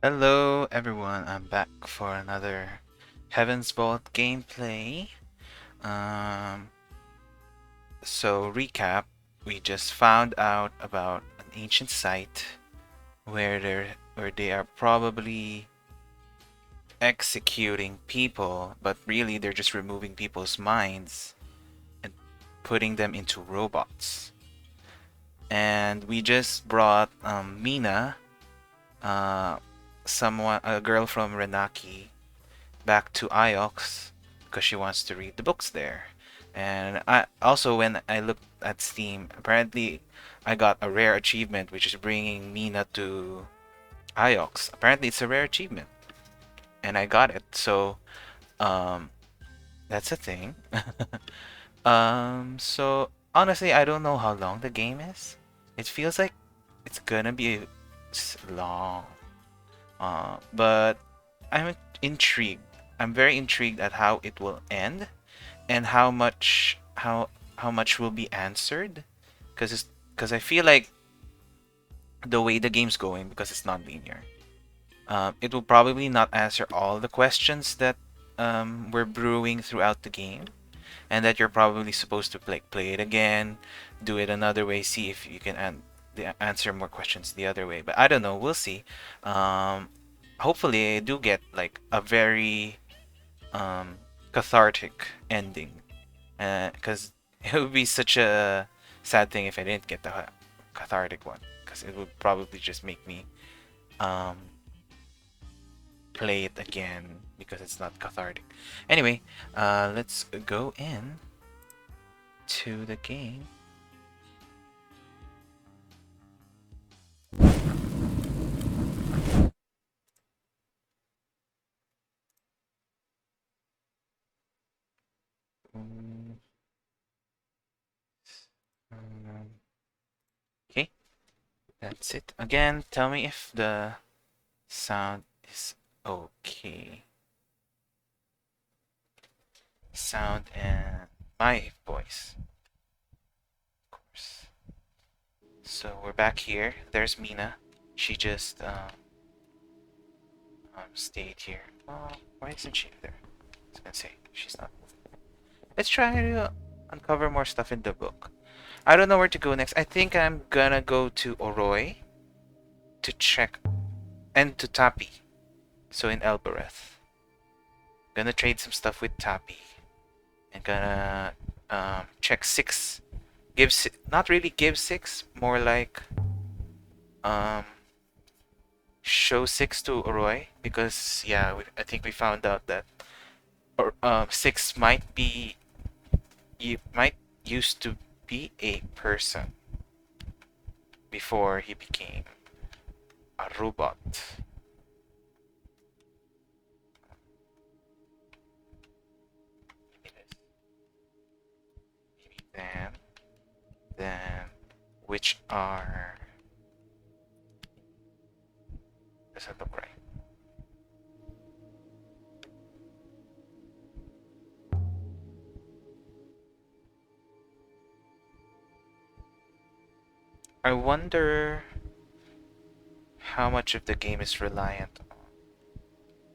Hello everyone, I'm back for another Heaven's Vault gameplay. Um, so recap, we just found out about an ancient site where they are probably executing people, but really they're just removing people's minds and putting them into robots. And we just brought Mina, uh, a girl from Renaki, back to Iox because she wants to read the books there. And I also, when I looked at Steam, apparently I got a rare achievement, which is bringing Mina to Iox. Apparently, it's a rare achievement, and I got it. So, um, that's a thing. So honestly, I don't know how long the game is. It feels like it's gonna be long. But I'm intrigued. I'm very intrigued at how it will end and how much will be answered because I feel like the way the game's going, because it's not linear, it will probably not answer all the questions that were brewing throughout the game, and that you're probably supposed to play it again, do it another way, see if you can answer more questions the other way. But I don't know, we'll see. um, Hopefully I do get like a very cathartic ending, because it would be such a sad thing if I didn't get the cathartic one, because it would probably just make me um, play it again because it's not cathartic. Anyway, let's go in to the game. Mm, Okay, that's it. Again, tell me if the sound is okay. Sound and my voice, of course. So we're back here. There's Mina. She just stayed here. Oh, why isn't she there? I was gonna say she's not. Let's try to uncover more stuff in the book. I don't know where to go next. I think I'm gonna go to Oroi to check, and to Tapi. So in Elbereth, gonna trade some stuff with Tapi and gonna check six. Not really give six, more like um show six to Oroi, because yeah, I think we found out that or six might used to be a person before he became a robot. Maybe this. Maybe then which are, doesn't look right. I wonder how much of the game is reliant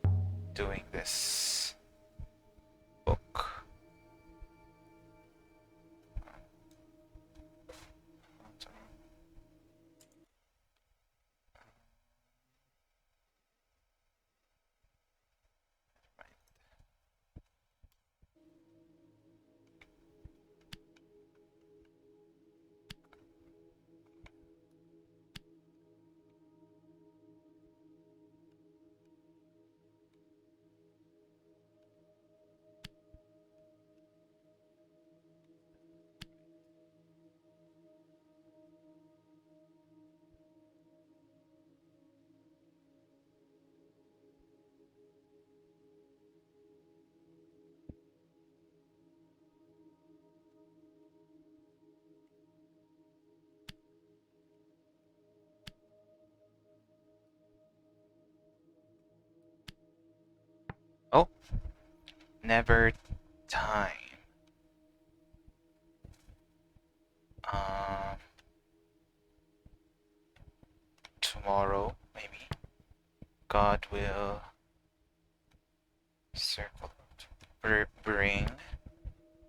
on doing this book. Oh, never time. Um, Tomorrow maybe. God will circle bring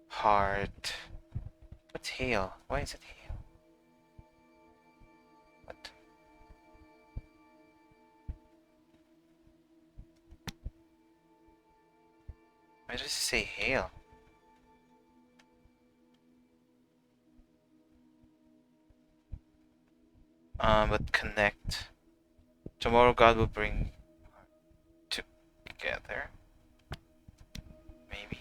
heart. What's hail? Why is it hail? What? Why does it say hail? But connect. Tomorrow God will bring together. Maybe.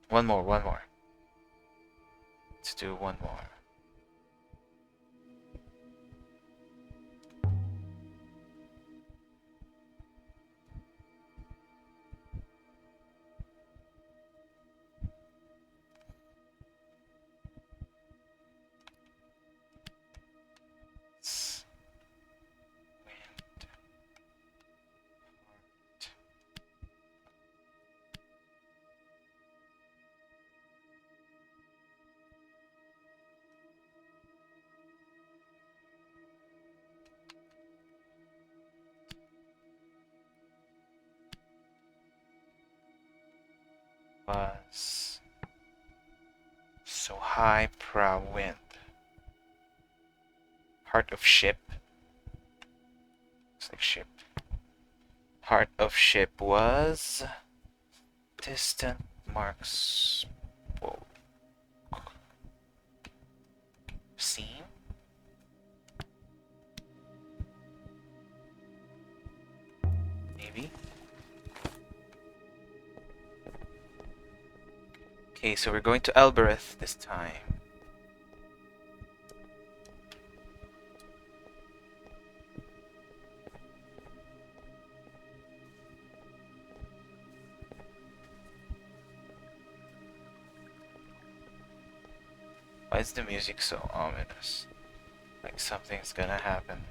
One more. Let's do one more. Was so high prow wind. Heart of ship. Looks like ship. Heart of ship was distant marks. Whoa. Seam? Maybe. Okay, so we're going to Elbereth this time. Why is the music so ominous? Like something's gonna happen.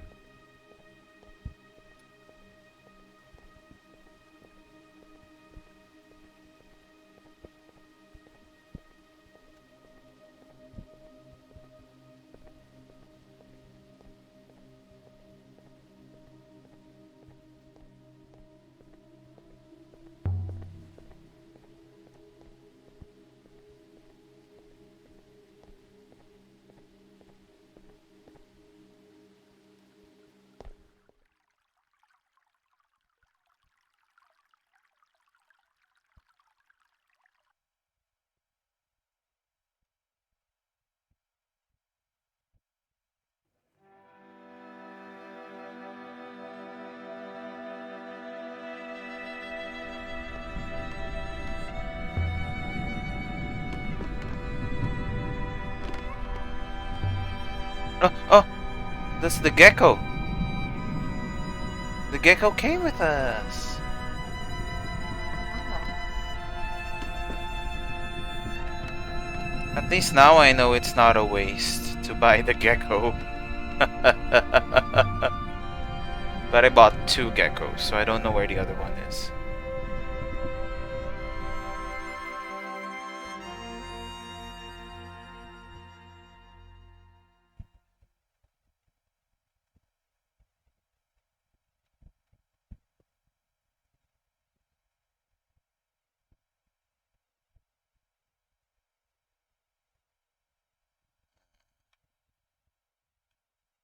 Oh, that's the gecko. The gecko came with us. At least now I know it's not a waste to buy the gecko. But I bought 2 geckos, so I don't know where the other one is.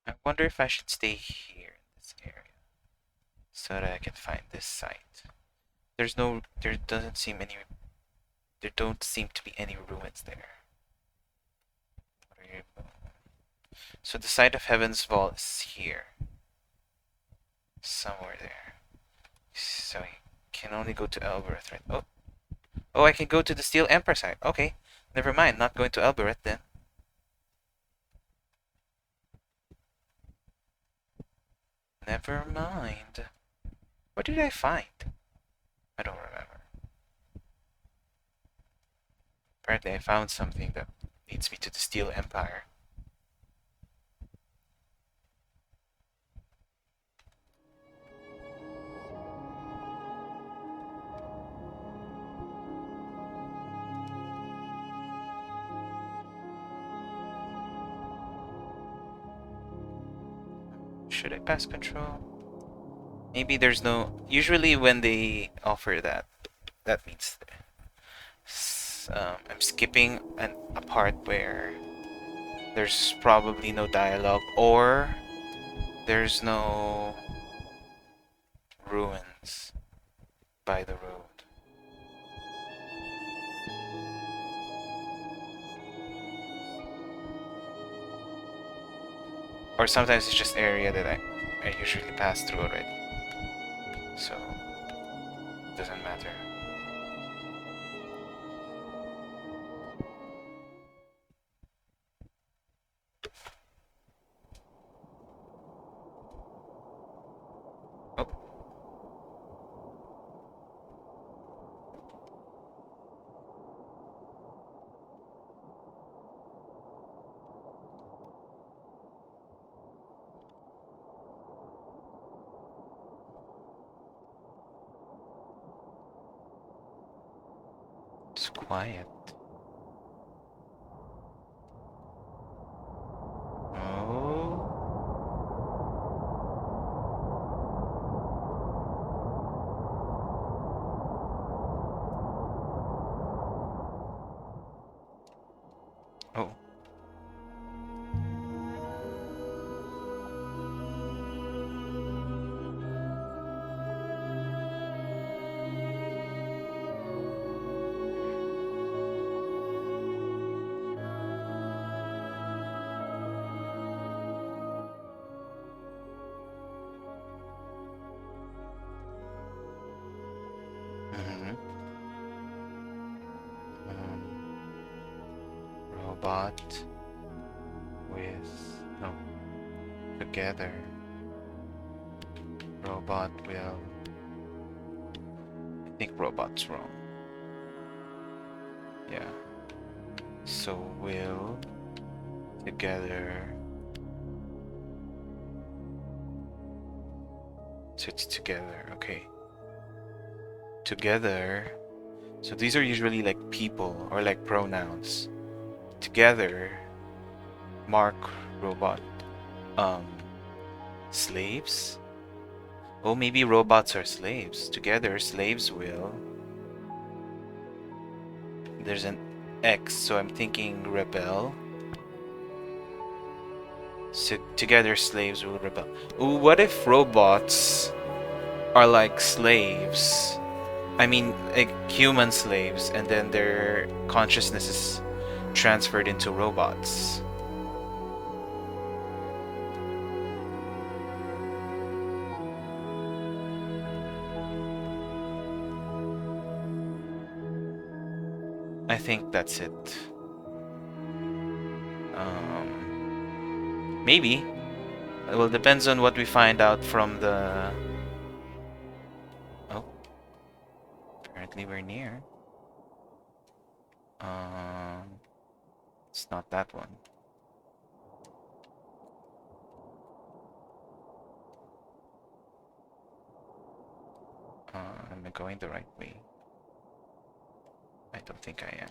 I wonder if I should stay here in this area so that I can find this site. There don't seem to be any ruins there. So the site of Heaven's Vault is here. Somewhere there. So I can only go to Elbereth, right? Oh, I can go to the Steel Emperor site. Okay, never mind. Not going to Elbereth then. Never mind. What did I find? I don't remember. Apparently I found something that leads me to the Steel Empire. Should I pass control? Maybe there's no... Usually when they offer that, that means I'm skipping a part where there's probably no dialogue, or there's no ruins by the road. Or sometimes it's just area that I usually pass through already. So, it doesn't matter. Oh. It's quiet. Oh. Oh. Mm-hmm. Robot with... No. Together. Robot will... I think robot's wrong. Yeah. So will... Together... So it's together, okay. Together... So these are usually like people or like pronouns. Together... Mark robot. Slaves? Oh, maybe robots are slaves. Together, slaves will... There's an X, so I'm thinking rebel. So together, slaves will rebel. Ooh, what if robots are like slaves? I mean, like human slaves, and then their consciousness is transferred into robots. I think that's it. Maybe. Well, depends on what we find out from the... Oh. Apparently we're near. It's not that one. Am I going the right way? I don't think I am.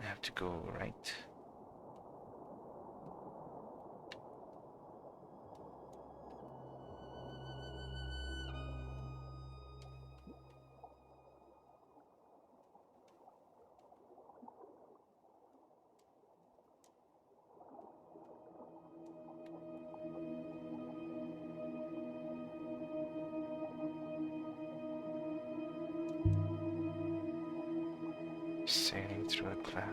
I have to go right. Sailing through a cloud.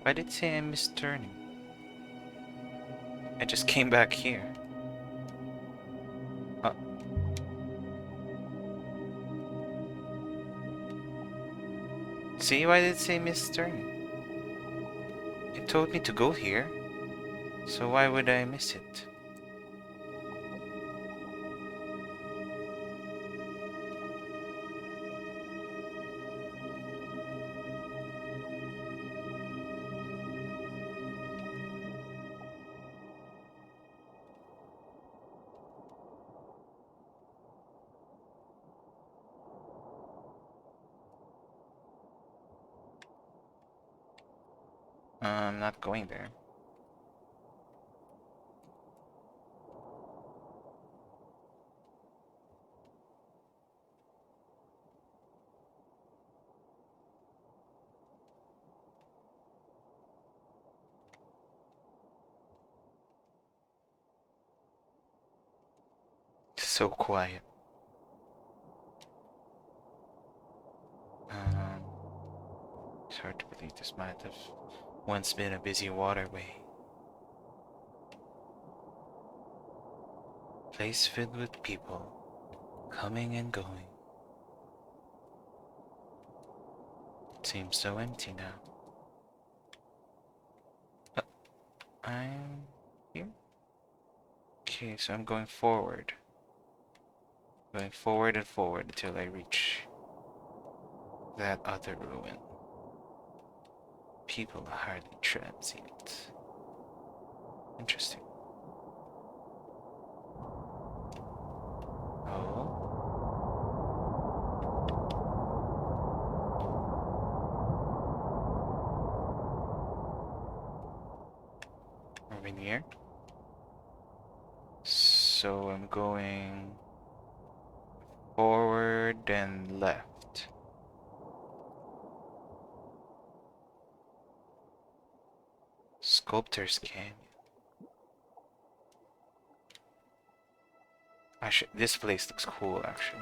Why did it say I missed turning? I just came back here. See, why did it say missed turning? It told me to go here, so why would I miss it? I'm not going there. It's so quiet. Um, it's hard to believe this might have once been a busy waterway. Place filled with people, coming and going. It seems so empty now. I'm here? Okay, so I'm going forward. Going forward and forward until I reach that other ruin. People are hardly transient. Interesting. Oh. Moving here. So I'm going forward and left. Sculptor's Canyon. Actually, this place looks cool, actually.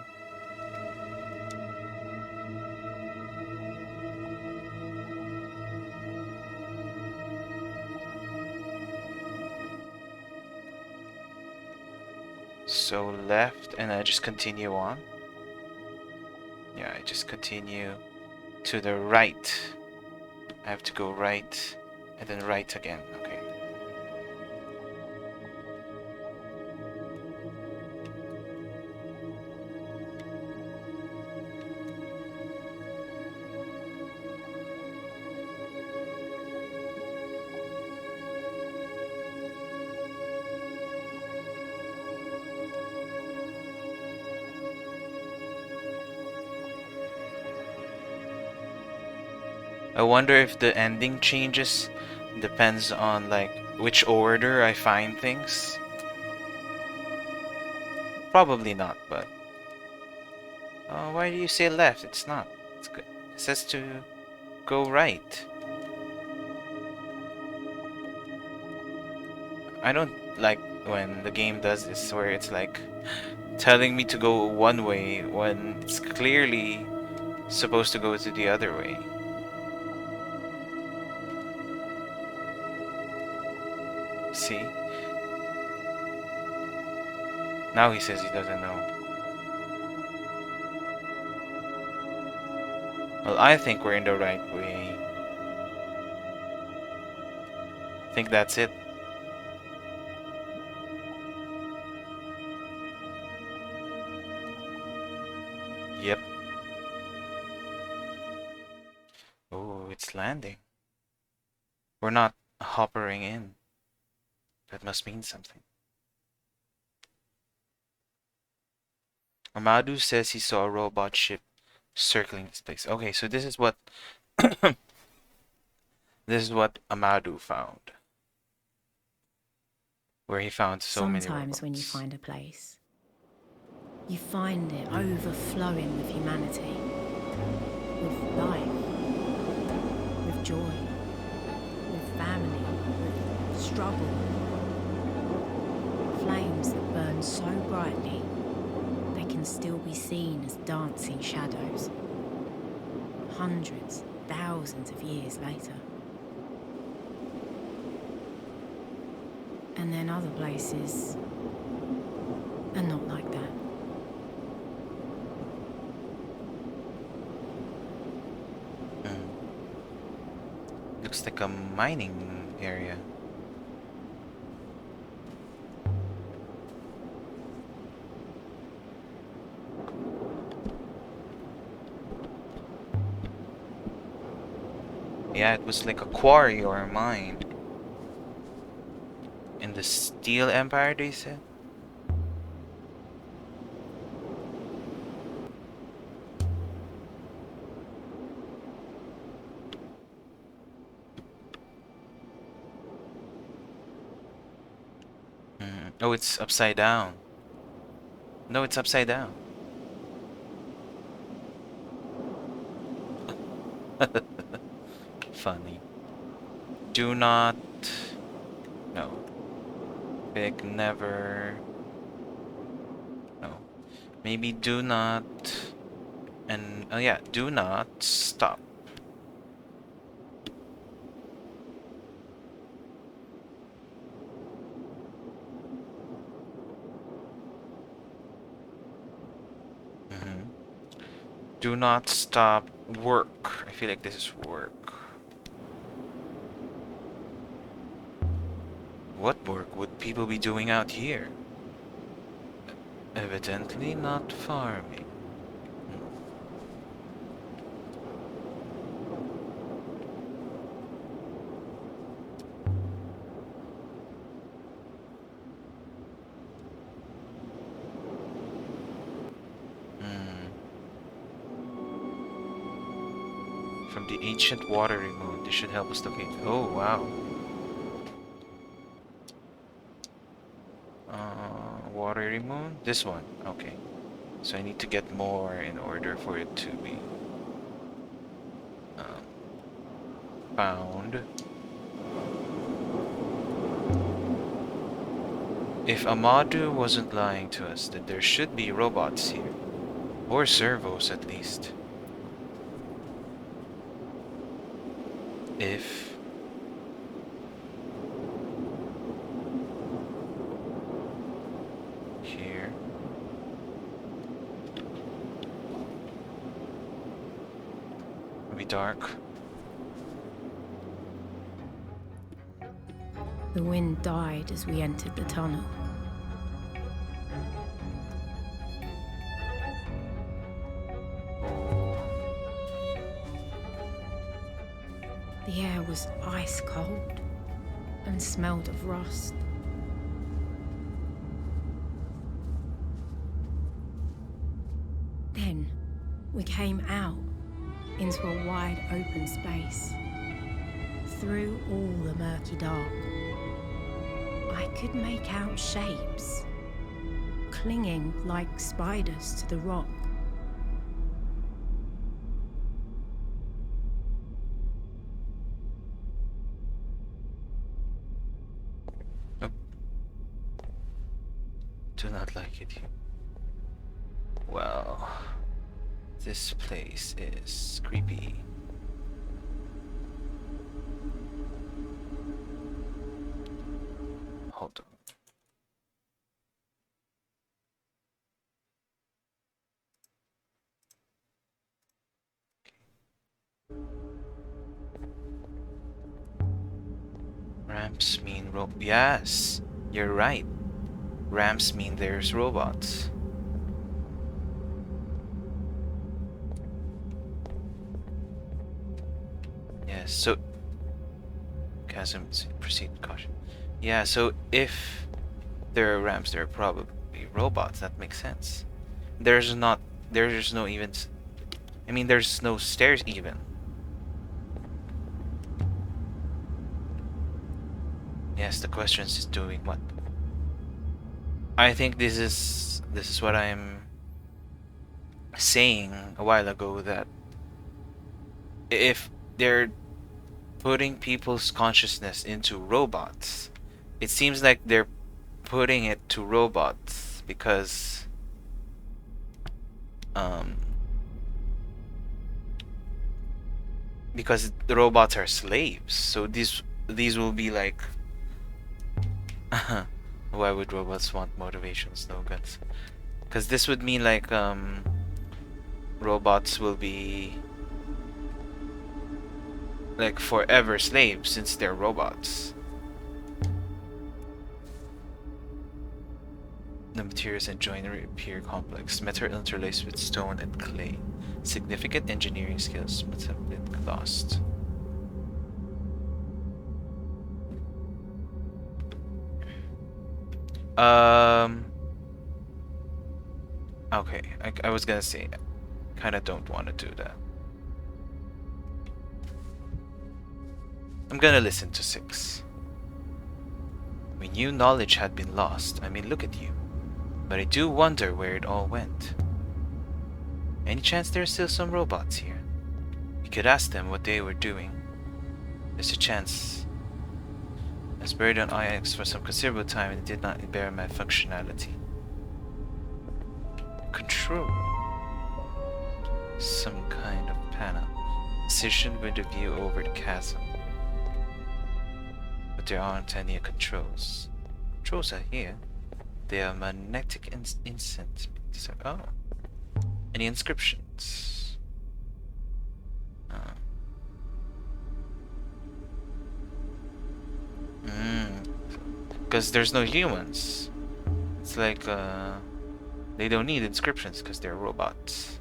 So left, and I just continue on. Yeah, I just continue to the right. I have to go right, and then right again. Okay. I wonder if the ending changes depends on like which order I find things. Probably not, but why do you say left? It's not. It's good. It says to go right. I don't like when the game does this where it's like telling me to go one way when it's clearly supposed to go to the other way. See? Now he says he doesn't know. Well, I think we're in the right way. I think that's it. Yep. Oh, it's landing. We're not hoppering in. That must mean something. Amadou says he saw a robot ship circling this place. Okay, so this is what this is what Amadou found. Where he found so many robots. Sometimes when you find a place, you find it overflowing with humanity, with life, with joy, with family, with struggle. Flames that burn so brightly they can still be seen as dancing shadows, hundreds, thousands of years later. And then other places are not like that. Looks like a mining area. Yeah, it was like a quarry or a mine. In the Steel Empire, they said? Oh, it's upside down. No, it's upside down. Funny. Do not... No. Pick never... No. Maybe do not... And... Oh yeah, do not stop. Do not stop work. I feel like this is work. What work would people be doing out here? Evidently not farming. From the ancient watery moon. This should help us locate. Oh, wow. Watery moon? This one. Okay. So I need to get more in order for it to be found. If Amadu wasn't lying to us, then there should be robots here. Or servos, at least. If... Here. It'll be dark. The wind died as we entered the tunnel. The air was ice cold and smelled of rust. Then we came out into a wide open space. Through all the murky dark, I could make out shapes, clinging like spiders to the rock. Do not like it here. Well, this place is creepy. Hold on. Ramps mean yes, you're right. Ramps mean there's robots. Yes, so chasms proceed caution. Yeah, so if there are ramps, there are probably robots. That makes sense. There's no even. I mean, there's no stairs even. Yes, the question is doing what? I think this is what I'm saying a while ago, that if they're putting people's consciousness into robots, it seems like they're putting it to robots because the robots are slaves. So these will be like Why would robots want motivational slogans? Because this would mean like robots will be like forever slaves since they're robots. The materials and joinery appear complex. Metal interlaced with stone and clay. Significant engineering skills must have been lost. Okay, I was gonna say, kinda don't want to do that. I'm gonna listen to 6. We knew knowledge had been lost. I mean, look at you. But I do wonder where it all went. Any chance there are still some robots here? We could ask them what they were doing. There's a chance. I was buried on IX for some considerable time and it did not impair my functionality. Control. Some kind of panel. Positioned with a view over the chasm. But there aren't any controls. Controls are here. They are magnetic instant. Oh. Any inscriptions? Because there's no humans. It's like they don't need inscriptions because they're robots.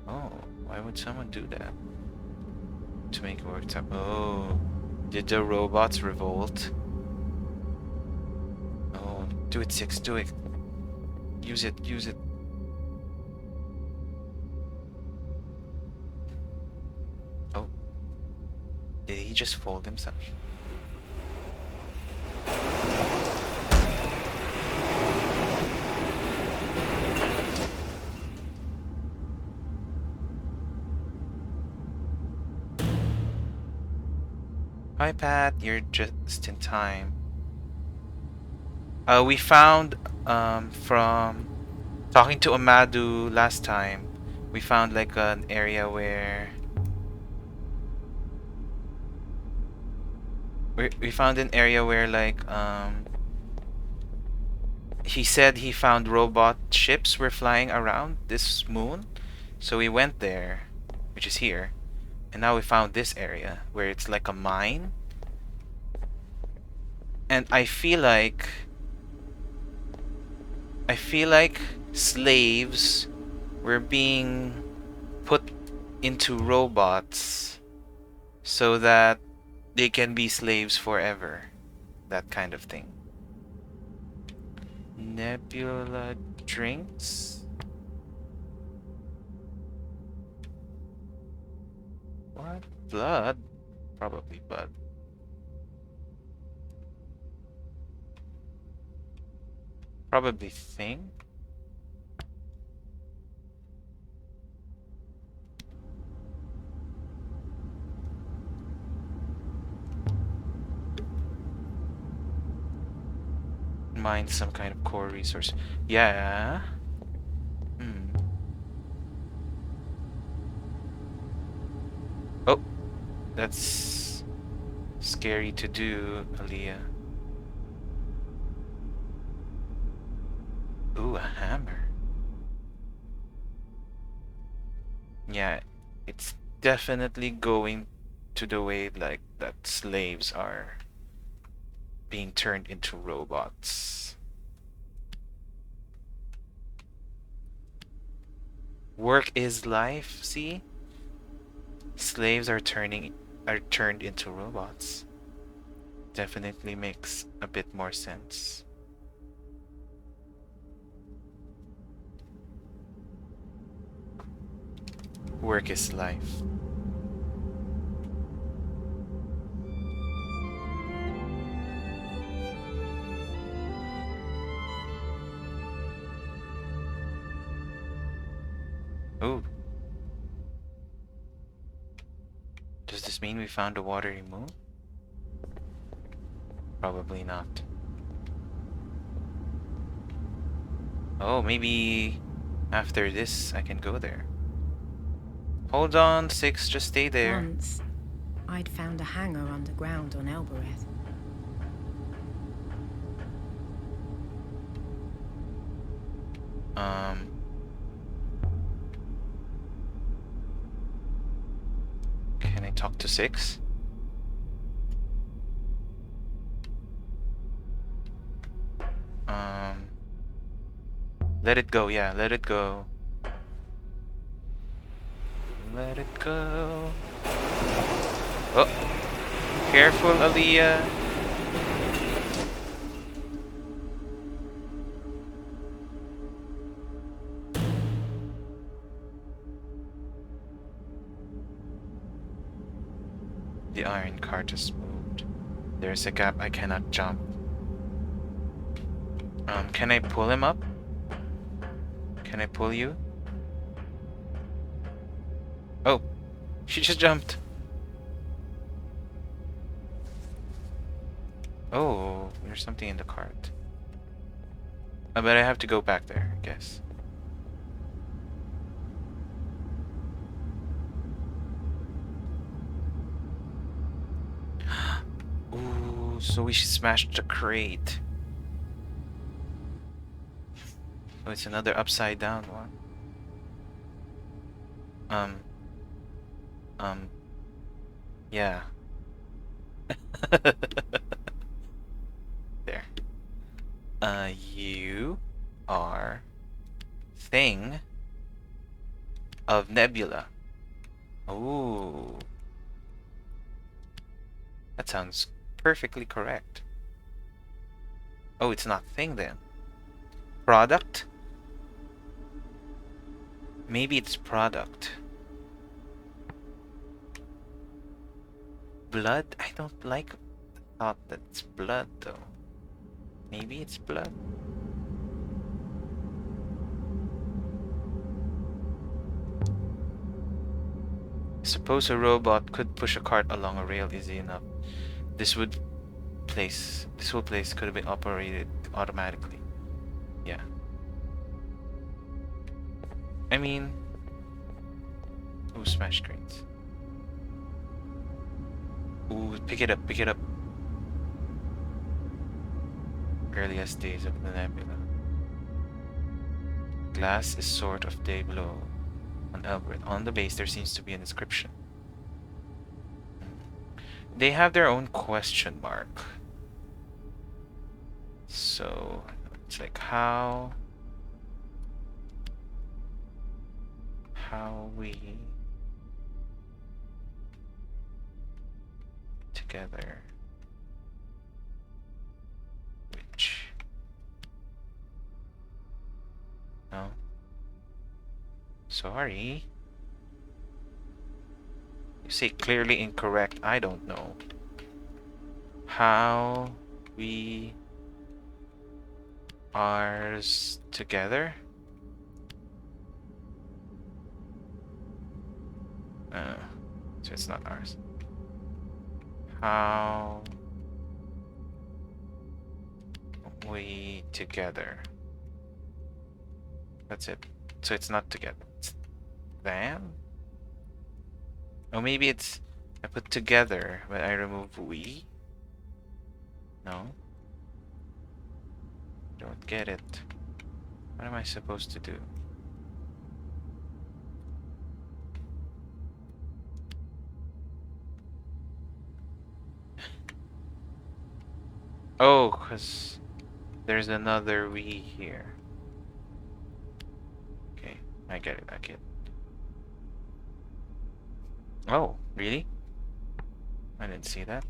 Oh, why would someone do that? To make it work time. Oh, did the robots revolt? Oh, do it, 6, do it. Use it, use it. Oh, did he just fold himself? Hi Pat, you're just in time. We found from talking to Amadu last time, we found like an area where we found an area where like he said he found robot ships were flying around this moon. So we went there, which is here. And now we found this area where it's like a mine. And I feel like slaves were being put into robots so that they can be slaves forever. That kind of thing. Nebula drinks? What? Blood? Probably blood. Probably thing? Mine some kind of core resource. Yeah. Oh, that's scary to do, Aaliyah. Ooh, a hammer. Yeah, it's definitely going to the way like that slaves are being turned into robots. Work is life, see? Slaves are turned into robots. Definitely makes a bit more sense. Work is life. Oh. Does this mean we found a watery moon? Probably not. Oh, maybe after this I can go there. Hold on, 6, just stay there. Once, I'd found a hangar underground on Elbereth. Um, can I talk to 6? Um, let it go. Yeah, let it go. Let it go. Oh, careful, Aaliyah. The iron cart has moved. There's a gap I cannot jump. Can I pull him up? Can I pull you? Oh, she just jumped. Oh, there's something in the cart. But I have to go back there, I guess. Ooh, so we smashed the crate. Oh, it's another upside down one. Yeah. There. You are thing of nebula. Ooh. That sounds perfectly correct. Oh, it's not thing then. Product? Maybe it's product. Blood? I don't like the thought that it's blood though. Maybe it's blood. Suppose a robot could push a cart along a rail easy enough. This will place could have been operated automatically. Yeah. I mean, ooh, smash crates. Ooh, pick it up, pick it up. Earliest days of the nebula. Glass is sort of day below. On Albert. On the base there seems to be an inscription. They have their own question mark. So it's like how we together, which no, sorry, you say clearly incorrect. I don't know how we ours together. So it's not ours. How we together. That's it. So it's not together. It's them? Oh, maybe it's I put together, but I remove we? No? Don't get it. What am I supposed to do? Oh, because there's another we here. Okay, I get it, I get it. Oh, really? I didn't see that.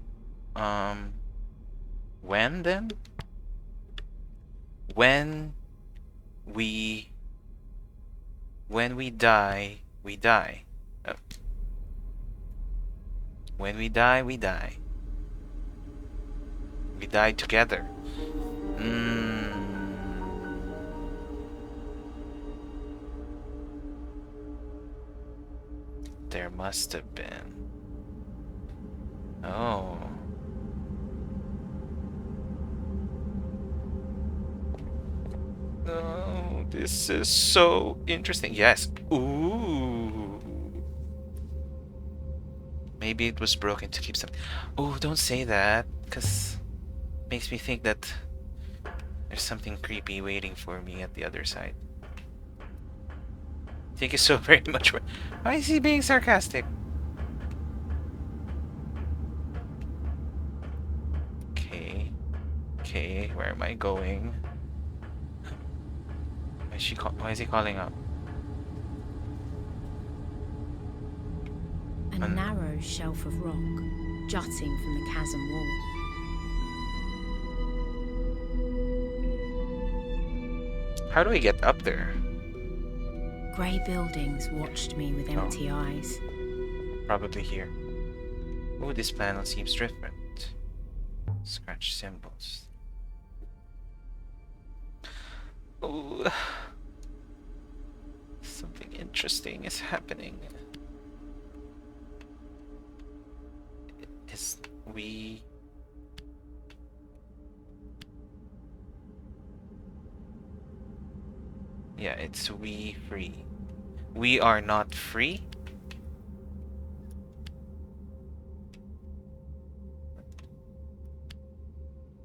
When then? When we die, we die. Oh. When we die, we die. We die together. There must have been. Oh. No, this is so interesting. Yes. Ooh. Maybe it was broken to keep some. Oh, don't say that, because it makes me think that there's something creepy waiting for me at the other side. Thank you so very much for... Why is he being sarcastic? Okay. Okay, where am I going? Why is he calling up? A narrow shelf of rock jutting from the chasm wall. How do I get up there? Grey buildings watched me with empty eyes. Probably here. Oh, this panel seems different. Scratch symbols. Oh, something interesting is happening. Is we... Yeah, it's we free. We are not free?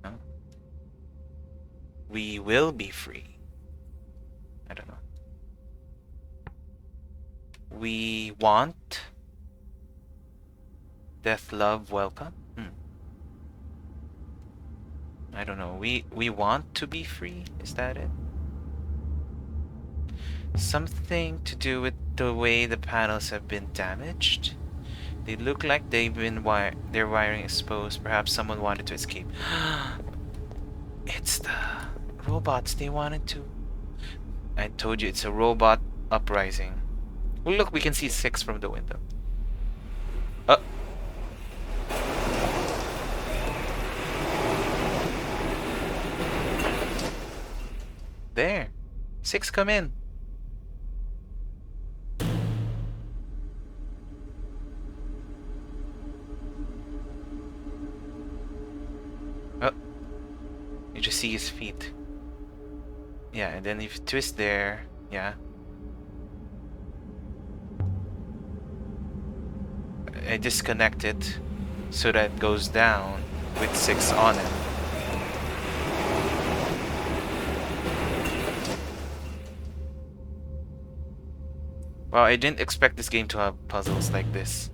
No. We will be free. I don't know. We want death, love, welcome. I don't know. We want to be free. Is that it? Something to do with the way the panels have been damaged. They look like they've been their wiring exposed. Perhaps someone wanted to escape. It's the robots. They wanted to. I told you it's a robot uprising. Well, look, we can see 6 from the window. There. 6 come in. Oh. You just see his feet. Yeah, and then if you twist there, yeah. I disconnect it so that it goes down with 6 on it. Wow, I didn't expect this game to have puzzles like this.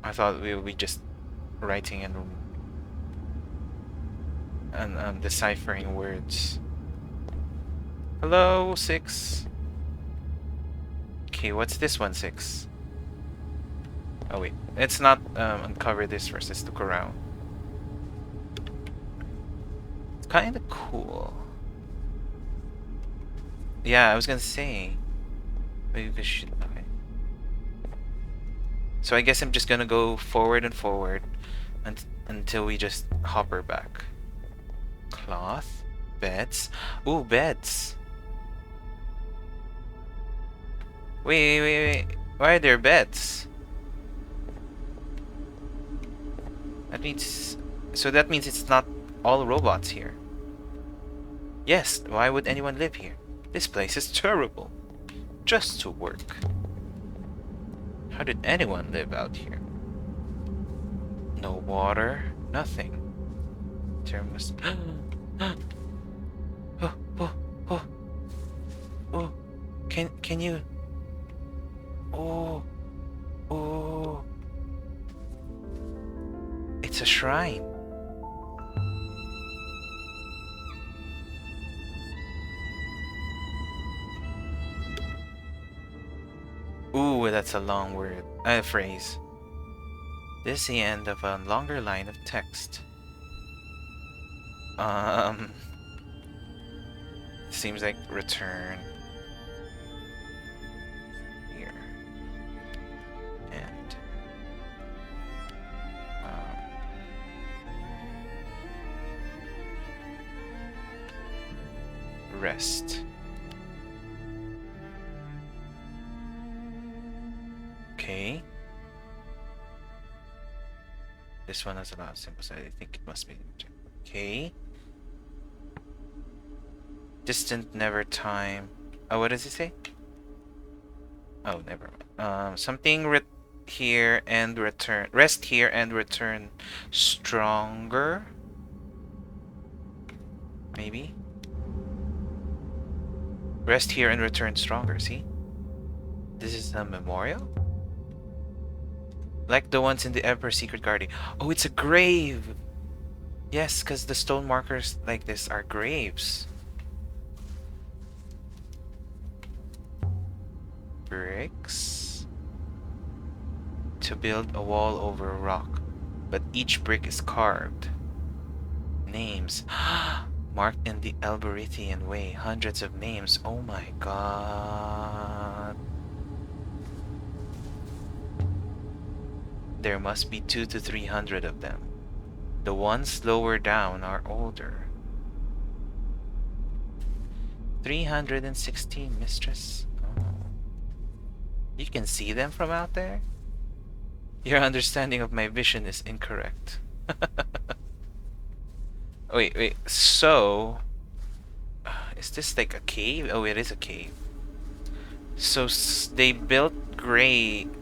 I thought we would be just writing and deciphering words. Hello, 6. Okay, what's this one, 6? Oh wait, let's not uncover this first. Let's look around. It's kind of cool. Yeah, I was gonna say. Maybe we should. Okay. So I guess I'm just gonna go forward and forward until we just hopper back. Cloth, beds. Ooh, beds. Wait. Why are there beds? That means... So that means it's not all robots here. Yes, why would anyone live here? This place is terrible. Just to work. How did anyone live out here? No water, nothing. There must... Oh. Can you... Oh. It's a shrine. Ooh, that's a long word. Phrase. This is the end of a longer line of text. Seems like return. Here. And... rest. Okay. This one has a lot of symbols. I think it must be... Okay. Distant, never, time. Oh, what does it say? Oh, never mind. Something here and return. Rest here and return stronger. Maybe? Rest here and return stronger, see? This is a memorial? Like the ones in the Emperor's Secret Garden. Oh, it's a grave! Yes, because the stone markers like this are graves. Bricks. To build a wall over a rock. But each brick is carved. Names. Marked in the Elberithian way. Hundreds of names. Oh my god. There must be 200 to 300 of them. The ones lower down are older. 316, mistress. Oh. You can see them from out there? Your understanding of my vision is incorrect. Wait. So, is this like a cave? Oh, it is a cave. So they built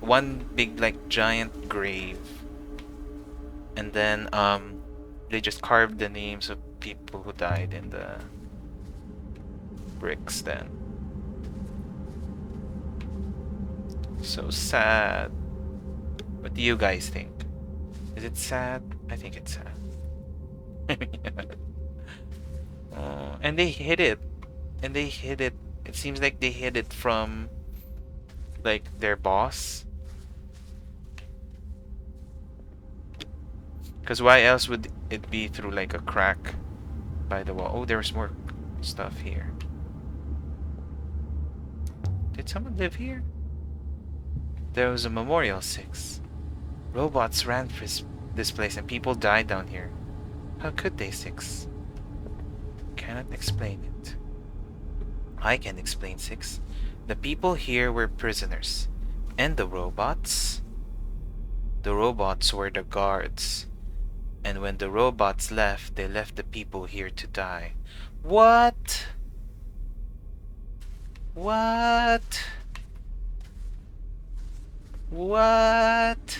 one big like giant grave, and then they just carved the names of people who died in the bricks. Then, so sad. What do you guys think? Is it sad? I think it's sad. Oh, and they hid it. It seems like they hid it from like their boss. Because why else would it be through like a crack by the wall? Oh, there's more stuff here. Did someone live here? There was a memorial 6. Robots ran for this place and people died down here. How could they, 6? Cannot explain it. I can explain, 6. The people here were prisoners. And the robots? The robots were the guards. And when the robots left, they left the people here to die. What? What? What?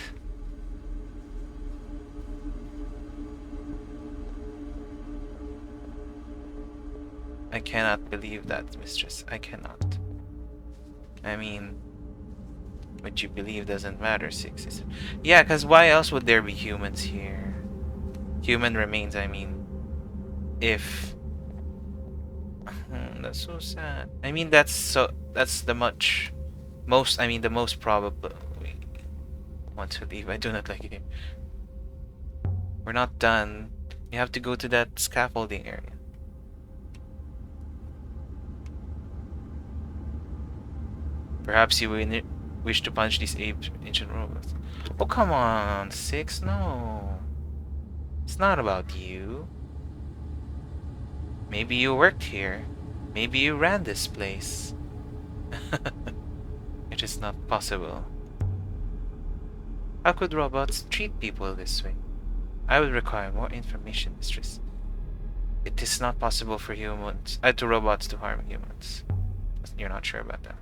I cannot believe that, mistress. I cannot. I mean, what you believe doesn't matter, 6. Yeah, because why else would there be humans here? Human remains, I mean, if... that's so sad. I mean, that's the most probable. We want to leave. I do not like it. We're not done. You have to go to that scaffolding area. Perhaps you wish to punch these ancient robots. Oh, come on, 6. No. It's not about you. Maybe you worked here. Maybe you ran this place. It is not possible. How could robots treat people this way? I would require more information, mistress. It is not possible for to robots to harm humans. You're not sure about that.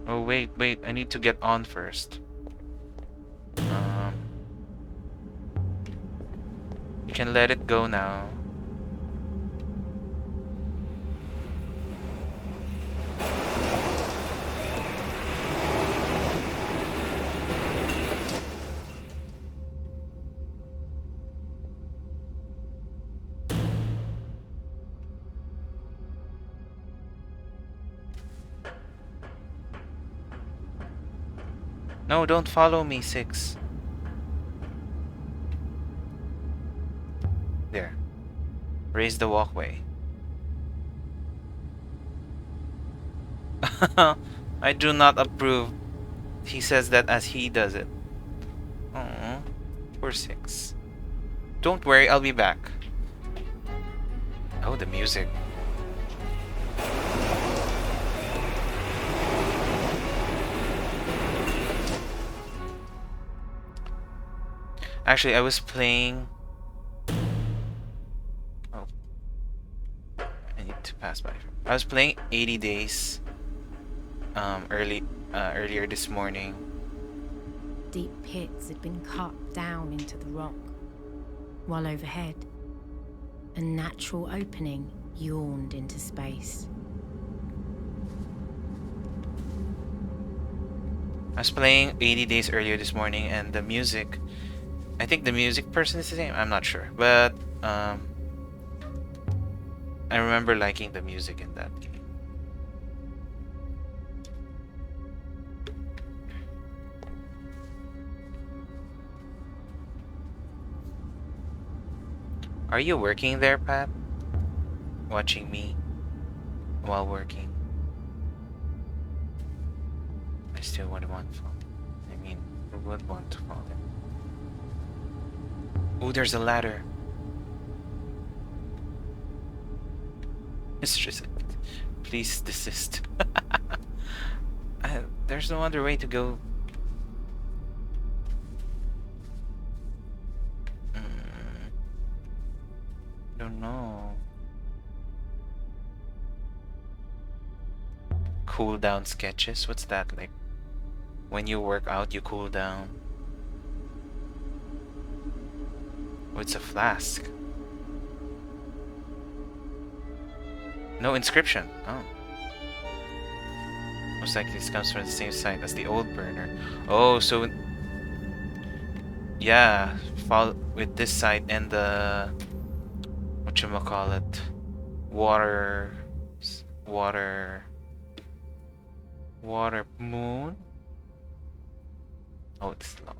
Oh, wait, I need to get on first. You can let it go now. No, don't follow me, 6. There. Raise the walkway. I do not approve. He says that as he does it. Oh, poor 6. Don't worry, I'll be back. Oh, the music. Actually, I was playing pass by. I was playing 80 Days earlier this morning. Deep pits had been cut down into the rock, while overhead, a natural opening yawned into space. I was playing 80 Days earlier this morning, and the music, I think the music person is the same. I'm not sure, but I remember liking the music in that game. Are you working there, Pat? Watching me while working? I still wouldn't want to fall. I mean, who would want to fall in? Oh, there's a ladder. Mistress, please desist. There's no other way to go. Don't know. Cool down sketches? What's that like? When you work out, you cool down. Oh, it's a flask. No inscription. Oh. Most likely this comes from the same site as the old burner. Oh, so yeah, follow with this site and the whatchamacallit, water moon. Oh, it's long.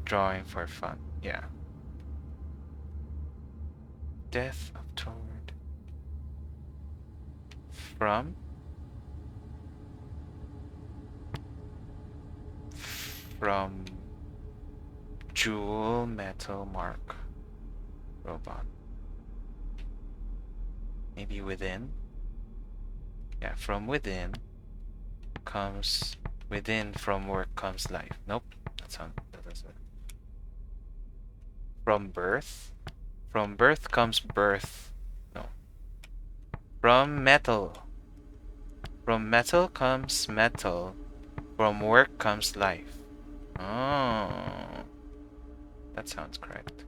Drawing for fun. Yeah. Death of Toward. From Jewel Metal Mark Robot. Maybe within. Yeah, from within comes from work comes life. Nope, that doesn't. From birth comes birth. No. From metal comes metal. From work comes life. Oh, that sounds correct.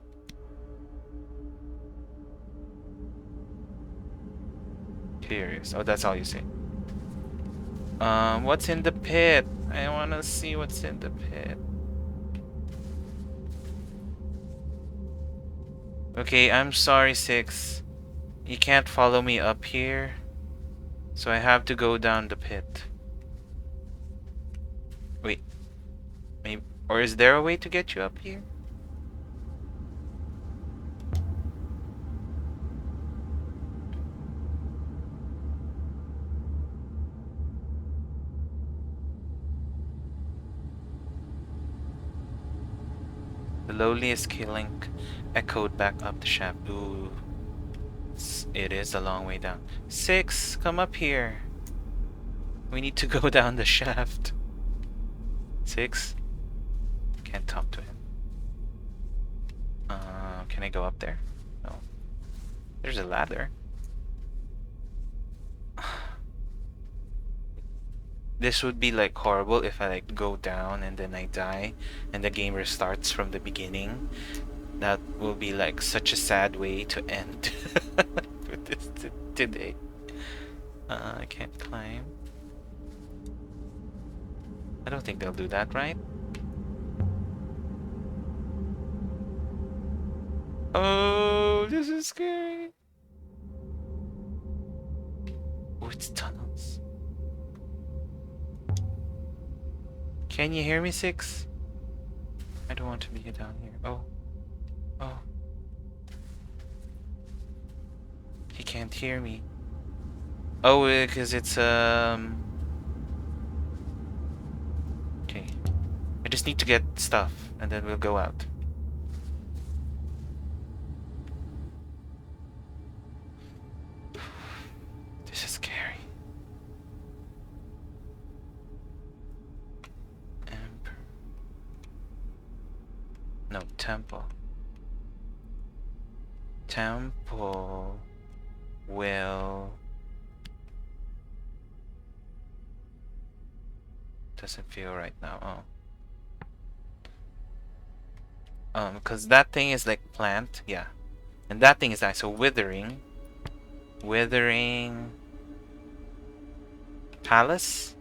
Curious. Oh, that's all you say. What's in the pit? I wanna see what's in the pit. Okay, I'm sorry, Six. You can't follow me up here. So I have to go down the pit. Wait. Maybe, or is there a way to get you up here? The lowliest killing echoed back up the shaft. Ooh. It is a long way down. Six, come up here. We need to go down the shaft. Six? Can't talk to him. Can I go up there? No. There's a ladder. This would be like horrible if I like go down and then I die and the game restarts from the beginning. That will be like such a sad way to end for this today. I can't climb. I don't think they'll do that, right? Oh, this is scary. Oh, it's tunnels. Can you hear me, Six? I don't want to be down here. Oh. Oh. He can't hear me. Oh, because it's, Okay. I just need to get stuff, and then we'll go out. This is scary. No, temple. Temple will... Doesn't feel right now. Because that thing is like plant, yeah. And that thing is nice. So withering. Withering palace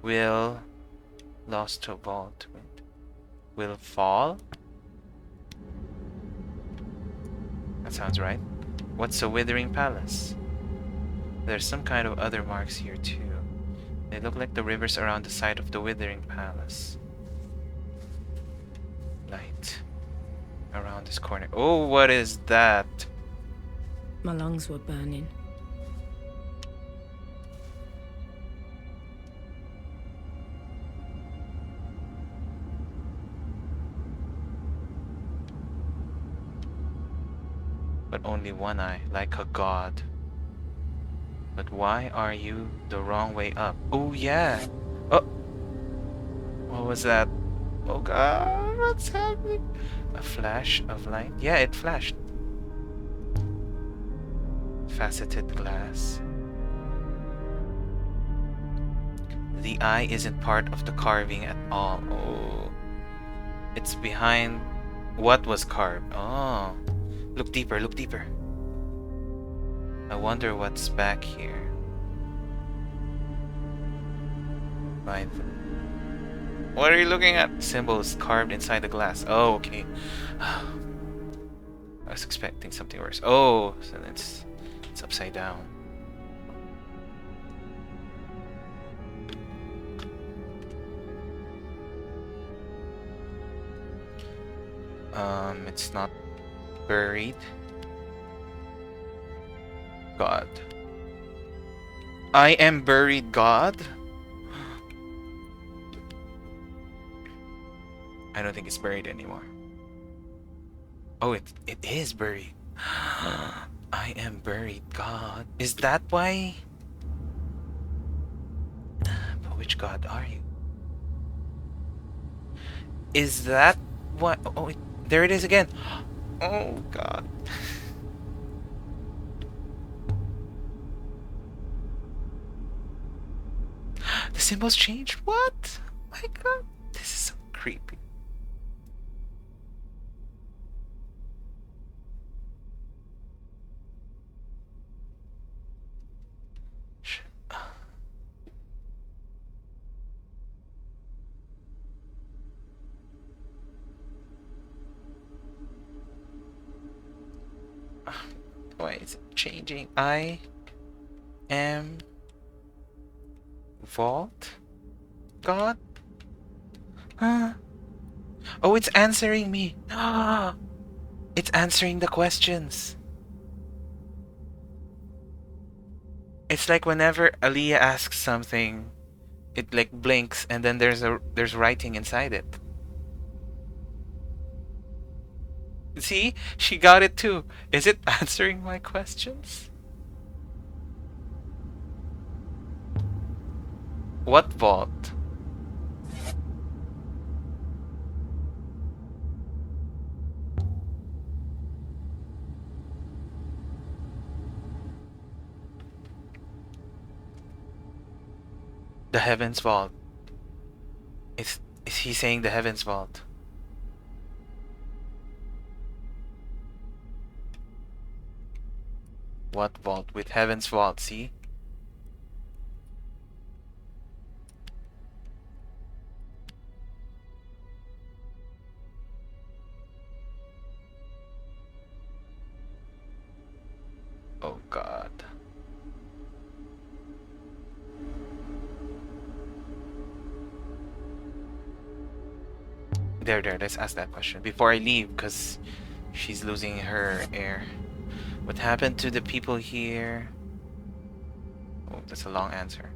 will lost to vault. Will fall. That sounds right. What's a withering palace? There's some kind of other marks here too. They look like the rivers around the site of the withering palace. Light around this corner. Oh, what is that? My lungs were burning. But only one eye, like a god. But why are you the wrong way up? Oh yeah. Oh, what was that? Oh god, what's happening? A flash of light? Yeah, it flashed. Faceted glass. The eye isn't part of the carving at all. Oh. It's behind what was carved. Oh. Look deeper, look deeper. I wonder what's back here. By the... What are you looking at? Symbols carved inside the glass. Oh, okay. I was expecting something worse. Oh, so it's upside down. It's not buried. God. I am buried, God? I don't think it's buried anymore. Oh, it is buried. I am buried, God. Is that why? But which God are you? Is that what? Oh, there it is again. Oh, God. The symbols changed? What? My God. This is so creepy. Why is it changing? I am vault God? Huh? Oh, it's answering me. It's answering the questions. It's like whenever Aliyah asks something, it like blinks and then there's writing inside it. See? She got it too. Is it answering my questions? What vault? The Heavens Vault. Is he saying the Heavens Vault? What vault? With Heaven's Vault, see? Oh God. There, let's ask that question before I leave, because she's losing her air. What happened to the people here? Oh, that's a long answer.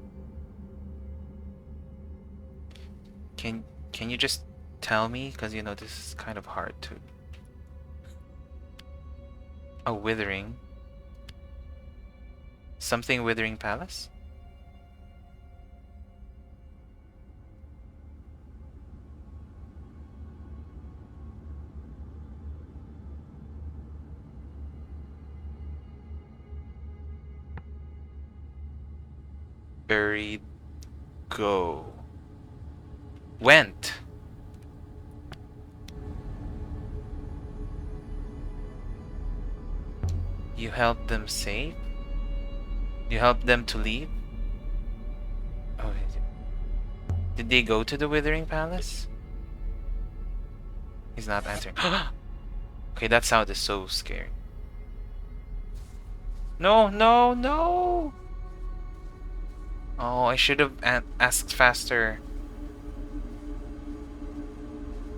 Can you just tell me? Because, you know, this is kind of hard to... A withering. Something withering palace? Buried. Go. Went. You helped them save? You helped them to leave? Oh, did they go to the Withering Palace? He's not answering. Okay, that sound is so scary. No, no, no! Oh, I should have asked faster.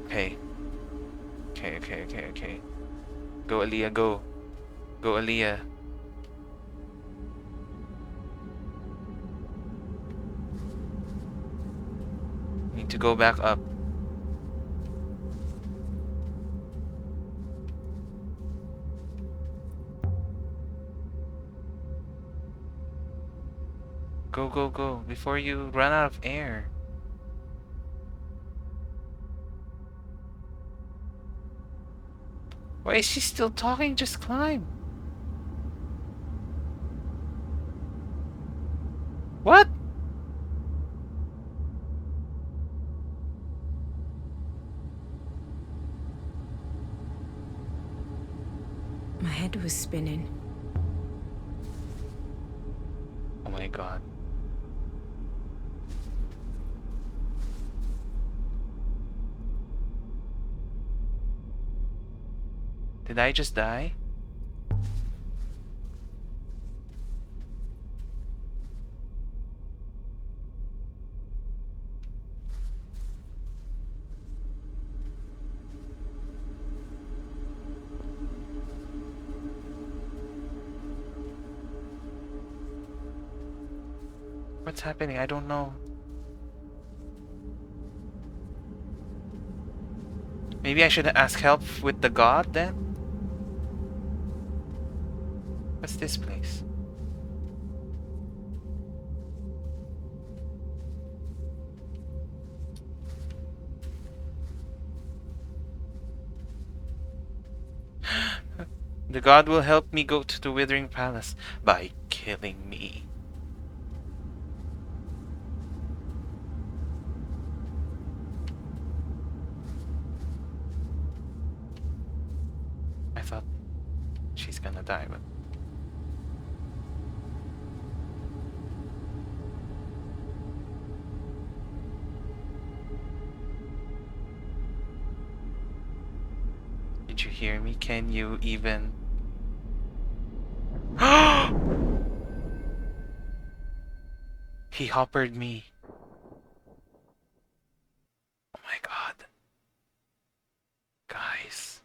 Okay. Okay. Go, Aaliyah, go. Go, Aaliyah. Need to go back up. Go, before you run out of air. Why is she still talking? Just climb. What? My head was spinning. Oh my god. Did I just die? What's happening? I don't know. Maybe I should ask help with the god then? What's this place? The god will help me go to the Withering Palace by killing me. I thought she's gonna die, but... Did you hear me? Can you even... He hoppered me. Oh my god. Guys.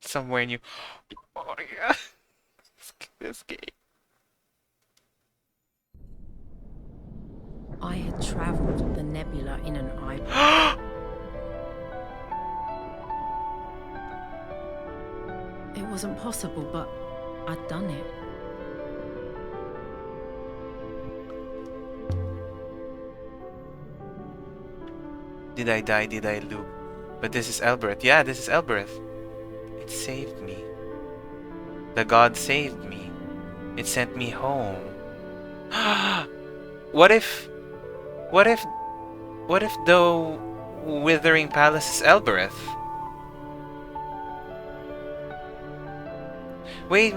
Somewhere new. Oh yeah. This game. I had travelled the nebula in an eyeball. It wasn't possible, but I'd done it. Did I die? Did I loop? But this is Elbereth. Yeah, this is Elbereth. It saved me. The god saved me. It sent me home. What if the Withering Palace is Elbereth? Wait.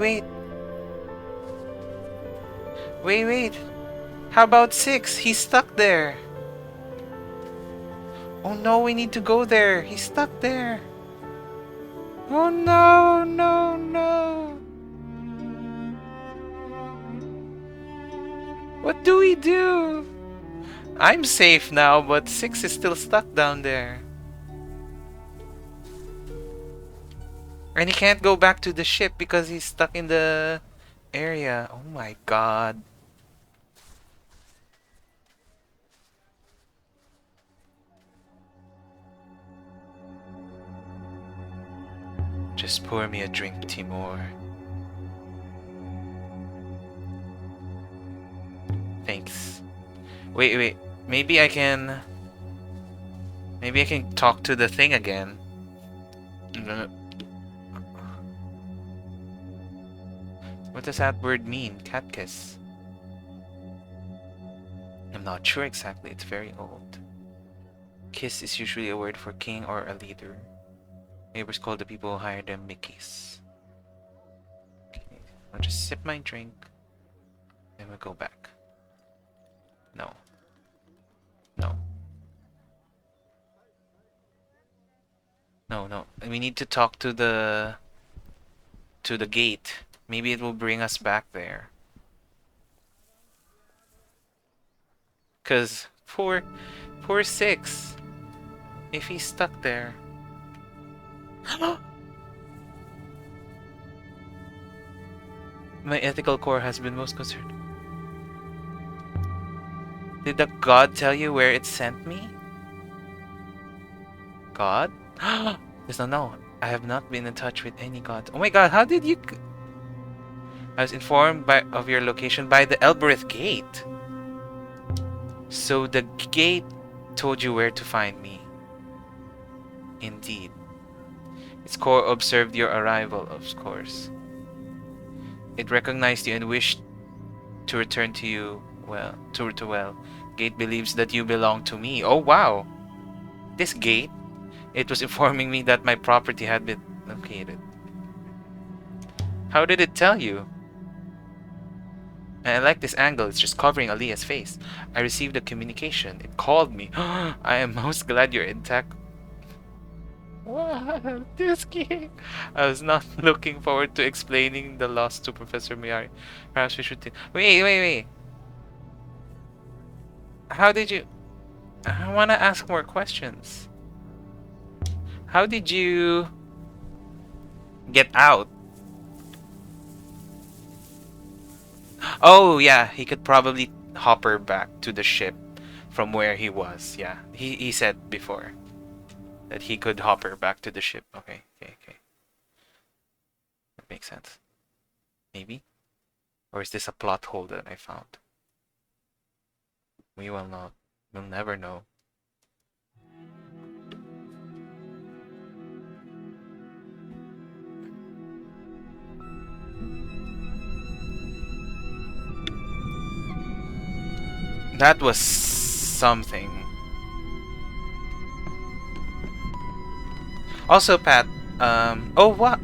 How about 6? He's stuck there. Oh no, we need to go there. He's stuck there. Oh no. What do we do? I'm safe now, but 6 is still stuck down there. And he can't go back to the ship because he's stuck in the area. Oh my god. Just pour me a drink, Timur. Thanks. Wait. Maybe I can talk to the thing again. What does that word mean? Catkiss. I'm not sure exactly. It's very old. Kiss is usually a word for king or a leader. Neighbors call the people who hire them Mickeys. Okay, I'll just sip my drink. Then we'll go back. No. No. No, no. We need to talk to the gate. Maybe it will bring us back there. Cause poor Six. If he's stuck there. My ethical core has been most concerned. Did the god tell you where it sent me? God? There's no. I have not been in touch with any gods. Oh my god, how did you... I was informed of your location by the Elbereth Gate. So the gate told you where to find me. Indeed. Its core observed your arrival, of course. It recognized you and wished to return to you, well. Gate believes that you belong to me. Oh wow! This gate, it was informing me that my property had been located. How did it tell you? And I like this angle, it's just covering Aaliyah's face. I received a communication. It called me. I am most glad you're intact. Wow, this game. I was not looking forward to explaining the loss to Professor Miyari. Perhaps we should... Wait. How did you... I want to ask more questions. How did you get out? Oh, yeah, he could probably hopper back to the ship from where he was. Yeah, he said before that he could hopper back to the ship. Okay. That makes sense. Maybe? Or is this a plot hole that I found? We will not. We'll never know. That was something. Also, Pat, oh, what?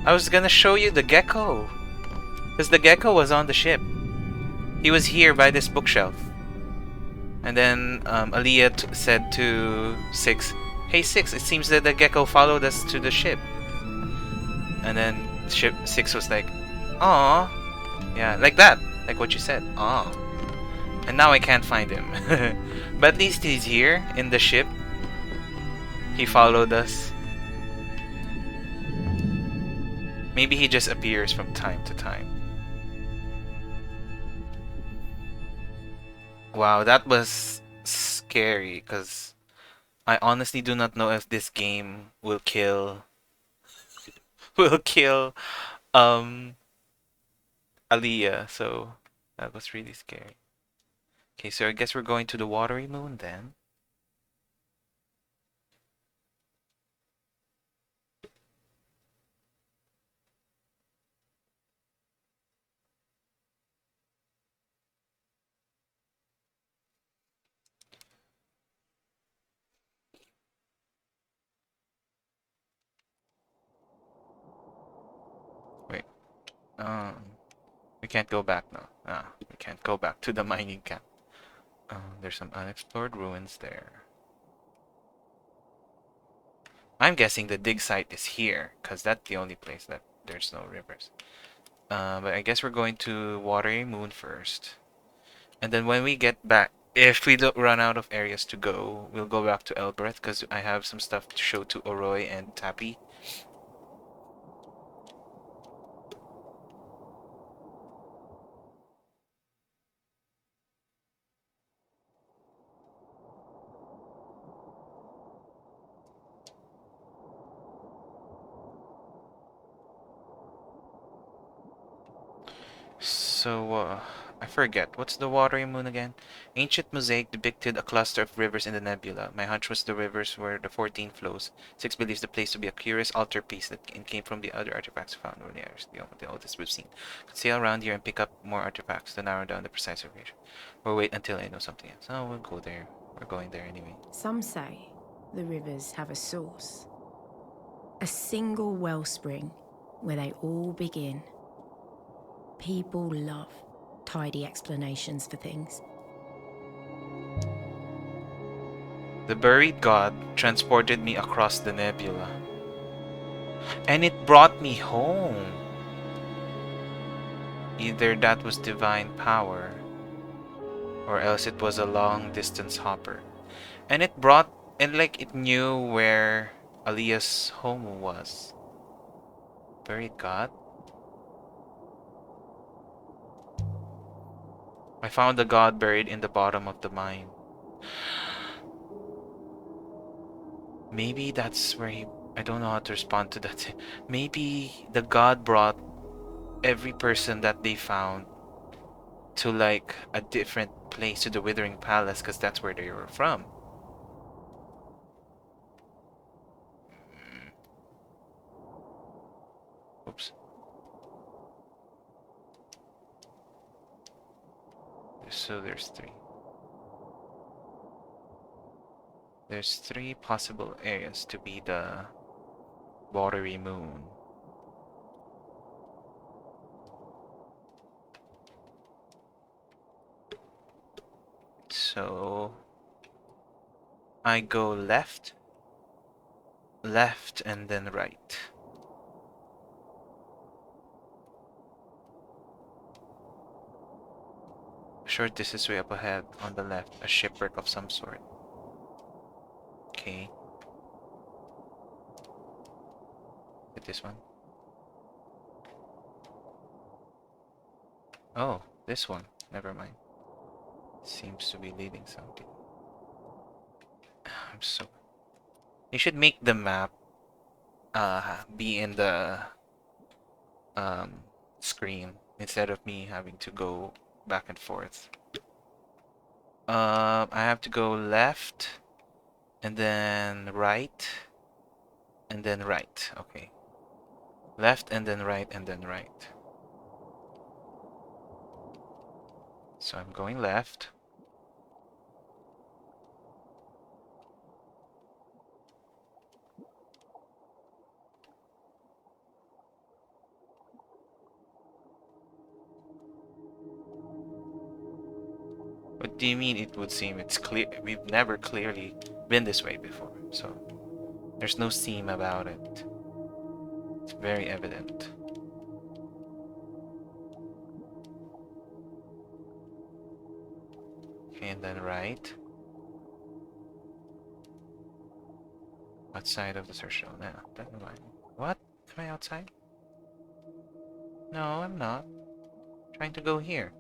I was gonna show you the gecko. Because the gecko was on the ship. He was here by this bookshelf. And then Aliyah said to Six, "Hey Six, it seems that the gecko followed us to the ship." And then Six was like, "Aw." Yeah, like that. Like what you said. Aw. And now I can't find him. But at least he's here in the ship. He followed us. Maybe he just appears from time to time. Wow, that was scary because I honestly do not know if this game will kill um Aliyah, so that was really scary. Okay, so I guess we're going to the watery moon then. Wait. We can't go back now. We can't go back to the mining camp. There's some unexplored ruins there. I'm guessing the dig site is here, because that's the only place that there's no rivers. But I guess we're going to Watery Moon first. And then when we get back, if we don't run out of areas to go, we'll go back to Elbreth, because I have some stuff to show to Oroy and Tappy. So, I forget. What's the watery moon again? Ancient mosaic depicted a cluster of rivers in the nebula. My hunch was the rivers where the 14 flows. 6 believes the place to be a curious altarpiece that came from the other artifacts found over the years. The oldest we've seen. Could sail around here and pick up more artifacts to narrow down the precise location. Or wait until I know something else. Oh, we'll go there. We're going there anyway. Some say the rivers have a source, a single wellspring where they all begin. People love tidy explanations for things. The buried god transported me across the nebula. And it brought me home. Either that was divine power, or else it was a long distance hopper. And it brought, and like it knew where Alia's home was. Buried god? I found the god buried in the bottom of the mine. Maybe that's where he... I don't know how to respond to that. Maybe the god brought every person that they found to like a different place, to the Withering Palace, because that's where they were from. Oops. So there's three. There's three possible areas to be the watery moon. So I go left, left, and then right. Sure, this is way up ahead on the left, a shipwreck of some sort. Okay. Get this one. Oh, this one. Never mind. Seems to be leading something. I'm so... You should make the map be in the screen instead of me having to go back and forth. I have to go left and then right and then right. Okay. Left and then right and then right. So I'm going left. What do you mean it would seem? It's clear. We've never clearly been this way before, so there's no seam about it. It's very evident. Okay, and then right. Outside of the search zone. Now, never mind. What? Am I outside? No, I'm not. I'm trying to go here.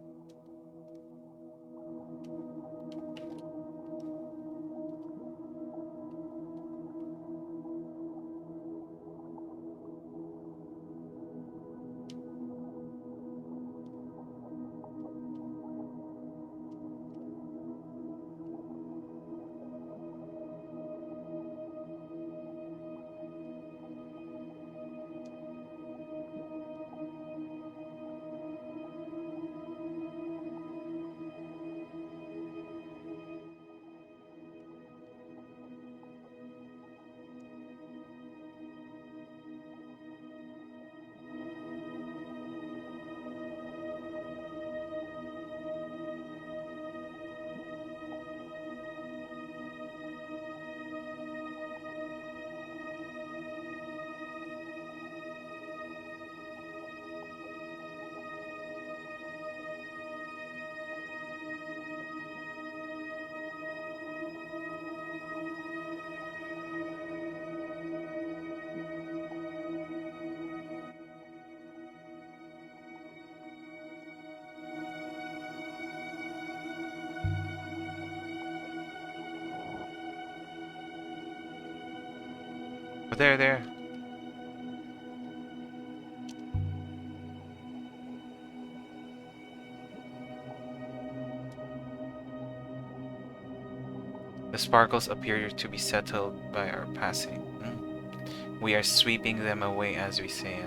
Oh, there. The sparkles appear to be settled by our passing. We are sweeping them away as we sail.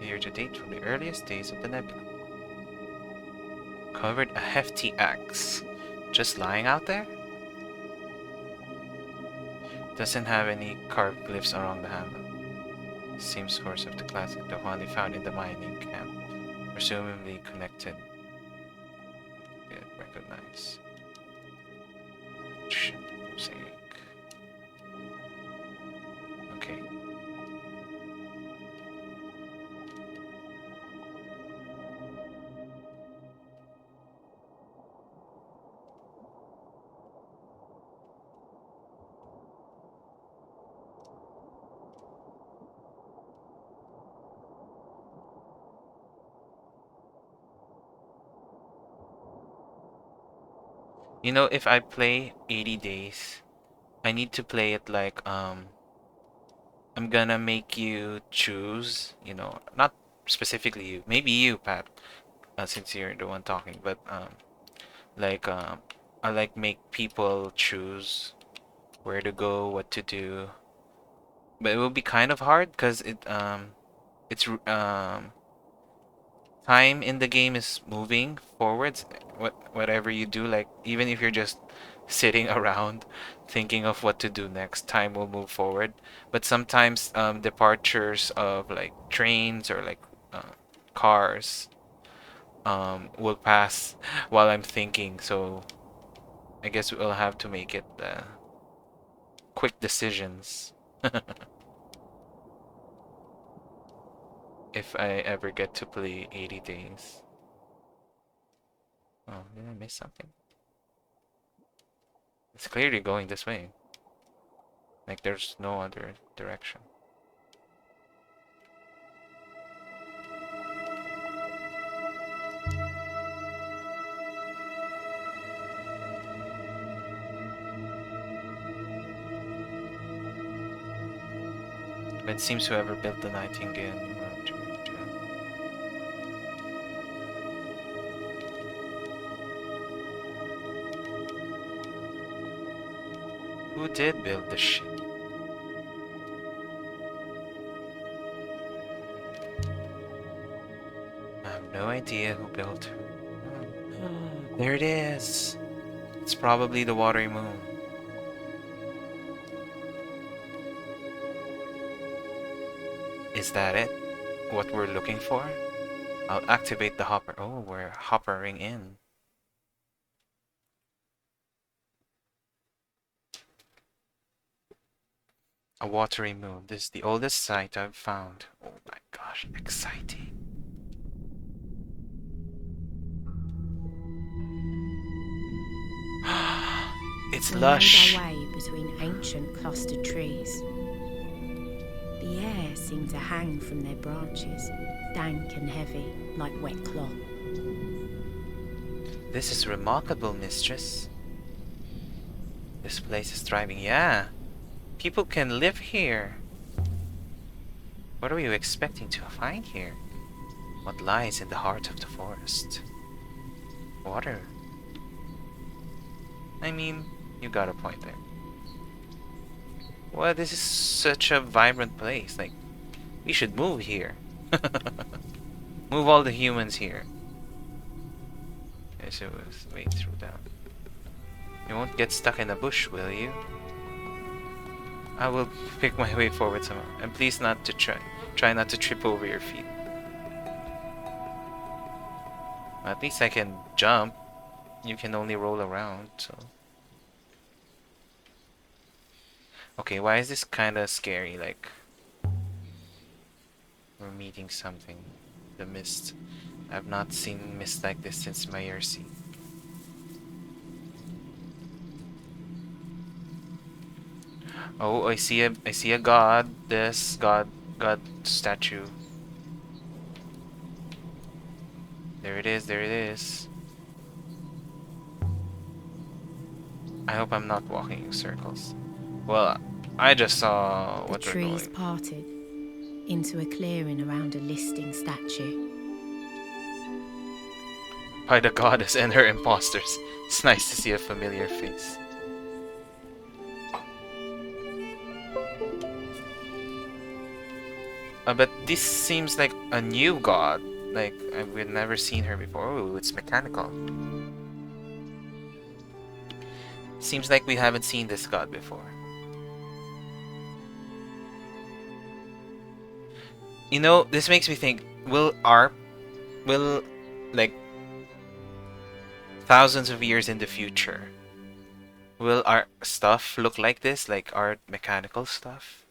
Year to date from the earliest days of the nebula. Covered a hefty axe. Just lying out there? Doesn't have any carved glyphs around the handle. Same source of the classic, the one they found in the mining camp. Presumably connected. Didn't recognize. Mosaic. Okay. You know, if I play 80 days, I need to play it like I'm gonna make you choose, you know, not specifically you, maybe you, Pat, since you're the one talking, but like I like make people choose where to go, what to do. But it will be kind of hard because it's time in the game is moving forwards. Whatever you do, like even if you're just sitting around thinking of what to do next, time will move forward. But sometimes departures of like trains or like cars will pass while I'm thinking. So I guess we'll have to make it quick decisions if I ever get to play 80 days. Oh, did I miss something? It's clearly going this way. Like there's no other direction. But it seems whoever built the Nightingale knew how to. Who did build the ship? I have no idea who built her. There it is. It's probably the watery moon. Is that it? What we're looking for? I'll activate the hopper. Oh, we're hoppering in. A watery moon. This is the oldest site I've found. Oh my gosh, exciting. It's We lush. made our way between ancient clustered trees. The air seemed to hang from their branches, dank and heavy, like wet cloth. This is remarkable, mistress. This place is thriving. Yeah, people can live here. What are you expecting to find here? What lies in the heart of the forest? Water. I mean, you got a point there. Well, this is such a vibrant place. Like, we should move here. Move all the humans here. Okay, so we'll wait through that. You won't get stuck in a bush, will you? I will pick my way forward somehow. And please not to try not to trip over your feet. At least I can jump. You can only roll around, so. Okay, why is this kinda scary? Like, we're meeting something. The mist. I've not seen mist like this since my Yersi. Oh, I see a god. This god statue. There it is, there it is. I hope I'm not walking in circles. Well, I just saw what The we're trees going. parted into a clearing around a listing statue. by the goddess and her imposters. It's nice to see a familiar face. But this seems like a new god. Like, we've never seen her before. Oh, it's mechanical. Seems like we haven't seen this god before. You know, this makes me think, will, like, thousands of years in the future, will our stuff look like this? Like art mechanical stuff?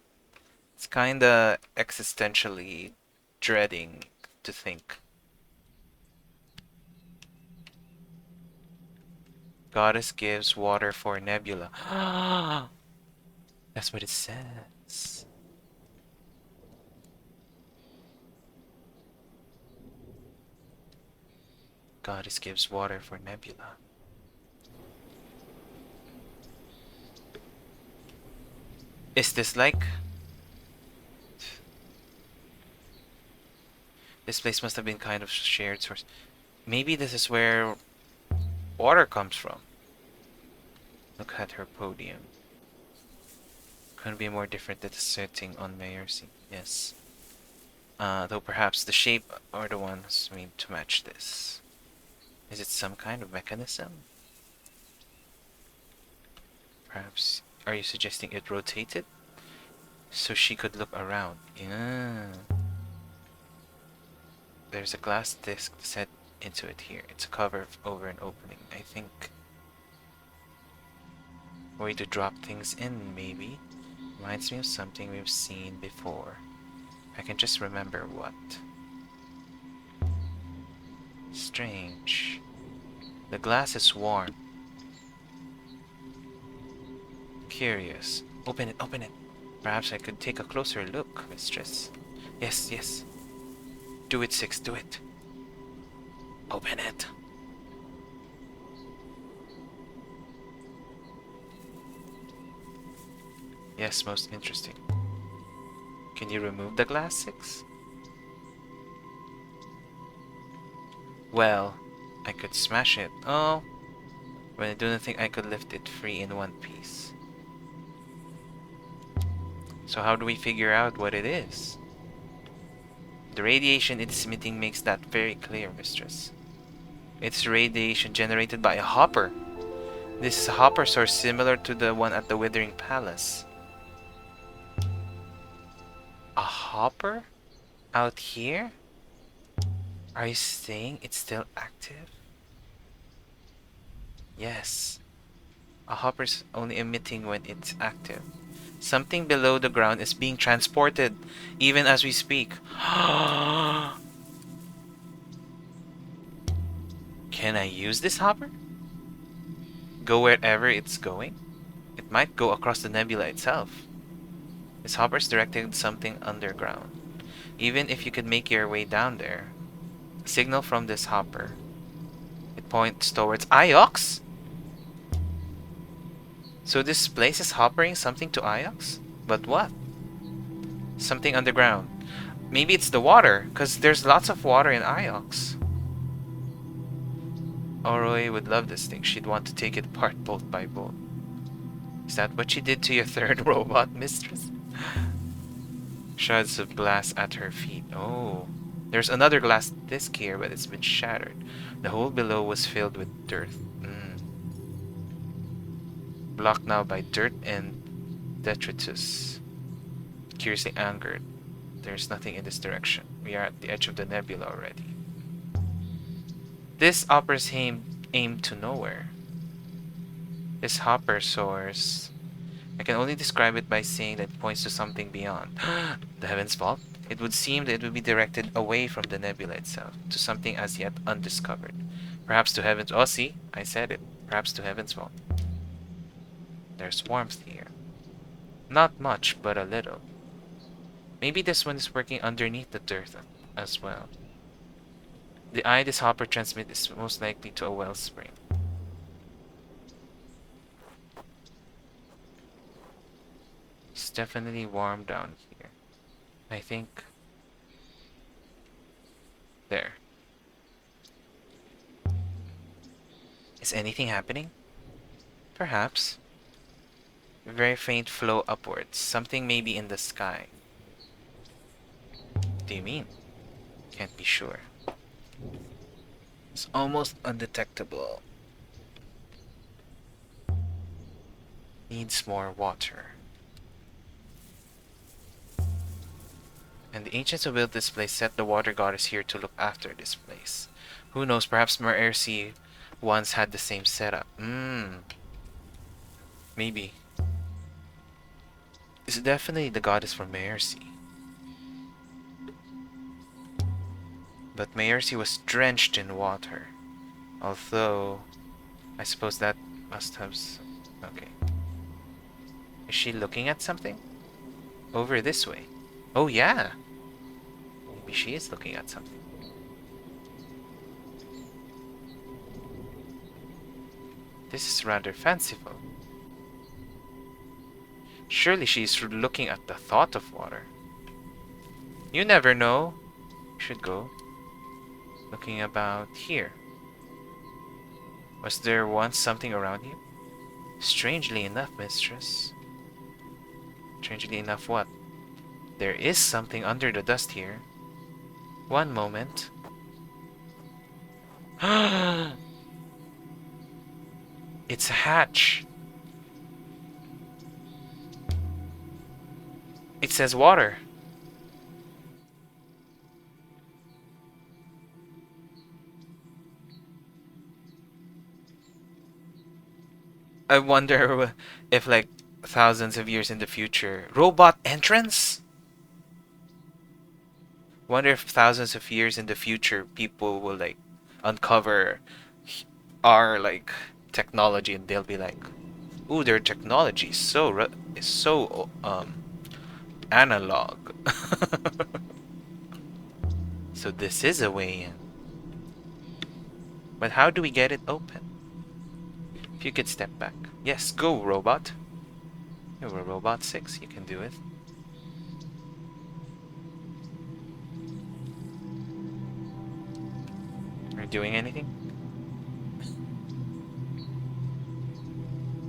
It's kinda existentially dreading to think. Goddess gives water for nebula. That's what it says. Goddess gives water for nebula. Is this like... This place must have been kind of shared source. Maybe this is where water comes from. Look at her podium. Couldn't be more different than the setting on Mayor's seat. Yes. Though perhaps the shape are the ones made to match this. Is it some kind of mechanism? Perhaps, are you suggesting it rotated? So she could look around. Yeah. There's a glass disc set into it here. It's a cover over an opening, I think. Way to drop things in, maybe. Reminds me of something we've seen before. I can just remember what. Strange. The glass is warm. Curious. Open it, open it. Perhaps I could take a closer look, mistress. Yes, yes. Do it, Six, do it. Open it. Yes, most interesting. Can you remove the glass, Six? Well, I could smash it. Oh, but I don't think I could lift it free in one piece. So how do we figure out what it is? The radiation it's emitting makes that very clear, mistress. It's radiation generated by a hopper. This is a hopper source similar to the one at the Withering Palace. A hopper? Out here? Are you saying it's still active? Yes. A hopper's only emitting when it's active. Something below the ground is being transported, even as we speak. Can I use this hopper? Go wherever it's going? It might go across the nebula itself. This hopper's directed something underground. Even if you could make your way down there, a signal from this hopper, it points towards Iox? So this place is hoppering something to Iox? But what? Something underground. Maybe it's the water, because there's lots of water in Iox. Oroi would love this thing. She'd want to take it apart bolt by bolt. Is that what she did to your third robot, mistress? Shards of glass at her feet. Oh. There's another glass disc here, but it's been shattered. The hole below was filled with dirt. Blocked now by dirt and detritus. Curiously angered. There's nothing in this direction. We are at the edge of the nebula already. This offers aim to nowhere. This hopper source, I can only describe it by saying that it points to something beyond. The Heaven's Vault? It would seem that it would be directed away from the nebula itself, to something as yet undiscovered. Perhaps to Heaven's... Oh, see? I said it. Perhaps to Heaven's Vault. There's warmth here. Not much, but a little. Maybe this one is working underneath the dirt as well. The eye this hopper transmits is most likely to a wellspring. It's definitely warm down here. I think... There. Is anything happening? Perhaps. A very faint flow upwards. Something may be in the sky. What do you mean? Can't be sure. It's almost undetectable. Needs more water. And the ancients who built this place set the water goddess here to look after this place. Who knows, perhaps Mercy once had the same setup. Maybe. It's definitely the goddess for Mercy. But Mercy was drenched in water. Although, I suppose that must have... Okay. Is she looking at something? Over this way. Oh yeah! Maybe she is looking at something. This is rather fanciful. Surely she's looking at the thought of water. You never know. You should go. Looking about here. Was there once something around you? Strangely enough, mistress. Strangely enough what? There is something under the dust here. One moment. It's a hatch. It says water. I wonder if like thousands of years in the future, robot entrance? Wonder if thousands of years in the future people will like uncover our like technology and they'll be like, ooh, their technology is so analog. So this is a way in. But how do we get it open? If you could step back. Yes, go, robot. You're a robot 6, you can do it. Are you doing anything?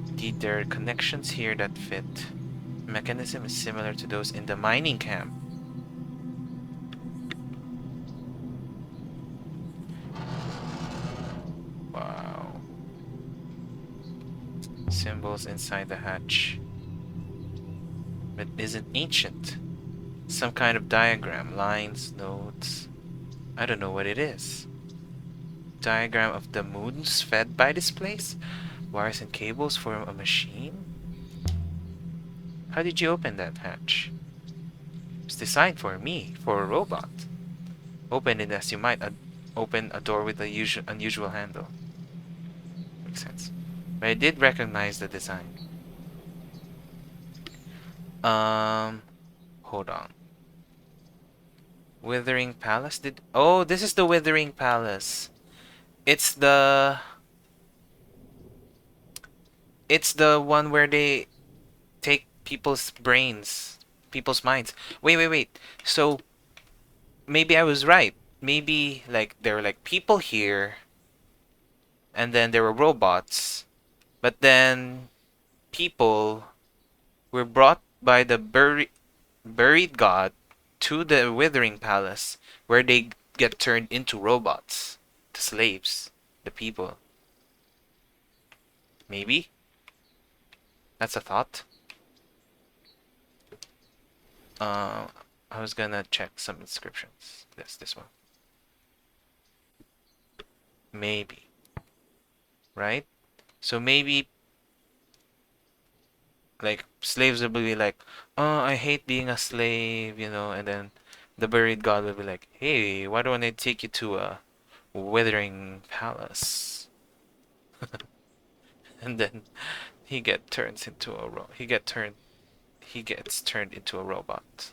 Indeed, there are connections here that fit. The mechanism is similar to those in the mining camp. Wow. Symbols inside the hatch. But isn't ancient. Some kind of diagram, lines, notes. I don't know what it is. Diagram of the moons fed by this place? Wires and cables for a machine? How did you open that hatch? It's designed for me, for a robot. Open it as you might open a door with a unusual handle. Makes sense. But I did recognize the design. Hold on. Withering Palace did... Oh, this is the Withering Palace. It's the... It's the one where they take people's brains, people's minds. Wait. So, maybe I was right. Maybe, like, there were, like, people here, and then there were robots, but then people were brought by the buried god to the Withering Palace, where they get turned into robots, the slaves, the people. Maybe? That's a thought. I was gonna check some inscriptions. This one. Maybe. Right? So maybe like slaves will be like, oh, I hate being a slave, you know, and then the buried god will be like, hey, why don't I take you to a withering palace? And then he gets turned into a he gets turned into a robot.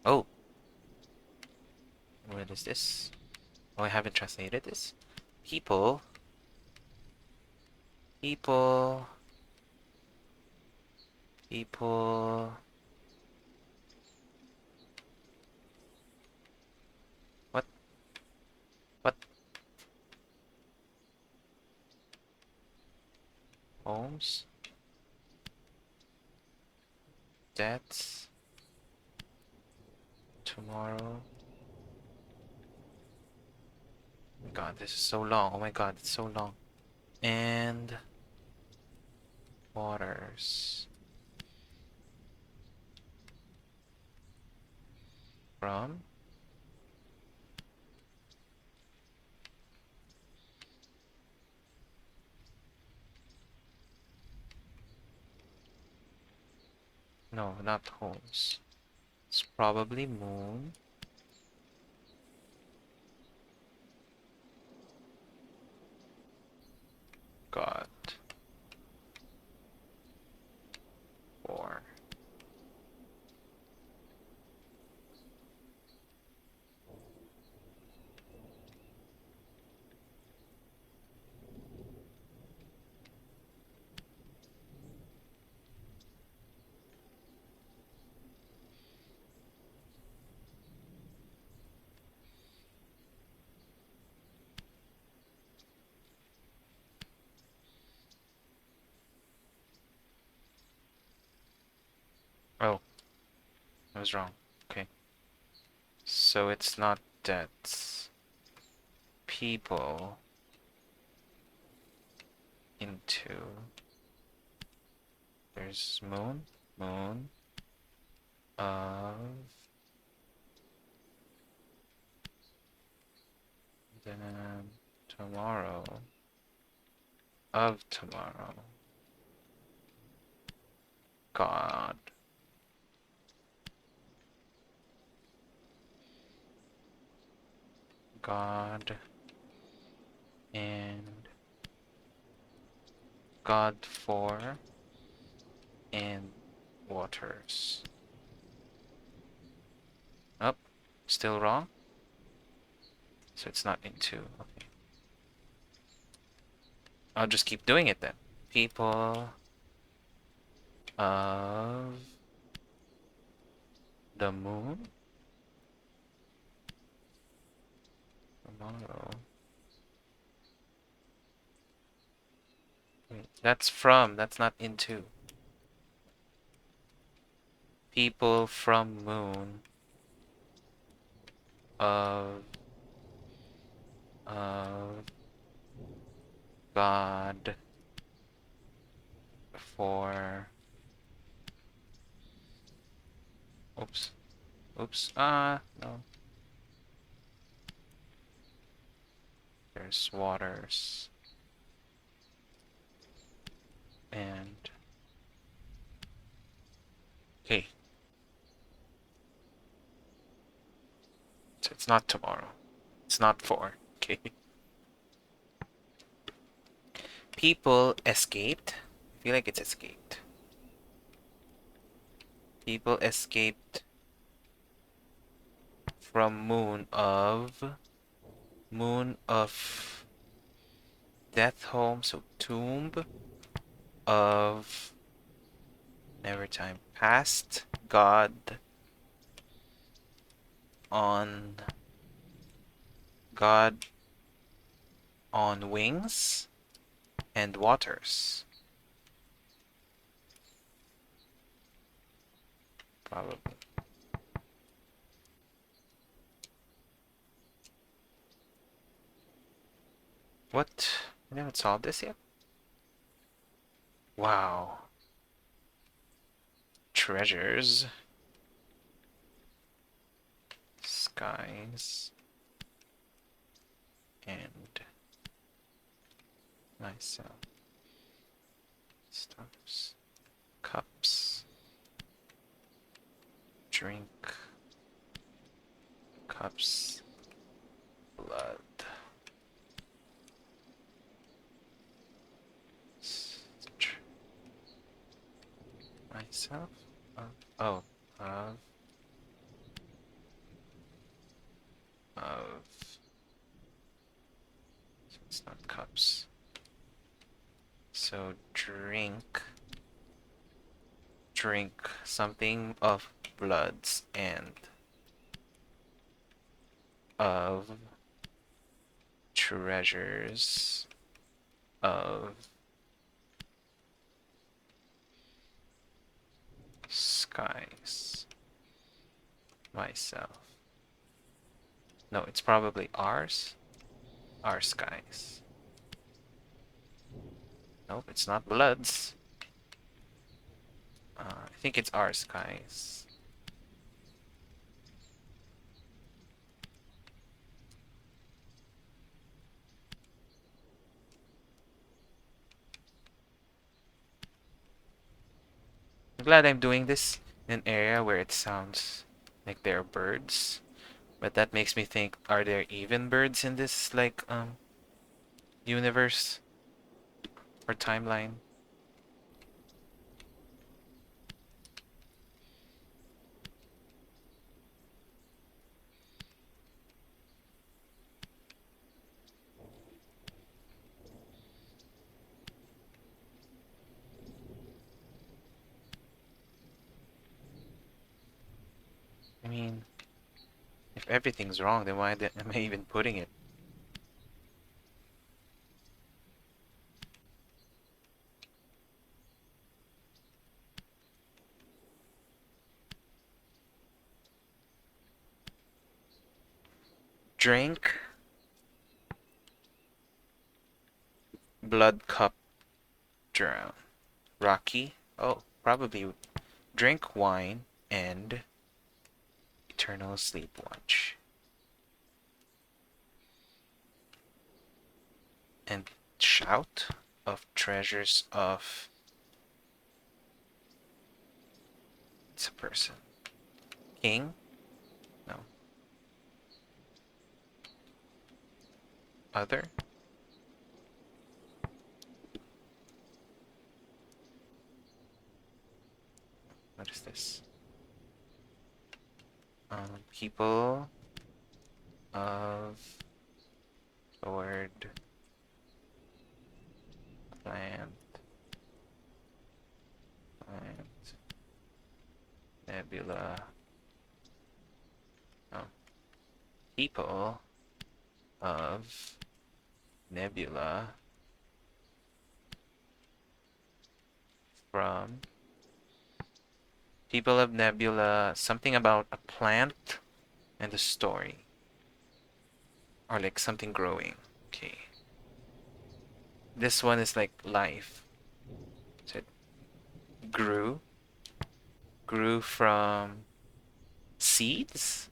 Oh, what is this? Oh, I haven't translated this. People. People. What? What? homes, debts, tomorrow. Oh my god, this is so long. Oh my god, it's so long. And waters. From no, not homes. It's probably moon. God. For. Oh, I was wrong. Okay. So it's not debts. People into. There's moon. Moon of. Then tomorrow. Of tomorrow. God. God. And God for. And waters. Oh, still wrong? So it's not into. Okay. I'll just keep doing it then. People of the moon tomorrow. Wait, that's from, that's not into. People from moon of God for. Oops. Oops. No. There's waters. And. Okay. So it's not tomorrow. It's not for. Okay. People escaped. I feel like it's escaped. People escaped from moon of death home, so tomb of never time past, God on God on wings and waters. Probably. What? We haven't solved this yet? Wow. Treasures. Skies. And myself. Stars. Cups. Drink. Cups. Blood. Myself? Oh, of. Of. So it's not cups. So drink. Drink something of bloods and of treasures of skies. Myself. No, it's probably ours. Our skies. Nope, it's not Blood's. I think it's our skies. I'm glad I'm doing this in an area where it sounds like there are birds. But that makes me think, are there even birds in this, like, universe or timeline? I mean, if everything's wrong, then why am I even putting it? Drink blood cup, drown. Rocky. Oh, probably drink wine and eternal sleep watch. And shout of treasures of. It's a person. King? No. Other? What is this? People of sword, plant, nebula. Oh. People of nebula from People of Nebula, something about a plant and a story. Or like something growing. Okay. This one is like life. So it grew. Grew from seeds?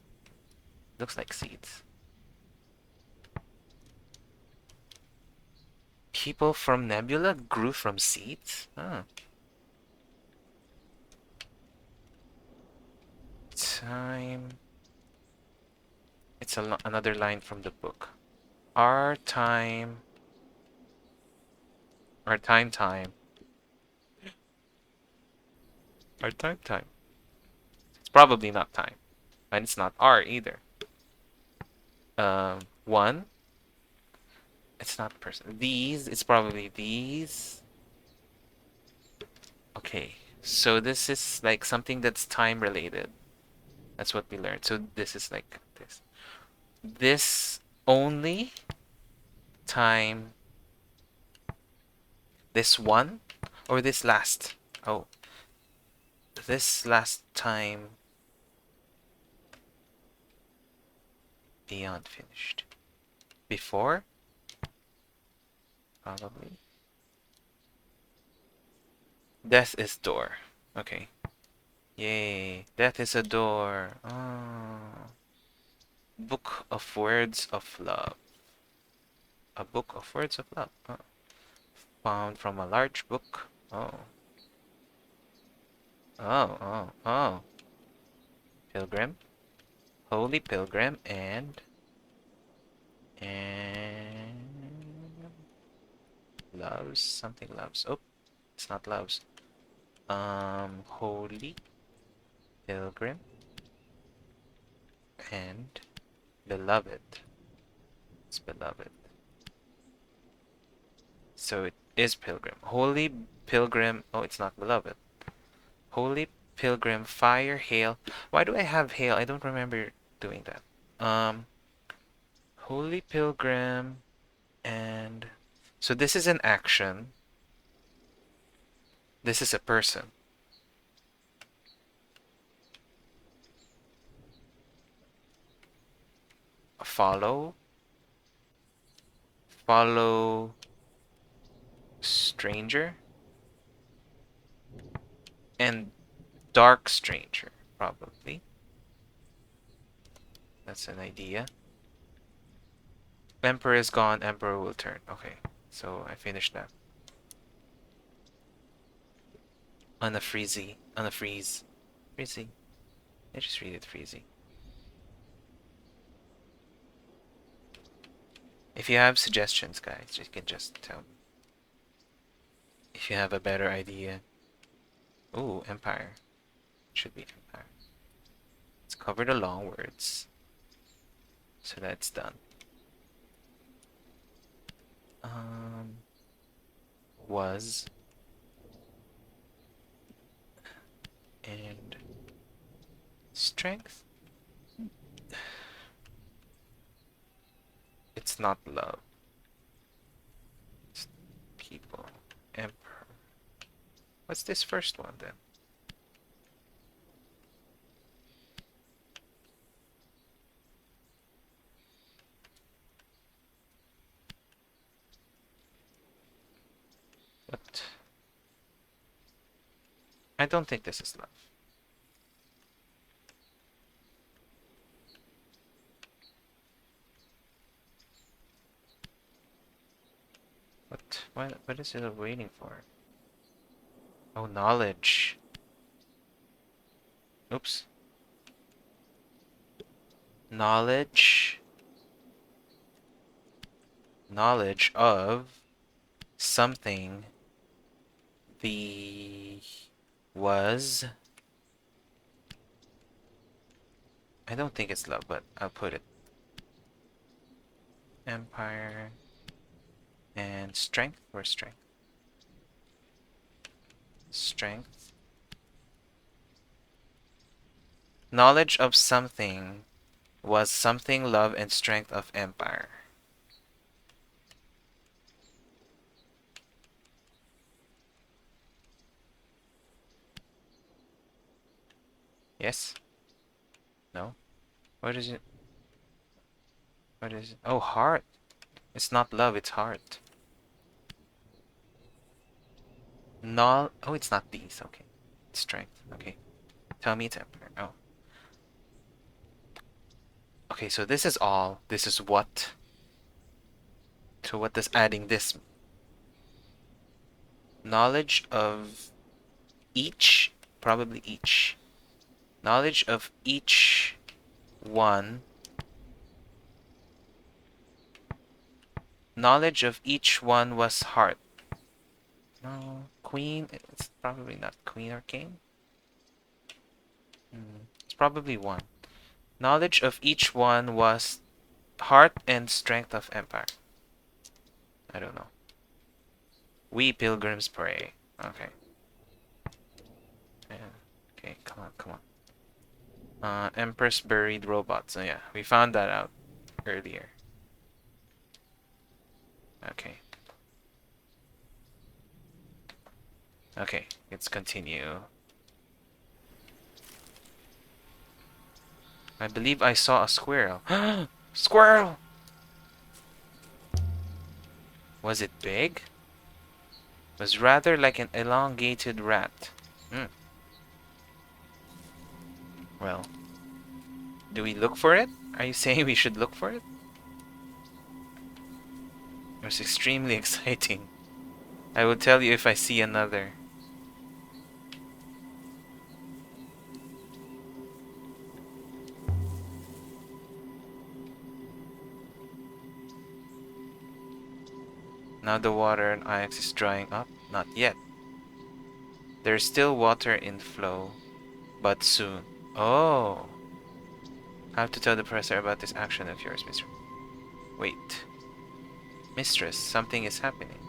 Looks like seeds. People from Nebula grew from seeds? Huh. Time. It's another line from the book. Our time. Our time. Our time. It's probably not time. And it's not R either. One. It's not person. These. It's probably these. Okay. So this is like something that's time related. That's what we learned. So this is like this. This only time. This one or this last? Oh. This last time beyond finished. Before? Probably. Death is door. Okay. Yay. Death is a door. Oh. Book of Words of Love. A book of words of love. Oh. Found from a large book. Oh. Oh. Pilgrim. Holy Pilgrim and loves. Something loves. Oh, it's not loves. Holy Pilgrim and beloved. It's beloved. So it is Pilgrim. Holy Pilgrim. Oh, it's not beloved. Holy Pilgrim, fire, hail. Why do I have hail? I don't remember doing that. Holy Pilgrim and so this is an action. This is a person. follow stranger and dark stranger, probably. That's an idea. Emperor is gone, emperor will turn. Okay, so I finished that. On a freeze. Freezy. I just read it freezy. If you have suggestions, guys, you can just tell me. If you have a better idea. Ooh, empire. Should be empire. Let's cover the long words. So that's done. Was and strength. It's not love. It's people. Emperor. What's this first one then? What? I don't think this is love. What is it waiting for? Oh, knowledge. Oops. Knowledge of something the was. I don't think it's love, but I'll put it. Empire and strength. Where's strength? Strength. Knowledge of something was something love and strength of empire. Yes? No? What is it? What is it? Oh, heart. It's not love, it's heart. Oh, it's not these. Okay. Strength. Okay. Tell me it's empire. Oh. Okay, so this is all. This is what. So what does adding this mean? Knowledge of each. Probably each. Knowledge of each one. Knowledge of each one was heart. No. Queen. It's probably not queen or king. It's probably one. Knowledge of each one was heart and strength of empire. I don't know. We pilgrims pray. Okay. Yeah. Okay, come on. Empress buried robots. So yeah, we found that out earlier. Okay. Okay, let's continue. I believe I saw a squirrel. Squirrel! Was it big? Was rather like an elongated rat. Well, do we look for it? Are you saying we should look for it? It was extremely exciting. I will tell you if I see another. Now the water in Ix is drying up? Not yet. There's still water in flow, but soon. Oh! I have to tell the professor about this action of yours, mistress. Wait. Mistress, something is happening.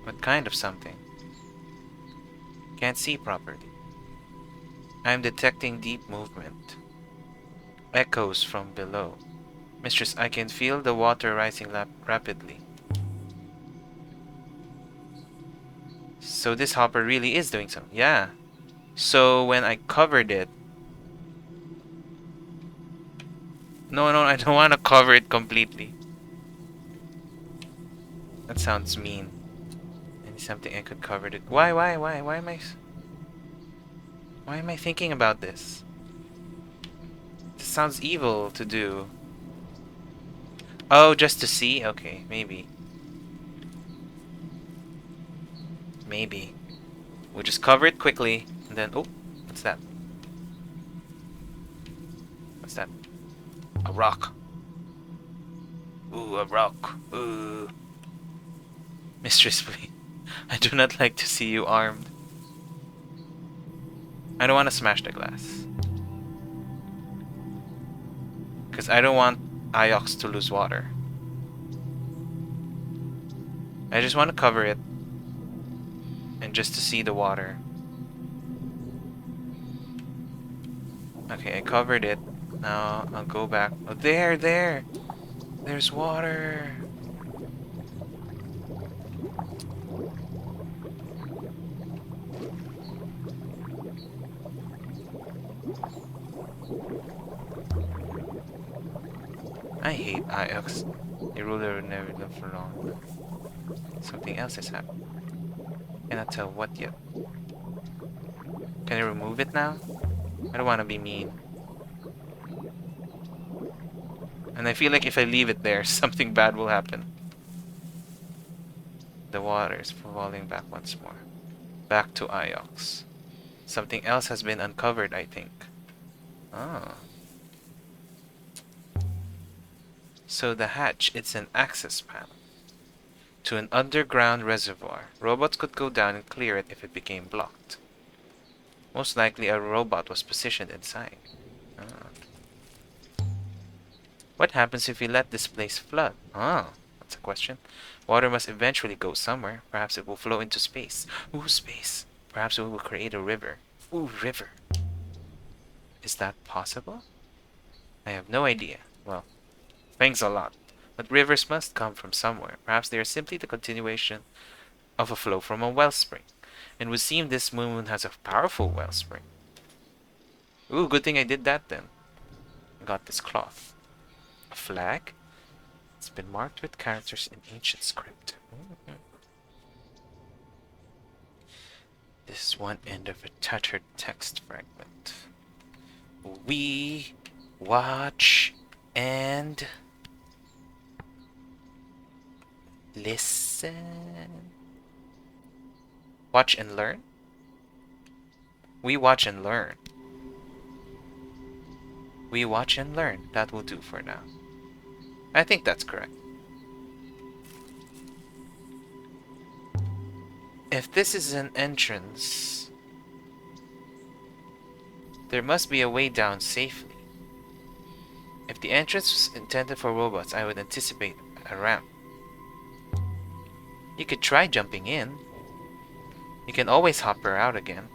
What kind of something? Can't see properly. I'm detecting deep movement. Echoes from below. Mistress, I can feel the water rising rapidly. So this hopper really is doing something. Yeah. So when I covered it, No, no, I don't want to cover it completely. That sounds mean. Maybe something I could cover it. Why am I thinking about this? This sounds evil to do. Oh, just to see? Okay, maybe. Maybe. We'll just cover it quickly, and then... Oh, what's that? What's that? A rock. Ooh, a rock. Ooh. Mistress, please. I do not like to see you armed. I don't want to smash the glass. Because I don't want Iox to lose water. I just want to cover it. And just to see the water. Okay, I covered it. Now I'll go back. Oh, there! There's water! I hate Iox. The ruler will never live for long. Something else has happened. Cannot tell what yet. Can I remove it now? I don't want to be mean. And I feel like if I leave it there, something bad will happen. The water is falling back once more. Back to Iox. Something else has been uncovered, I think. Ah. So the hatch, it's an access panel to an underground reservoir. Robots could go down and clear it if it became blocked. Most likely a robot was positioned inside. Ah. What happens if we let this place flood? Ah, that's a question. Water must eventually go somewhere. Perhaps it will flow into space. Ooh, space. Perhaps we will create a river. Ooh, river. Is that possible? I have no idea. Well, thanks a lot. But rivers must come from somewhere. Perhaps they are simply the continuation of a flow from a wellspring. And would seem this moon has a powerful wellspring. Ooh, good thing I did that then. I got this cloth. A flag? It's been marked with characters in ancient script. This is one end of a tattered text fragment. We watch and listen. Watch and learn? We watch and learn. We watch and learn. That will do for now. I think that's correct. If this is an entrance, there must be a way down safely. If the entrance was intended for robots, I would anticipate a ramp. You could try jumping in. You can always hop her out again.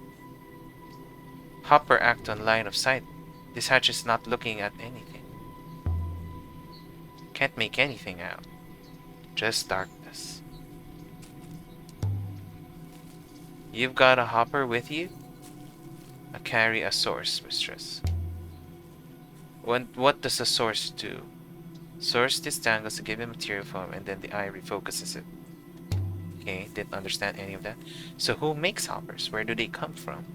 Hopper act on line of sight. This hatch is not looking at anything. Can't make anything out. Just darkness. You've got a hopper with you? I carry a source, mistress. What does a source do? Source distangles the given material form and then the eye refocuses it. Okay, didn't understand any of that. So who makes hoppers? Where do they come from?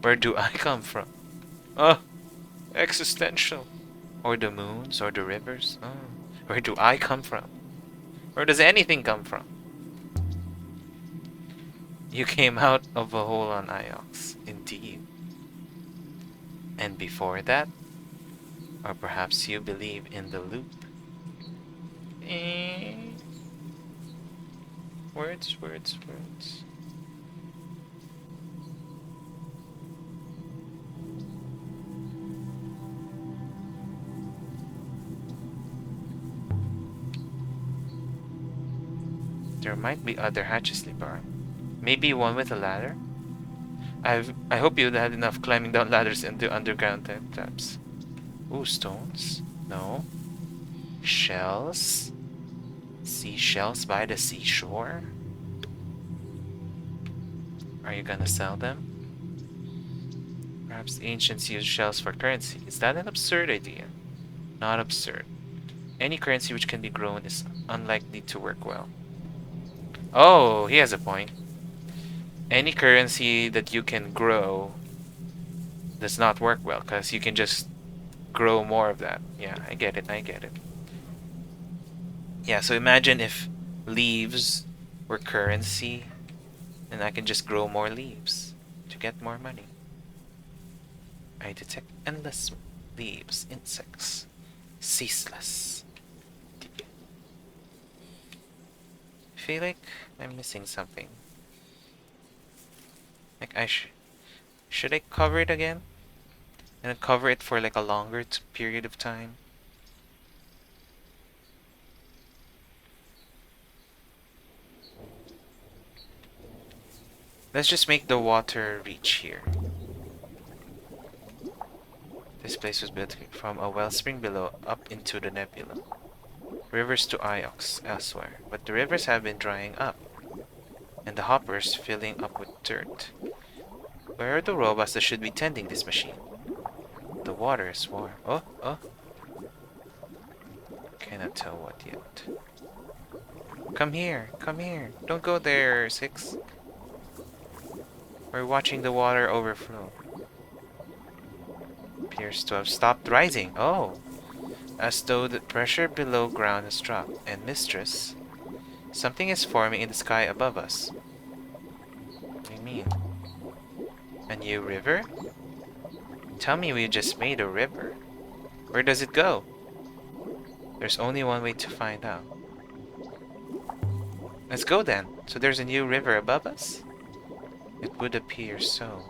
Where do I come from? Oh, existential. Or the moons, or the rivers. Oh, where do I come from? Where does anything come from? You came out of a hole on Iox, indeed. And before that? Or perhaps you believe in the loop? Words, words, words. There might be other hatches nearby. Maybe one with a ladder? I hope you had enough climbing down ladders into underground taps. Ooh, stones? No. Shells? Seashells by the seashore? Are you gonna sell them? Perhaps the ancients used shells for currency. Is that an absurd idea? Not absurd. Any currency which can be grown is unlikely to work well. Oh, he has a point. Any currency that you can grow does not work well, because you can just grow more of that. Yeah, I get it, I get it. Yeah, so imagine if leaves were currency, and I can just grow more leaves to get more money. I detect endless leaves, insects, ceaseless. I feel like I'm missing something. Like should I cover it again? And cover it for like a longer period of time? Let's just make the water reach here. This place was built from a wellspring below up into the nebula. Rivers to Iox elsewhere, but the rivers have been drying up, and the hoppers filling up with dirt. Where are the robots that should be tending this machine? The water is warm. Oh. Cannot tell what yet. Come here, come here. Don't go there, 6. We're watching the water overflow. Appears to have stopped rising. Oh, as though the pressure below ground has dropped. And mistress, something is forming in the sky above us. What do you mean? A new river? Tell me we just made a river. Where does it go? There's only one way to find out. Let's go then. So there's a new river above us? It would appear so.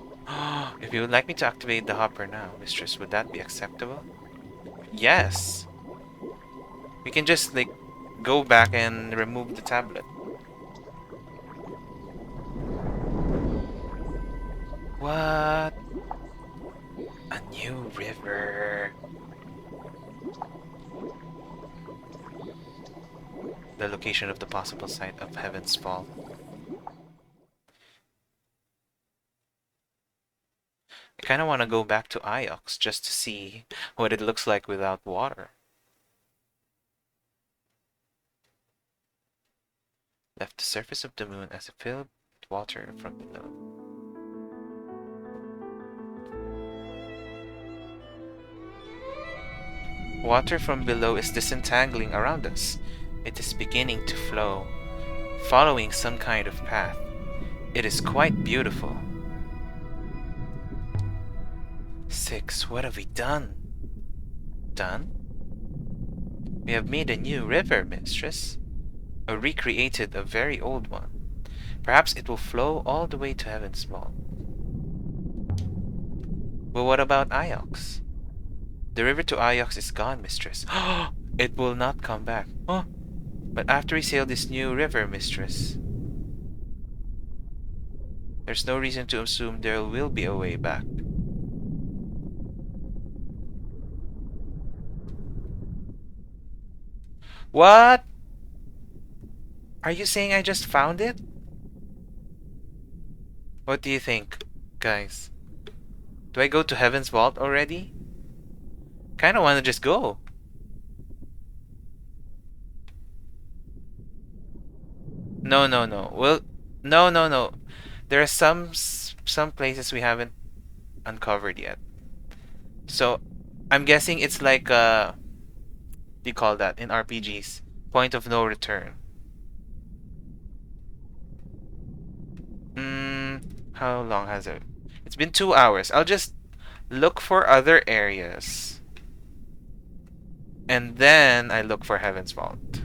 If you would like me to activate the hopper now, mistress, would that be acceptable? Yes. We can just, like, go back and remove the tablet. What? A new river. The location of the possible site of Heaven's Fall. I kind of want to go back to Iox just to see what it looks like without water. Left the surface of the moon as it filled with water from below. Water from below is disentangling around us. It is beginning to flow, following some kind of path. It is quite beautiful. 6. What have we done? Done? We have made a new river, mistress. Or recreated a very old one. Perhaps it will flow all the way to Heaven's Ball. But what about Iox? The river to Iox is gone, mistress. It will not come back. Oh, but after we sail this new river, mistress, there's no reason to assume there will be a way back. What? Are you saying I just found it? What do you think, guys? Do I go to Heaven's Vault already? Kinda wanna just go. No. Well, no. There are some places we haven't uncovered yet. So, I'm guessing it's like what do you call that in RPGs? Point of no return. How long has it? It's been 2 hours. I'll just look for other areas. And then I look for Heaven's Vault.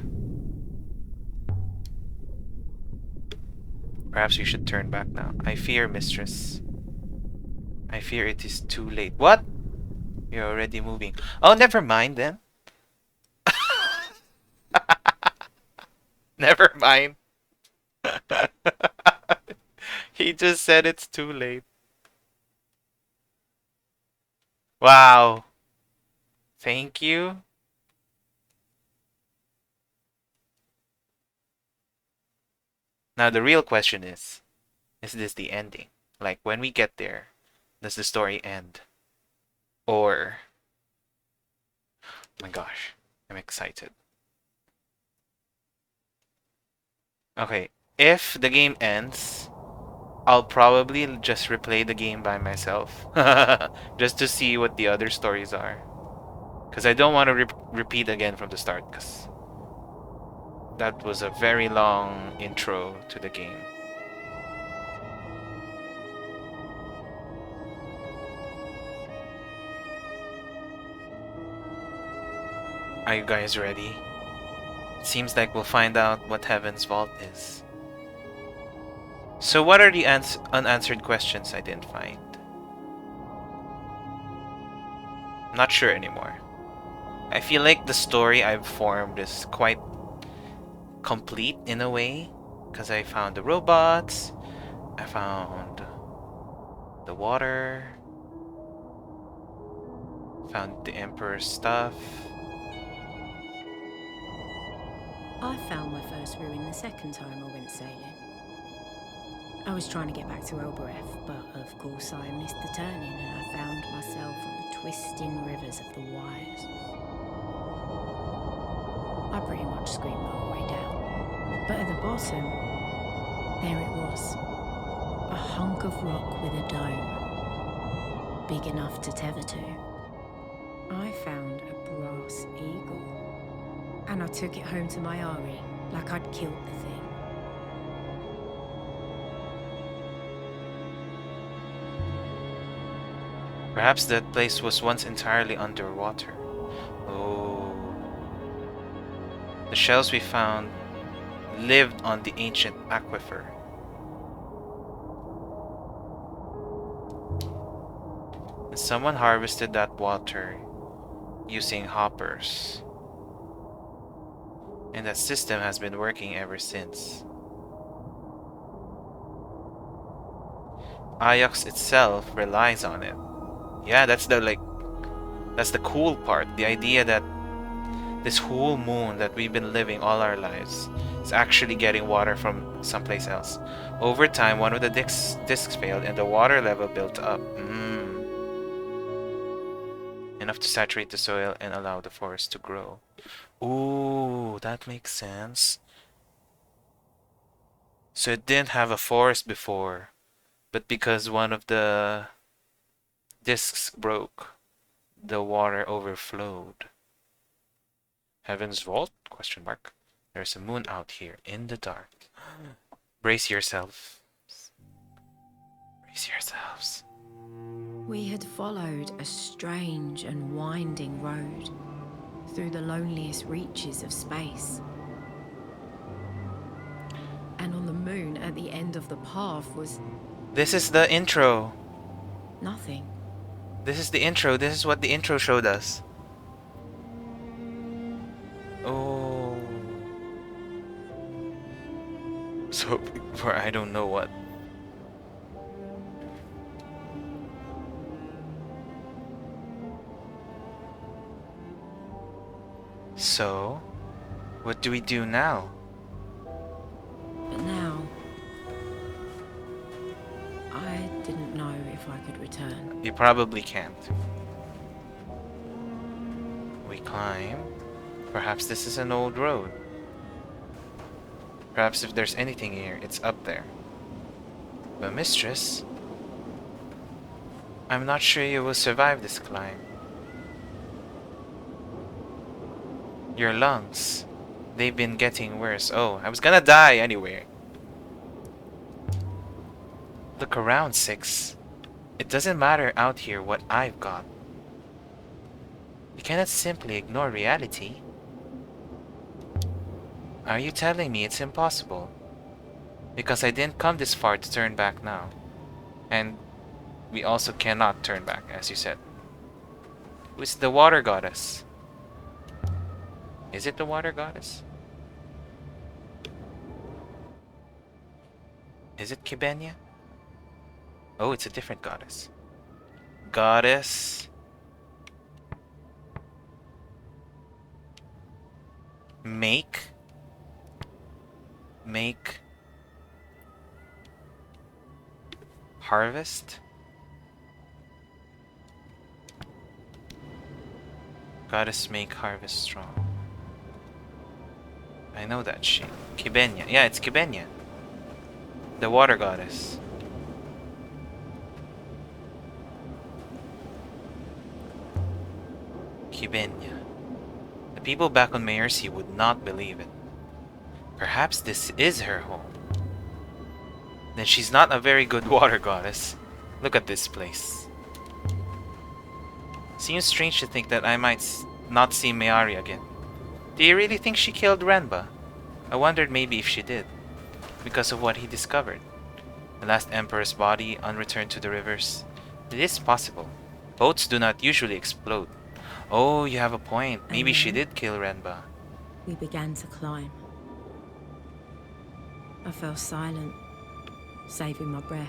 Perhaps we should turn back now. I fear, mistress. I fear it is too late. What? You're already moving. Oh, never mind then. Never mind. He just said it's too late. Wow. Thank you. Now the real question is this the ending? Like when we get there, Does the story end? Or, oh my gosh, I'm excited. Okay, if the game ends, I'll probably just replay the game by myself. Just to see what the other stories are. Because I don't want to repeat again from the start, because that was a very long intro to the game. Are you guys ready? It seems like we'll find out what Heaven's Vault is. So what are the unanswered questions I didn't find? I'm not sure anymore. I feel like the story I've formed is quite complete in a way, because I found the robots, I found the water, found the Emperor's stuff. I found my first ruin the second time I went sailing. I was trying to get back to Elbereth, but of course I missed the turning and I found myself on the twisting rivers of the wires. I pretty much screamed the whole way down. But at the bottom, there it was. A hunk of rock with a dome, big enough to tether to. I found a brass eagle, and I took it home to my Ari like I'd killed the thing. Perhaps that place was once entirely underwater. Oh. The shells we found lived on the ancient aquifer. And someone harvested that water using hoppers. And that system has been working ever since. Ajax itself relies on it. Yeah, that's the cool part. The idea that this whole moon that we've been living all our lives is actually getting water from someplace else. Over time, one of the discs failed and the water level built up. Enough to saturate the soil and allow the forest to grow. Ooh, that makes sense. So it didn't have a forest before, but because one of the discs broke, the water overflowed. Heaven's Vault? Question mark. There's a moon out here in the dark. Brace yourself. Brace yourselves. We had followed a strange and winding road through the loneliest reaches of space. And on the moon at the end of the path was... This is the intro. nothing. This is the intro. This is what the intro showed us. Oh. So, for I don't know what. So, what do we do now? But now, I didn't know if I could return. You probably can't. We climb. Perhaps this is an old road. Perhaps if there's anything here, it's up there. But mistress, I'm not sure you will survive this climb. Your lungs, they've been getting worse. Oh, I was gonna die anyway. Look around, Six. It doesn't matter out here what I've got. You cannot simply ignore reality. Are you telling me it's impossible? Because I didn't come this far to turn back now. And we also cannot turn back, as you said. Who's the water goddess? Is it the water goddess? Is it Kibenya? Oh, it's a different goddess. Goddess. Make. Harvest. Goddess make harvest strong. I know that shit. Kibenya. Yeah, it's Kibenya. The water goddess. Kibenya. The people back on Mayersi would not believe it. Perhaps this is her home. Then she's not a very good water goddess. Look at this place. Seems strange to think that I might not see Mayari again. Do you really think she killed Renba? I wondered maybe if she did, because of what he discovered. The last emperor's body unreturned to the rivers. It is possible. Boats do not usually explode. Oh, you have a point. Maybe she did kill Renba. We began to climb. I fell silent, saving my breath.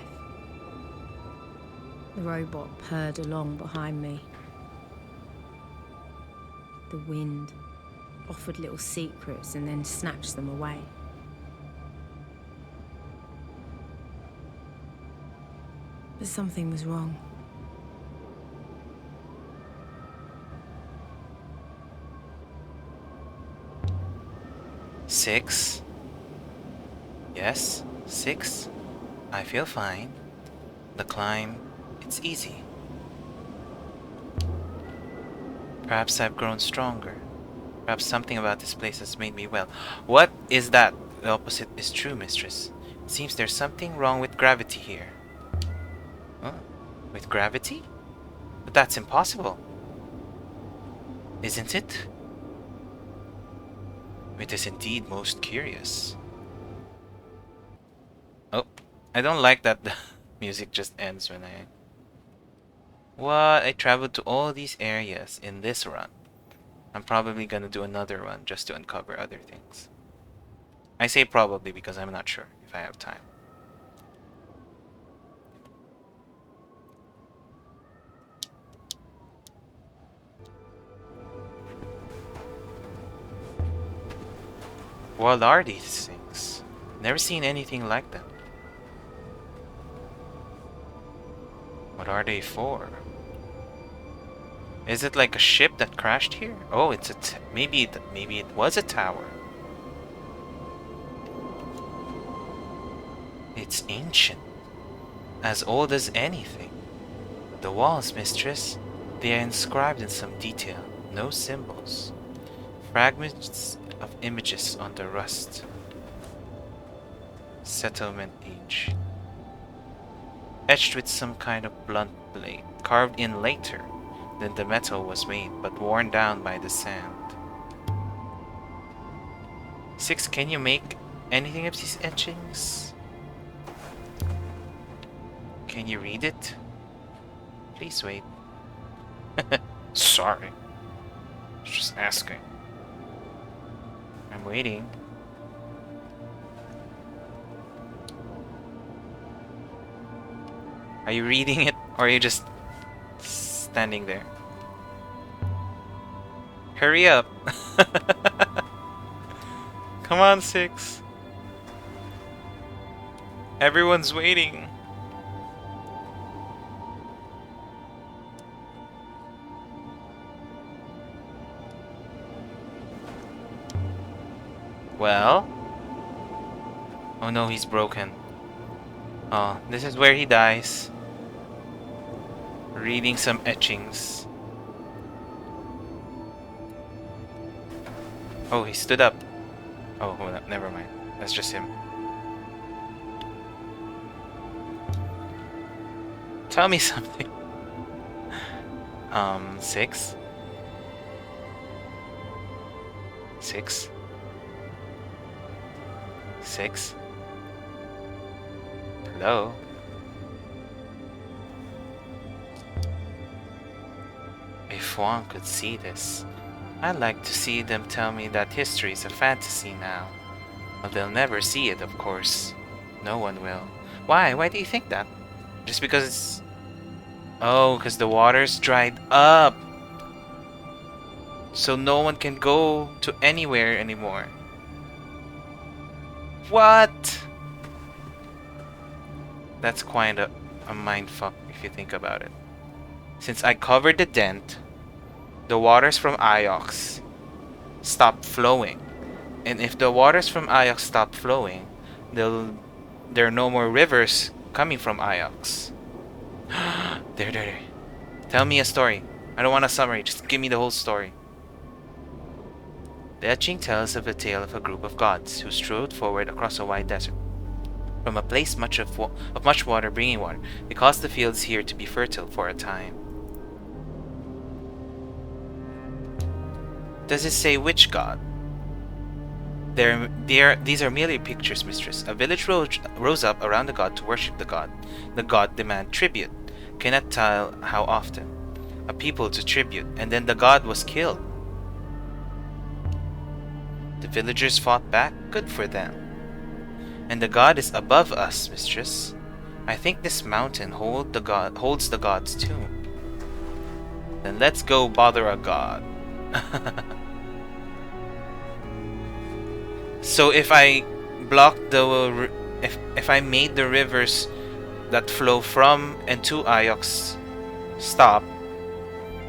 The robot purred along behind me. The wind offered little secrets and then snatched them away. But something was wrong. Six? Yes, 6. I feel fine. The climb, it's easy. Perhaps I've grown stronger. Perhaps something about this place has made me well. What is that? The opposite is true, mistress. It seems there's something wrong with gravity here. Huh? With gravity? But that's impossible. Isn't it? It is indeed most curious. Oh, I don't like that the music just ends when I... What? I traveled to all these areas in this run. I'm probably gonna do another one just to uncover other things. I say probably because I'm not sure if I have time. What are these things? Never seen anything like them. What are they for? Is it like a ship that crashed here? Oh, it's a maybe it was a tower. It's ancient, as old as anything. The walls, mistress, they are inscribed in some detail, no symbols. Fragments of images on the rust. Settlement age. Etched with some kind of blunt blade, carved in later than the metal was made, but worn down by the sand. 6. Can you make anything of these etchings? Can you read it? Please wait. Sorry. Just asking. I'm waiting. Are you reading it or are you just standing there? Hurry up! Come on, 6. Everyone's waiting. Well? Oh no, he's broken. Oh, this is where he dies. Reading some etchings. Oh, he stood up. Oh, hold up, never mind. That's just him. Tell me something. 6? 6? 6? Hello? If one could see this, I'd like to see them tell me that history is a fantasy now. But they'll never see it, of course. No one will. Why? Why do you think that? Just because it's... Oh, because the water's dried up. So no one can go to anywhere anymore. What? That's quite a mindfuck if you think about it. Since I covered the dent, the waters from Iox stop flowing. And if the waters from Iox stop flowing, there are no more rivers coming from Iox. There. Tell me a story. I don't want a summary, just give me the whole story. The etching tells of a tale of a group of gods who strode forward across a wide desert. From a place of much water bringing water, they caused the fields here to be fertile for a time. Does it say which god? These are merely pictures, mistress. A village rose up around the god to worship the god. The god demanded tribute. Cannot tell how often. A people to tribute, and then the god was killed. The villagers fought back. Good for them. And the god is above us, mistress. I think this mountain holds the god's tomb. Then let's go bother a god. So if I blocked the if I made the rivers that flow from and to Iox stop,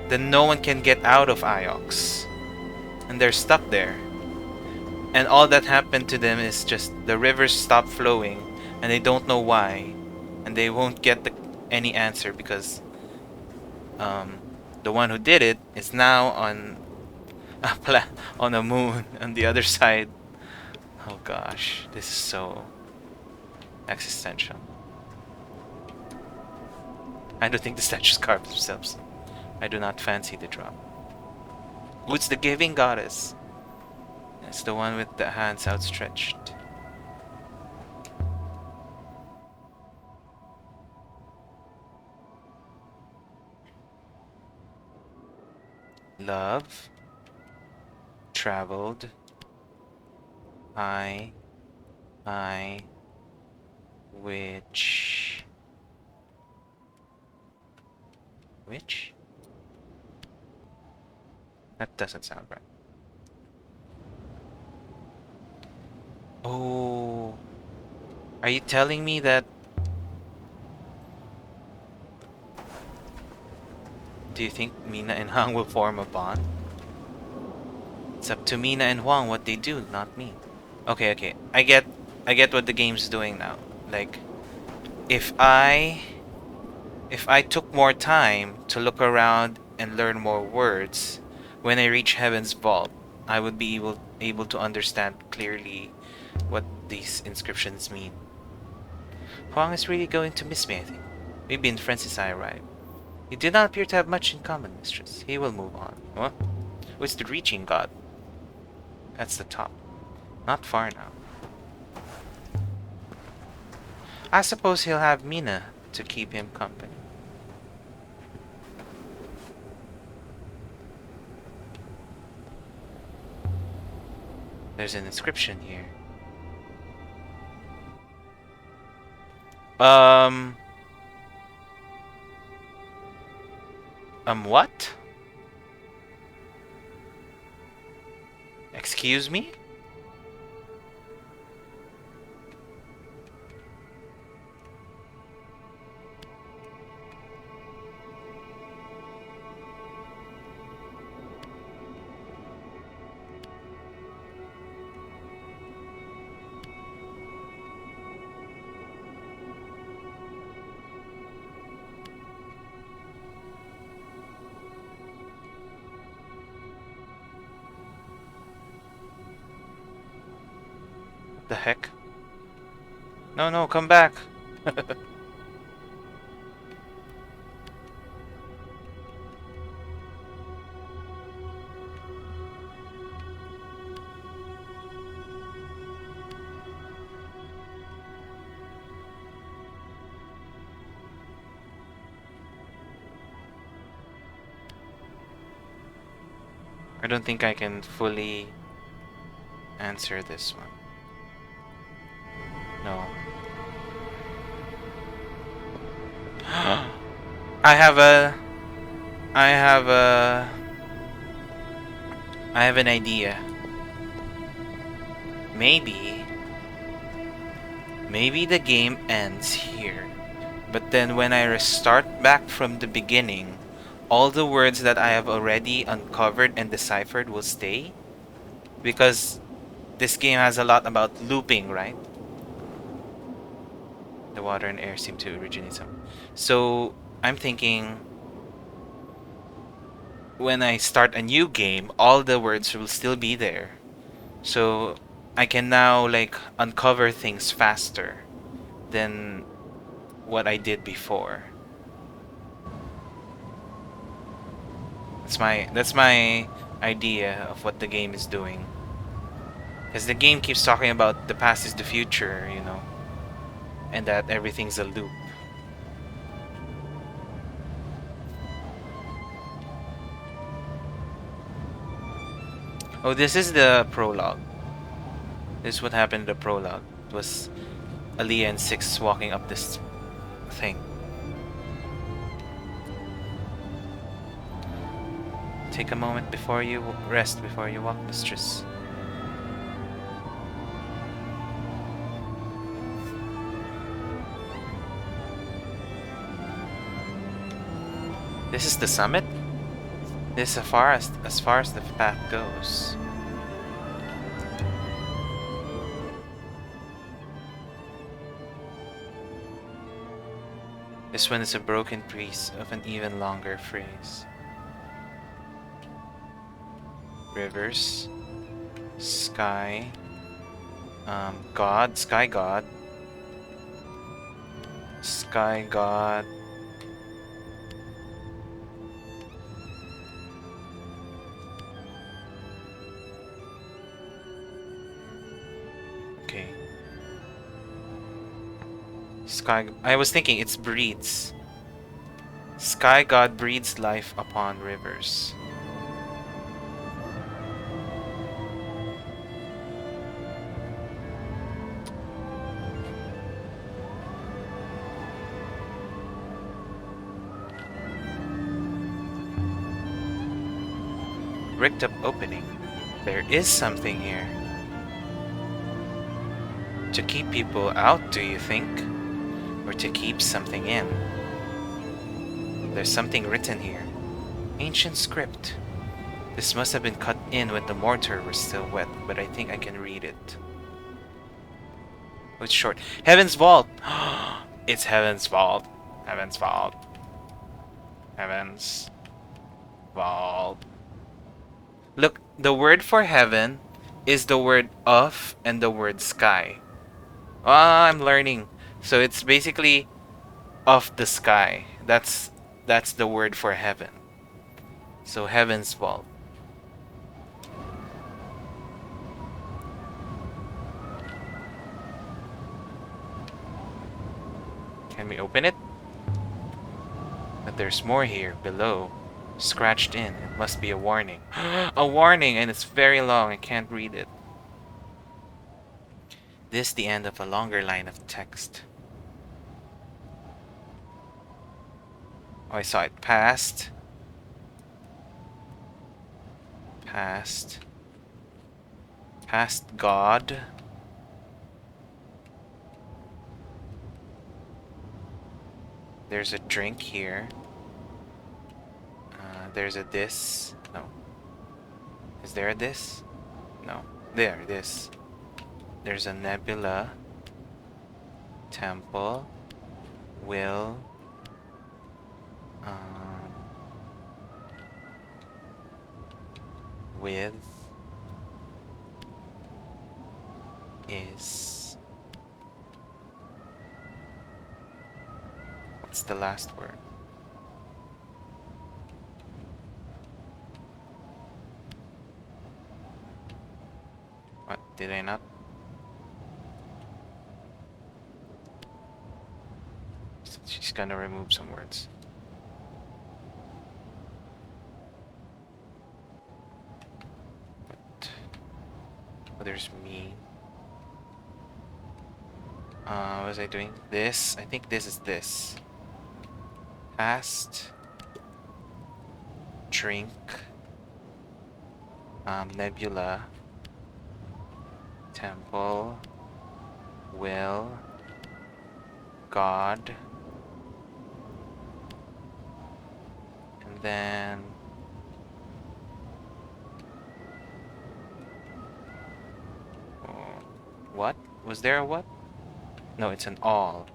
then no one can get out of Iox, and they're stuck there. And all that happened to them is just the rivers stop flowing, and they don't know why, and they won't get any answer because the one who did it is now on on a moon on the other side. Oh gosh, this is so existential. I don't think the statues carved themselves. I do not fancy the drop. Who's the giving goddess? It's the one with the hands outstretched. Love. Traveled. Which? That doesn't sound right. Oh, are you telling me that? Do you think Mina and Hang will form a bond? It's up to Mina and Huang what they do, not me. Okay. I get what the game's doing now. Like, if I took more time to look around and learn more words, when I reach Heaven's Vault, I would be able to understand clearly what these inscriptions mean. Huang is really going to miss me, I think. We've been friends since I arrived. You do not appear to have much in common, mistress. He will move on. What? What's the reaching god? That's the top. Not far now. I suppose he'll have Mina to keep him company. There's an inscription here. What? Excuse me? The heck? No, come back. I don't think I can fully answer this one. No. I have an idea. Maybe the game ends here. But then when I restart back from the beginning, all the words that I have already uncovered and deciphered will stay? Because this game has a lot about looping, right? The water and air seem to originate some. So I'm thinking when I start a new game, all the words will still be there. So I can now like uncover things faster than what I did before. That's my idea of what the game is doing. Because the game keeps talking about the past is the future, you know, and that everything's a loop. Oh, this is the prologue. This is what happened in the prologue. It was Aaliyah and Six walking up this thing. Take a moment before you rest, before you walk, mistress. This is the summit? This is as far as the path goes. This one is a broken piece of an even longer phrase. Rivers, sky, God, sky god, sky god. Okay. Sky. I was thinking it's breeds. Sky god breeds life upon rivers. Rigged up opening. There is something here. To keep people out, do you think? Or to keep something in? There's something written here. Ancient script. This must have been cut in when the mortar was still wet, but I think I can read it. Oh, it's short. Heaven's Vault! It's Heaven's Vault. Heaven's Vault. Heaven's Vault. Look, the word for heaven is the word of and the word sky. Ah, I'm learning. So it's basically of the sky. That's the word for heaven. So Heaven's Vault. Can we open it? But there's more here below. Scratched in. It must be a warning. A warning, and it's very long. I can't read it. This the end of a longer line of text. Oh, I saw it. Past. Past. Past God. There's a drink here. There's a this. No. Is there a this? No. There, this. There's a nebula. Temple. Will. With. Is. What's the last word? What? Did I not? She's gonna remove some words. But oh, there's me. What was I doing? This. I think this is this. Past. Drink. Nebula. Temple. Will. God. And Then what? Was there a what? No, it's an all.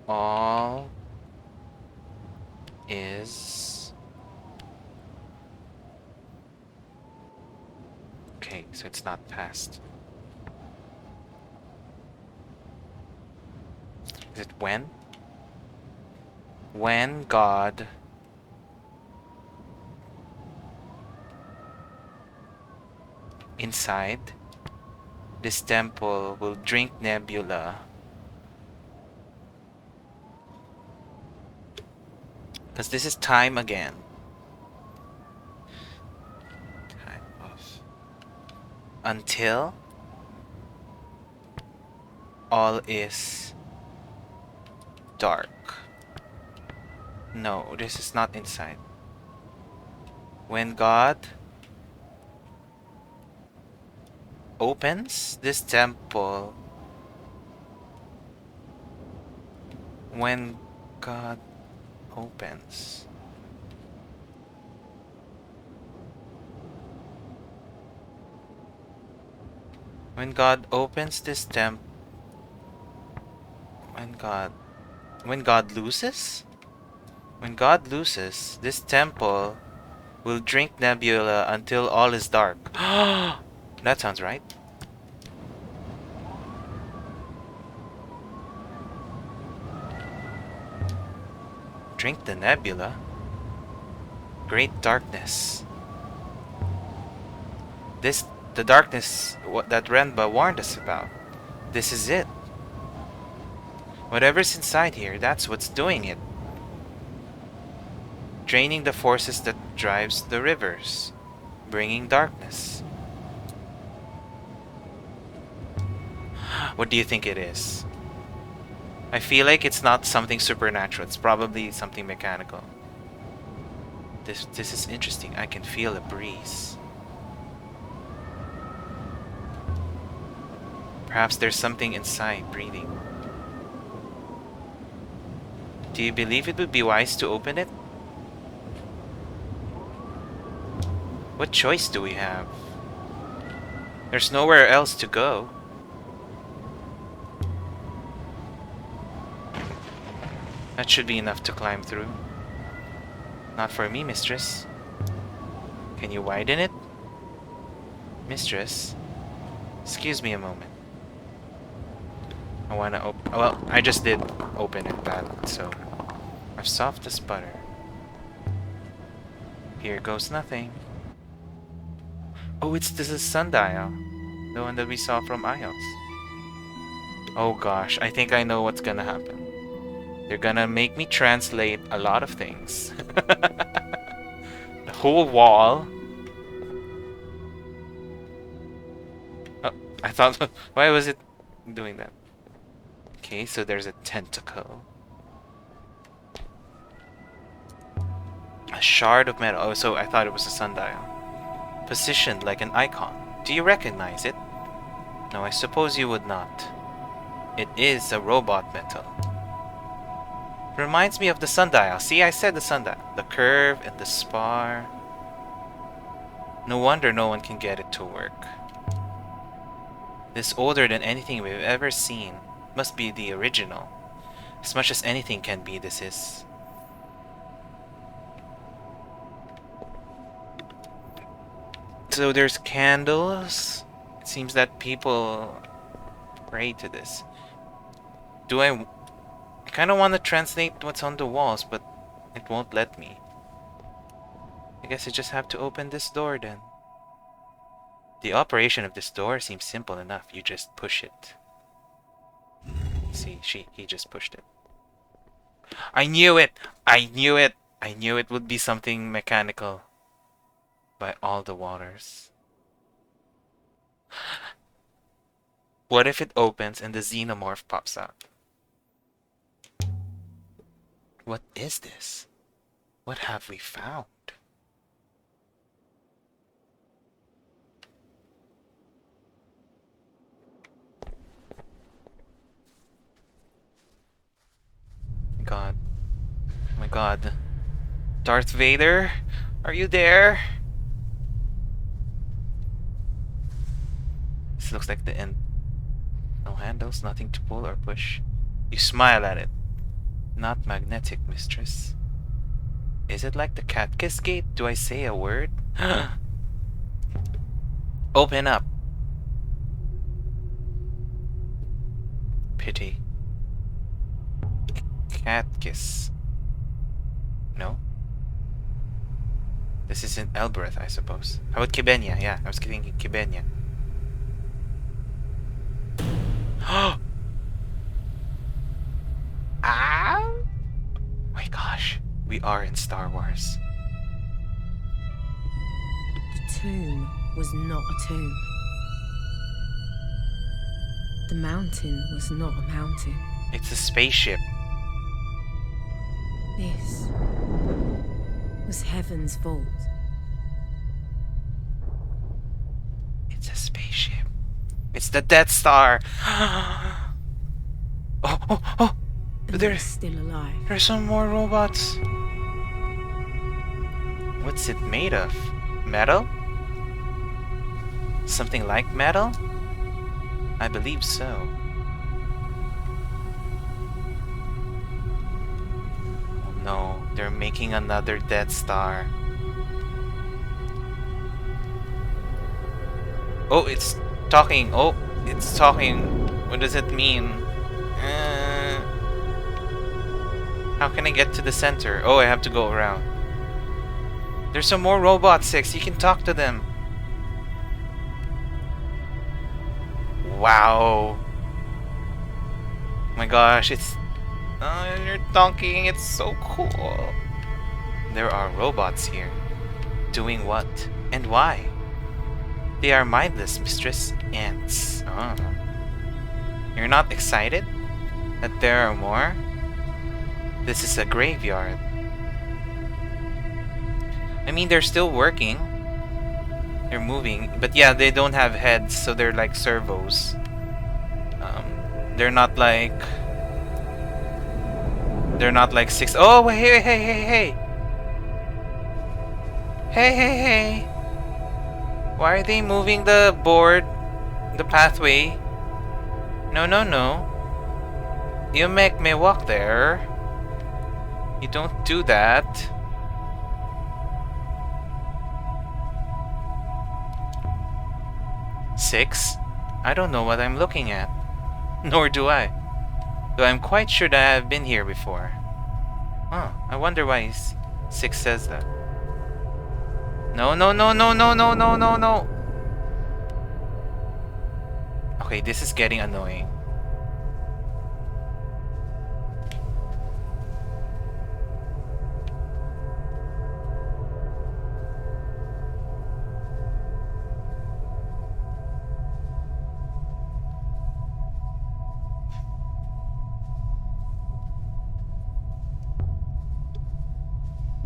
All is okay, so it's not past. Is it when? When God inside this temple will drink nebula. Because this is time again. Time of. Until all is dark. No, this is not inside. When God opens this temple, when God opens. When God opens this temple, when God loses? When God loses, this temple will drink nebula until all is dark. That sounds right. Drink the nebula. Great darkness. The darkness that Renba warned us about. This is it. Whatever's inside here, that's what's doing it. Draining the forces that drives the rivers. Bringing darkness. What do you think it is? I feel like it's not something supernatural. It's probably something mechanical. This is interesting. I can feel a breeze. Perhaps there's something inside breathing. Do you believe it would be wise to open it? What choice do we have? There's nowhere else to go. That should be enough to climb through. Not for me, mistress. Can you widen it? Mistress? Excuse me a moment. I wanna open. Well, I just did open it badly, so I'm soft as butter. Here goes nothing. Oh, this is sundial. The one that we saw from Isles. Oh gosh, I think I know what's gonna happen. They're gonna make me translate a lot of things. The whole wall. Oh, I thought, why was it doing that? Okay, so there's a tentacle. A shard of metal. Oh, so I thought it was a sundial. Positioned like an icon. Do you recognize it? No, I suppose you would not. It is a robot metal. Reminds me of the sundial. See, I said the sundial. The curve and the spar. No wonder no one can get it to work. This older than anything we've ever seen. Must be the original. As much as anything can be, this is. So there's candles. It seems that people pray to this. I kind of want to translate what's on the walls, but it won't let me. I guess I just have to open this door then. The operation of this door seems simple enough. You just push it. See, he just pushed it. I knew it! I knew it! I knew it would be something mechanical. By all the waters. What if it opens and the xenomorph pops out? What is this? What have we found? God. Oh my god. Darth Vader, are you there? This looks like the end. No handles, nothing to pull or push. You smile at it. Not magnetic, mistress. Is it like the Catkiss gate? Do I say a word? Open up. Pity. Catkiss. No? This isn't Elbereth, I suppose. How about Kibenya? Yeah, I was thinking Kibenya. Oh! Ah! My gosh, we are in Star Wars. The tomb was not a tomb. The mountain was not a mountain. It's a spaceship. This was heaven's vault. It's a spaceship. It's the Death Star. Oh, oh! And they're still alive. There's some more robots. What's it made of? Metal? Something like metal? I believe so. Oh no, they're making another Death Star. Oh, it's talking. Oh, it's talking. What does it mean? How can I get to the center? Oh, I have to go around. There's some more robots, 6. You can talk to them. Wow. My gosh, it's... you're talking. It's so cool. There are robots here. Doing what? And why? They are mindless, mistress. Ants. Oh. You're not excited that there are more? This is a graveyard. I mean, they're still working. They're moving. But yeah, they don't have heads, so they're like servos. They're not like... They're not like 6... Oh, hey! Hey! Why are they moving the board? The pathway? No. You make me walk there. You don't do that. Six? I don't know what I'm looking at. Nor do I. Though I'm quite sure that I've been here before. Huh, I wonder why 6 says that. No. Okay, this is getting annoying.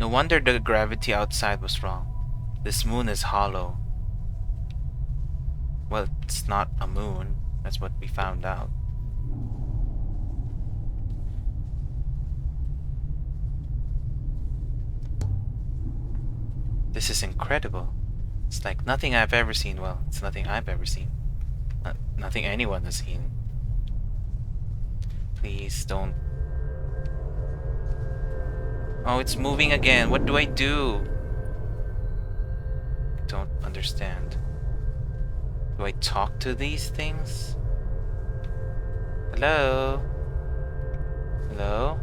No wonder the gravity outside was wrong. This moon is hollow. Well, it's not a moon. That's what we found out. This is incredible. It's like nothing I've ever seen. Well, it's nothing I've ever seen. Nothing anyone has seen. Please don't. Oh, it's moving again. What do I do? I don't understand. Do I talk to these things? Hello? Hello?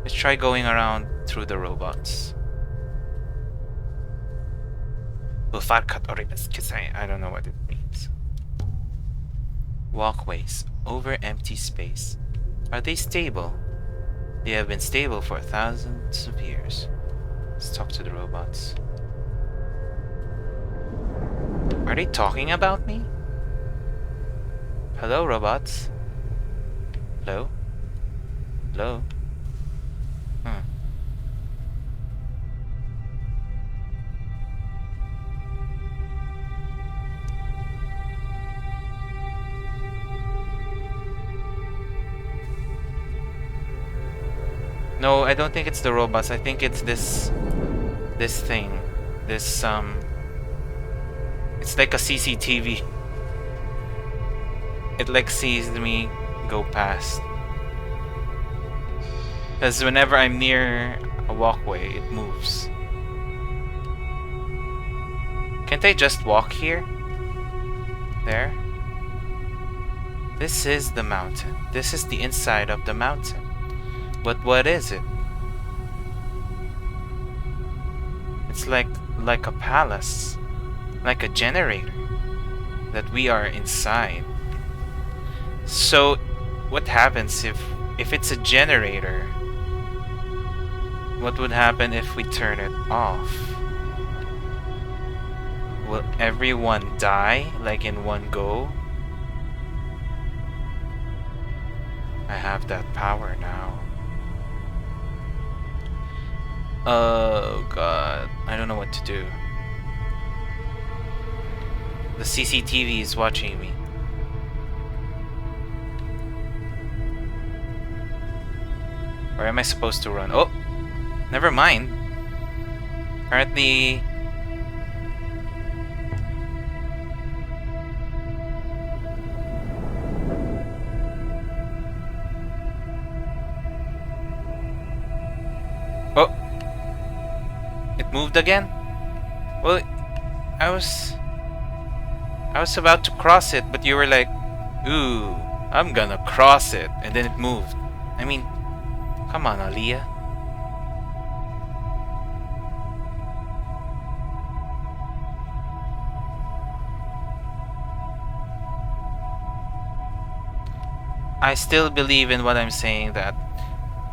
Let's try going around through the robots. I don't know what it means. Walkways over empty space. Are they stable? They have been stable for thousands of years. Let's talk to the robots. Are they talking about me? Hello, robots? Hello? Hello? No, I don't think it's the robots. I think it's this thing. This it's like a CCTV. It like sees me go past. Because whenever I'm near a walkway, it moves. Can't I just walk here? There? This is the mountain. This is the inside of the mountain. But what is it? It's like a palace. Like a generator. That we are inside. So, what happens if it's a generator? What would happen if we turn it off? Will everyone die, like in one go? I have that power now. Oh god, I don't know what to do. The CCTV is watching me. Where am I supposed to run? Oh! Never mind. Apparently... Oh! It moved again? Well, I was about to cross it, but you were like, ooh, I'm gonna cross it. And then it moved. I mean, come on, Aaliyah. I still believe in what I'm saying, that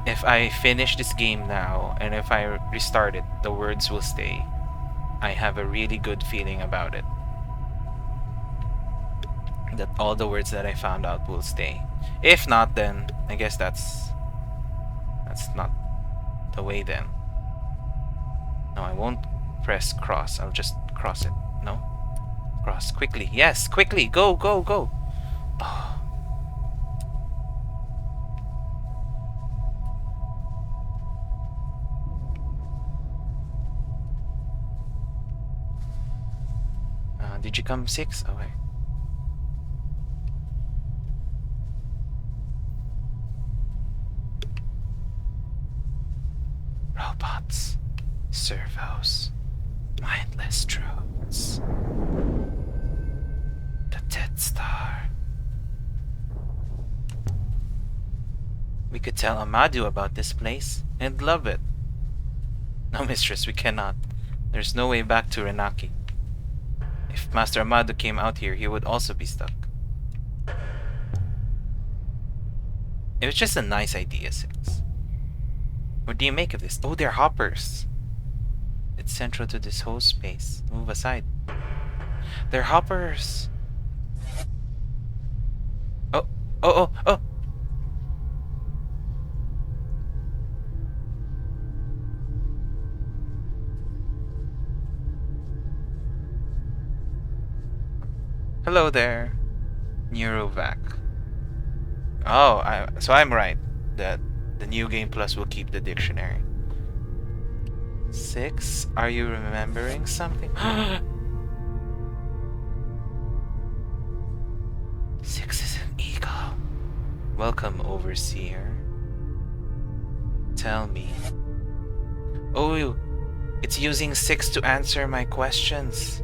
if I finish this game now and if I restart it, the words will stay. I have a really good feeling about it. That all the words that I found out will stay. If not, then I guess that's not the way then. No, I won't press cross. I'll just cross it. No? Cross. Quickly. Yes, quickly. Go, go, go. Oh. Did you come 6? Oh, wait. Robots. Servos. Mindless drones. The Death Star. We could tell Amadou about this place and love it. No, mistress, we cannot. There's no way back to Renaki. If Master Amadou came out here, he would also be stuck. It was just a nice idea, 6. What do you make of this? Oh, they're hoppers. It's central to this whole space. Move aside. They're hoppers. Oh, oh, oh, oh. Hello there, Neurovac. Oh, so I'm right that the new game plus will keep the dictionary. 6, are you remembering something? 6 is an eagle. Welcome, Overseer. Tell me. Oh, it's using 6 to answer my questions.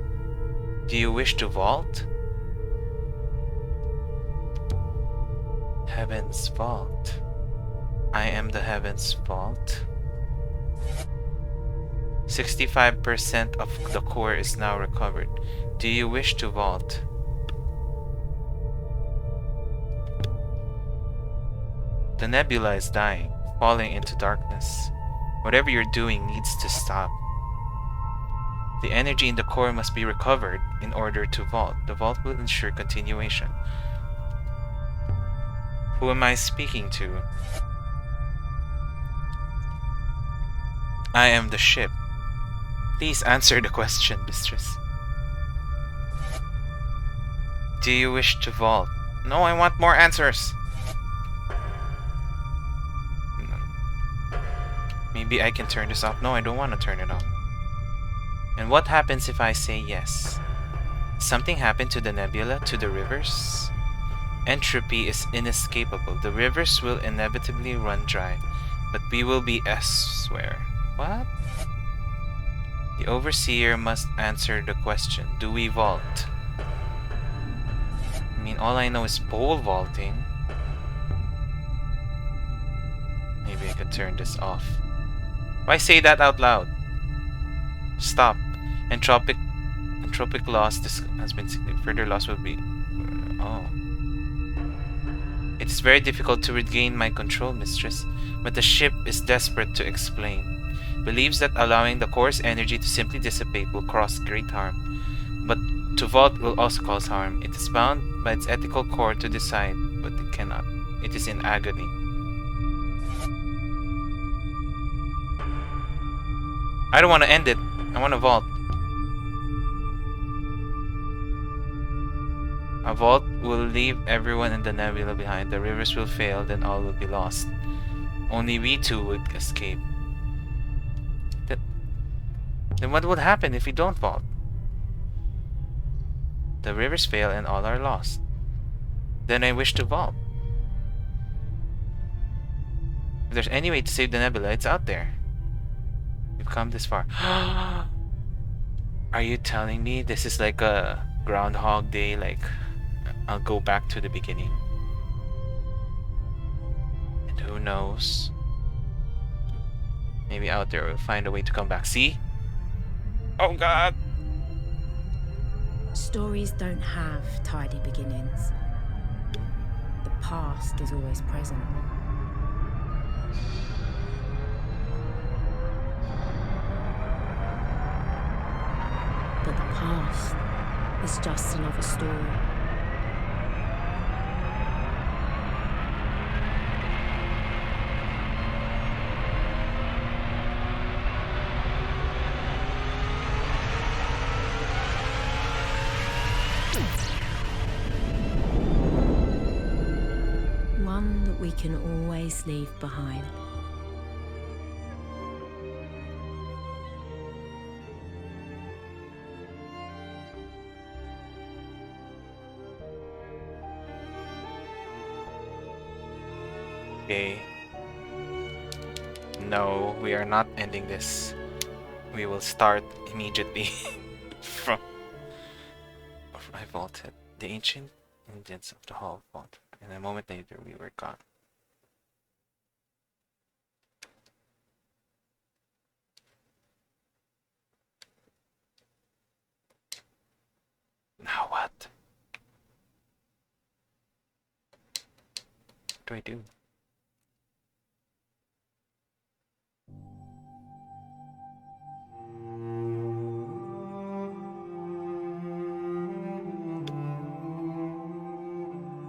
Do you wish to vault? Heaven's Vault. I am the Heaven's Vault. 65% of the core is now recovered. Do you wish to vault? The nebula is dying, falling into darkness. Whatever you're doing needs to stop. The energy in the core must be recovered in order to vault. The vault will ensure continuation. Who am I speaking to? I am the ship. Please answer the question, mistress. Do you wish to vault? No, I want more answers. Maybe I can turn this off. No, I don't want to turn it off. And what happens if I say yes? Something happened to the nebula, to the rivers? Entropy is inescapable. The rivers will inevitably run dry, but we will be elsewhere. What? The overseer must answer the question. Do we vault? I mean, all I know is pole vaulting. Maybe I could turn this off. Why say that out loud? Stop. Entropic loss has been significant. Further loss will be... Oh. It's very difficult to regain my control, mistress, but the ship is desperate to explain. Believes that allowing the core's energy to simply dissipate will cause great harm, but to vault will also cause harm. It is bound by its ethical core to decide, but it cannot. It is in agony. I don't want to end it. I want to vault. A vault will leave everyone in the nebula behind. The rivers will fail, then all will be lost. Only we two would escape. Then what would happen if we don't vault? The rivers fail and all are lost. Then I wish to vault. If there's any way to save the nebula, it's out there. We've come this far. Are you telling me this is like a Groundhog Day, like I'll go back to the beginning? And who knows? Maybe out there we'll find a way to come back. See? Oh god! Stories don't have tidy beginnings. The past is always present. But the past is just another story. One that we can always leave behind. Okay. No, we are not ending this. We will start immediately from... I vaulted. The ancient Indians of the Hall vault. And a moment later, we were gone. Now what? What do I do?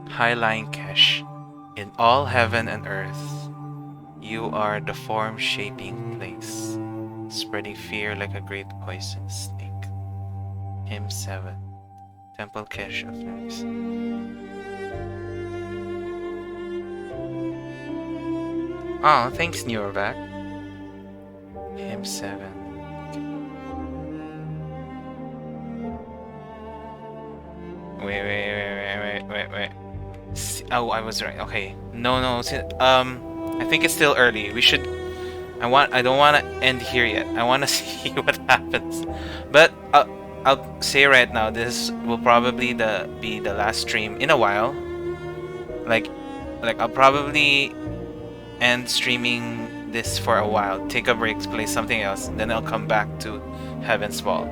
High-lying Kesh, in all heaven and earth, you are the form-shaping place, spreading fear like a great poisonous snake. Hymn 7, Temple Kesh of Nerves. Oh, thanks, Neurovac. Hymn 7. Wait. Oh, I was right. Okay. No. I think it's still early. We should... I don't want to end here yet. I want to see what happens. But I'll say right now, this will probably be the last stream in a while. Like I'll probably end streaming this for a while. Take a break, play something else, then I'll come back to Heaven's Vault.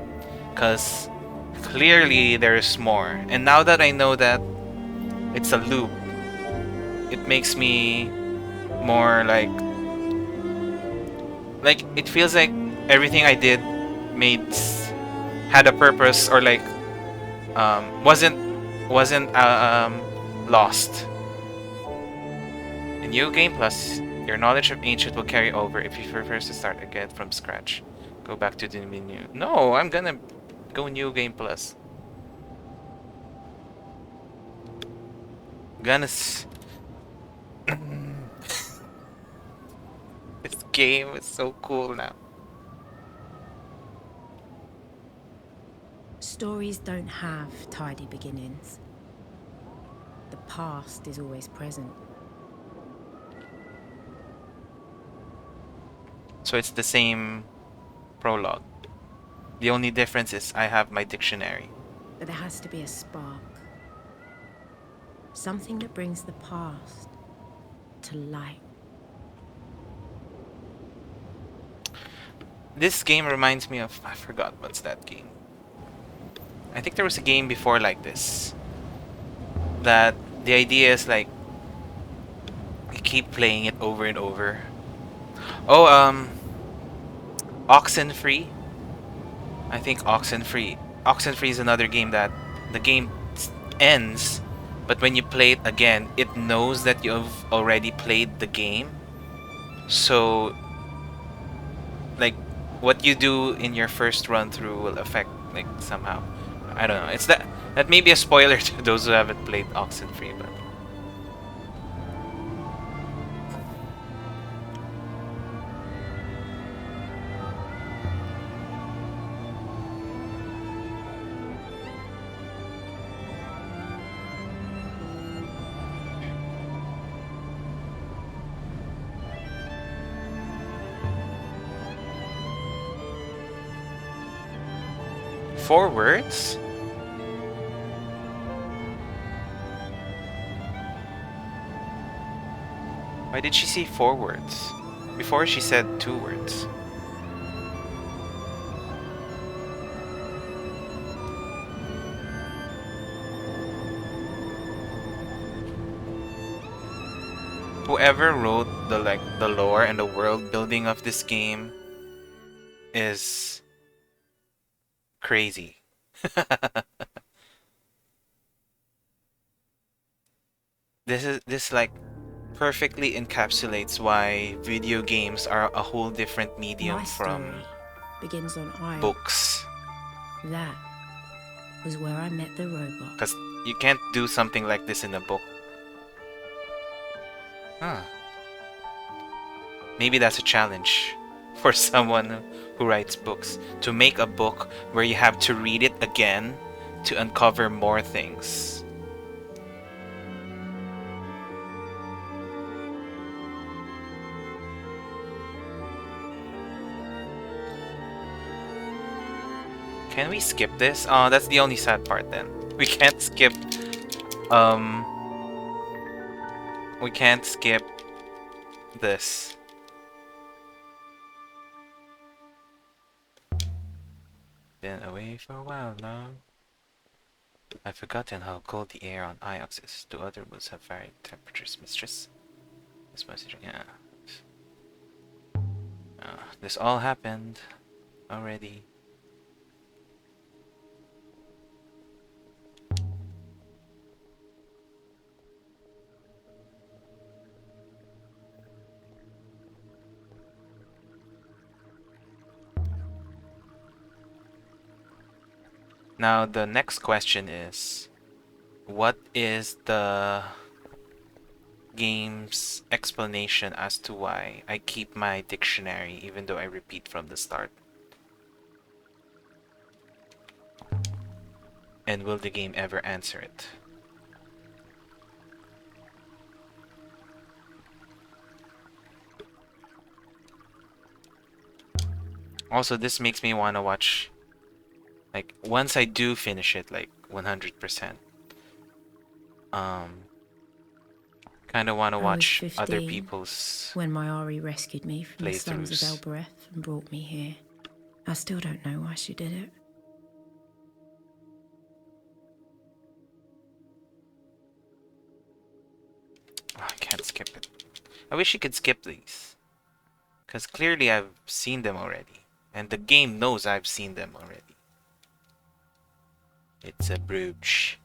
Cause clearly there's more. And now that I know that it's a loop, it makes me more like it feels like everything I did had a purpose, or like wasn't lost. In New Game Plus, your knowledge of Ancient will carry over. If you prefer to start again from scratch, go back to the menu. No, I'm gonna go New Game Plus. This game is so cool now. Stories don't have tidy beginnings. The past is always present. So it's the same prologue. The only difference is I have my dictionary. But there has to be a spark. Something that brings the past to light. This game reminds me of... I forgot what's that game. I think there was a game before like this. That the idea is like... you keep playing it over and over. Oh, Oxenfree. I think Oxenfree. Oxenfree is another game that the game ends, but when you play it again, it knows that you've already played the game. So, like, what you do in your first run through will affect, like, somehow. I don't know. It's that may be a spoiler to those who haven't played Oxenfree, but. Four words? Why did she say 4 words? Before she said 2 words. Whoever wrote the lore and the world building of this game is crazy. This like perfectly encapsulates why video games are a whole different medium My from story begins on Isle. books. That was where I met the robot. Because you can't do something like this in a book. Huh. Maybe that's a challenge for someone who writes books. To make a book where you have to read it again to uncover more things. Can we skip this? Oh, that's the only sad part then. We can't skip... We can't skip this. Been away for a while now. I've forgotten how cold the air on Iox is. Do other woods have varied temperatures, mistress? This message, yeah. This all happened already. Now the next question is, what is the game's explanation as to why I keep my dictionary even though I repeat from the start? And will the game ever answer it? Also, this makes me want to watch, like, once I do finish it, like, 100%, kind of want to watch other people's when my Ari rescued me from the slums of playthroughs. Elbereth and brought me here. I still don't know why she did it. Oh, I can't skip it. I wish you could skip these. Because clearly I've seen them already. And the game knows I've seen them already. It's a brooch.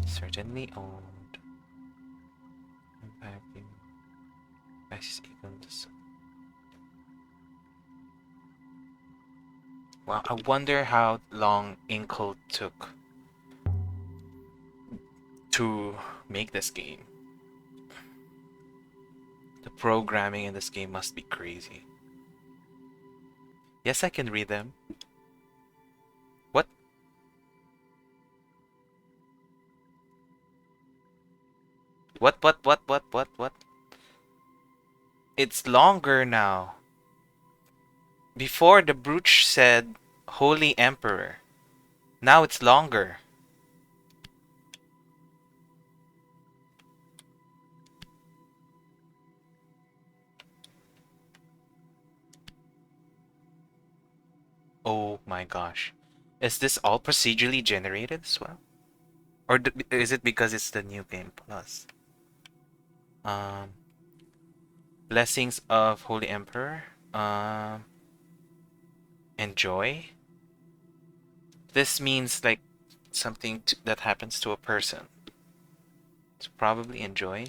Certainly owned. Impacting. Prices even the... Wow, I wonder how long Inkle took to make this game. The programming in this game must be crazy. Yes, I can read them. What? What? It's longer now. Before the brooch said Holy Emperor. Now it's longer. Oh my gosh. Is this all procedurally generated as well? Or is it because it's the new game plus? Um, Blessings of Holy Emperor. Enjoy. This means like something that happens to a person. It's probably enjoy.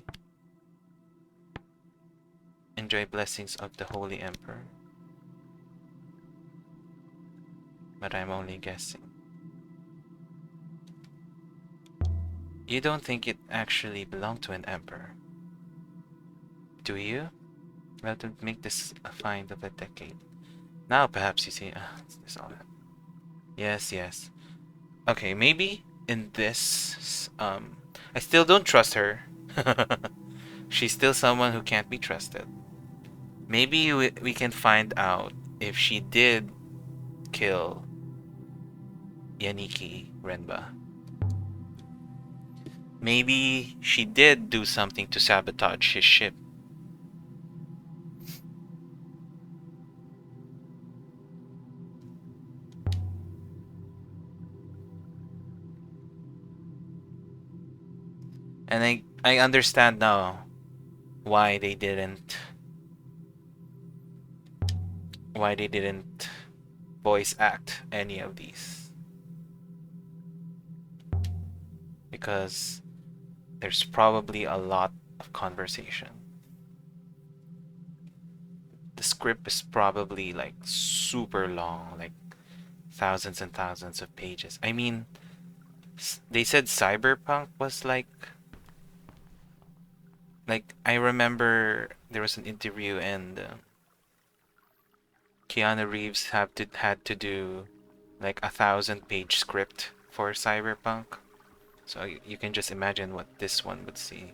Enjoy blessings of the Holy Emperor. But I'm only guessing. You don't think it actually belonged to an emperor? Do you? Well, to make this a find of a decade. Now perhaps you see, this all that. Yes. Okay, maybe in this, I still don't trust her. She's still someone who can't be trusted. Maybe we can find out if she did kill Yaniki Renba. Maybe she did do something to sabotage his ship. And I understand now why they didn't voice act any of these. Because there's probably a lot of conversation. The script is probably like super long, like thousands and thousands of pages. I mean, they said Cyberpunk was like I remember there was an interview and Keanu Reeves had to do like 1,000-page script for Cyberpunk. So you can just imagine what this one would see.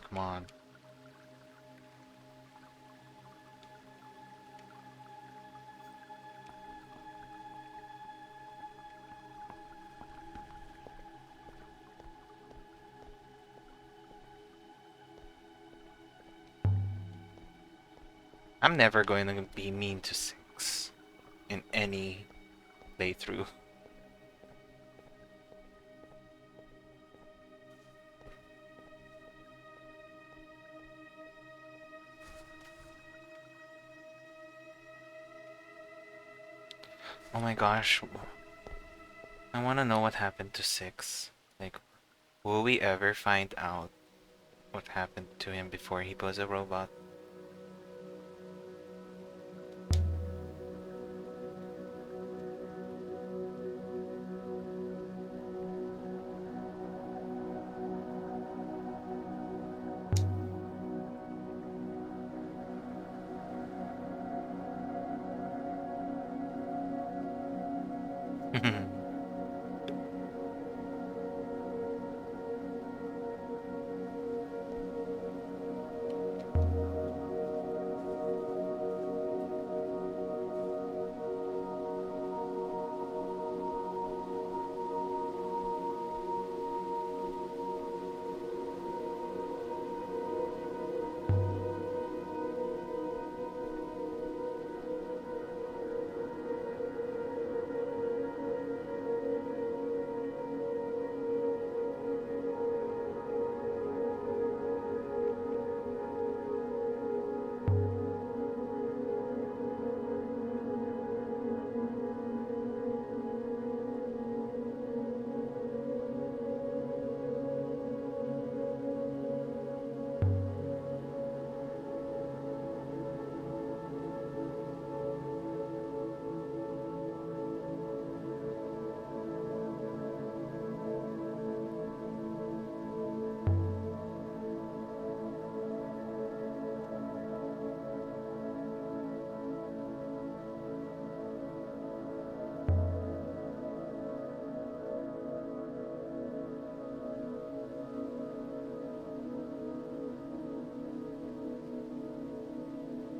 Come on. I'm never going to be mean to 6 in any playthrough. Oh my gosh. I want to know what happened to 6. Like, will we ever find out what happened to him before he was a robot?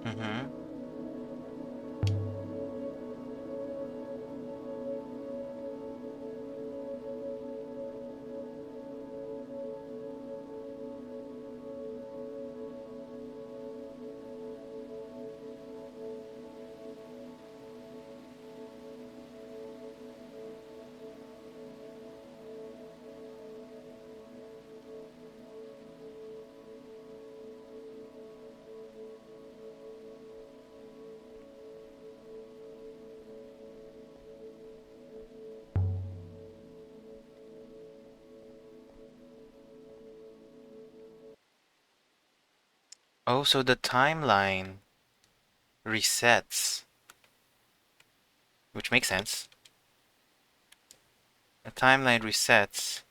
Mm-hmm. Oh, so the timeline resets, which makes sense. The timeline resets.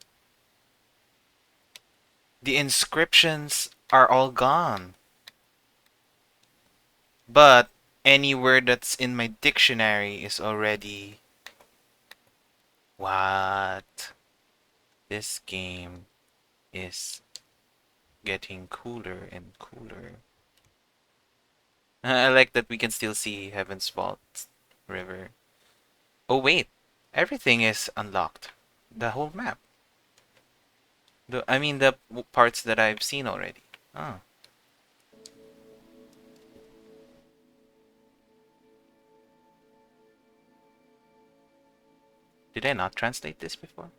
The inscriptions are all gone. But any word that's in my dictionary is already... What? This game is getting cooler and cooler. I like that we can still see Heaven's Vault River. Oh wait, everything is unlocked. The whole map. I mean the parts that I've seen already. Oh. Did I not translate this before?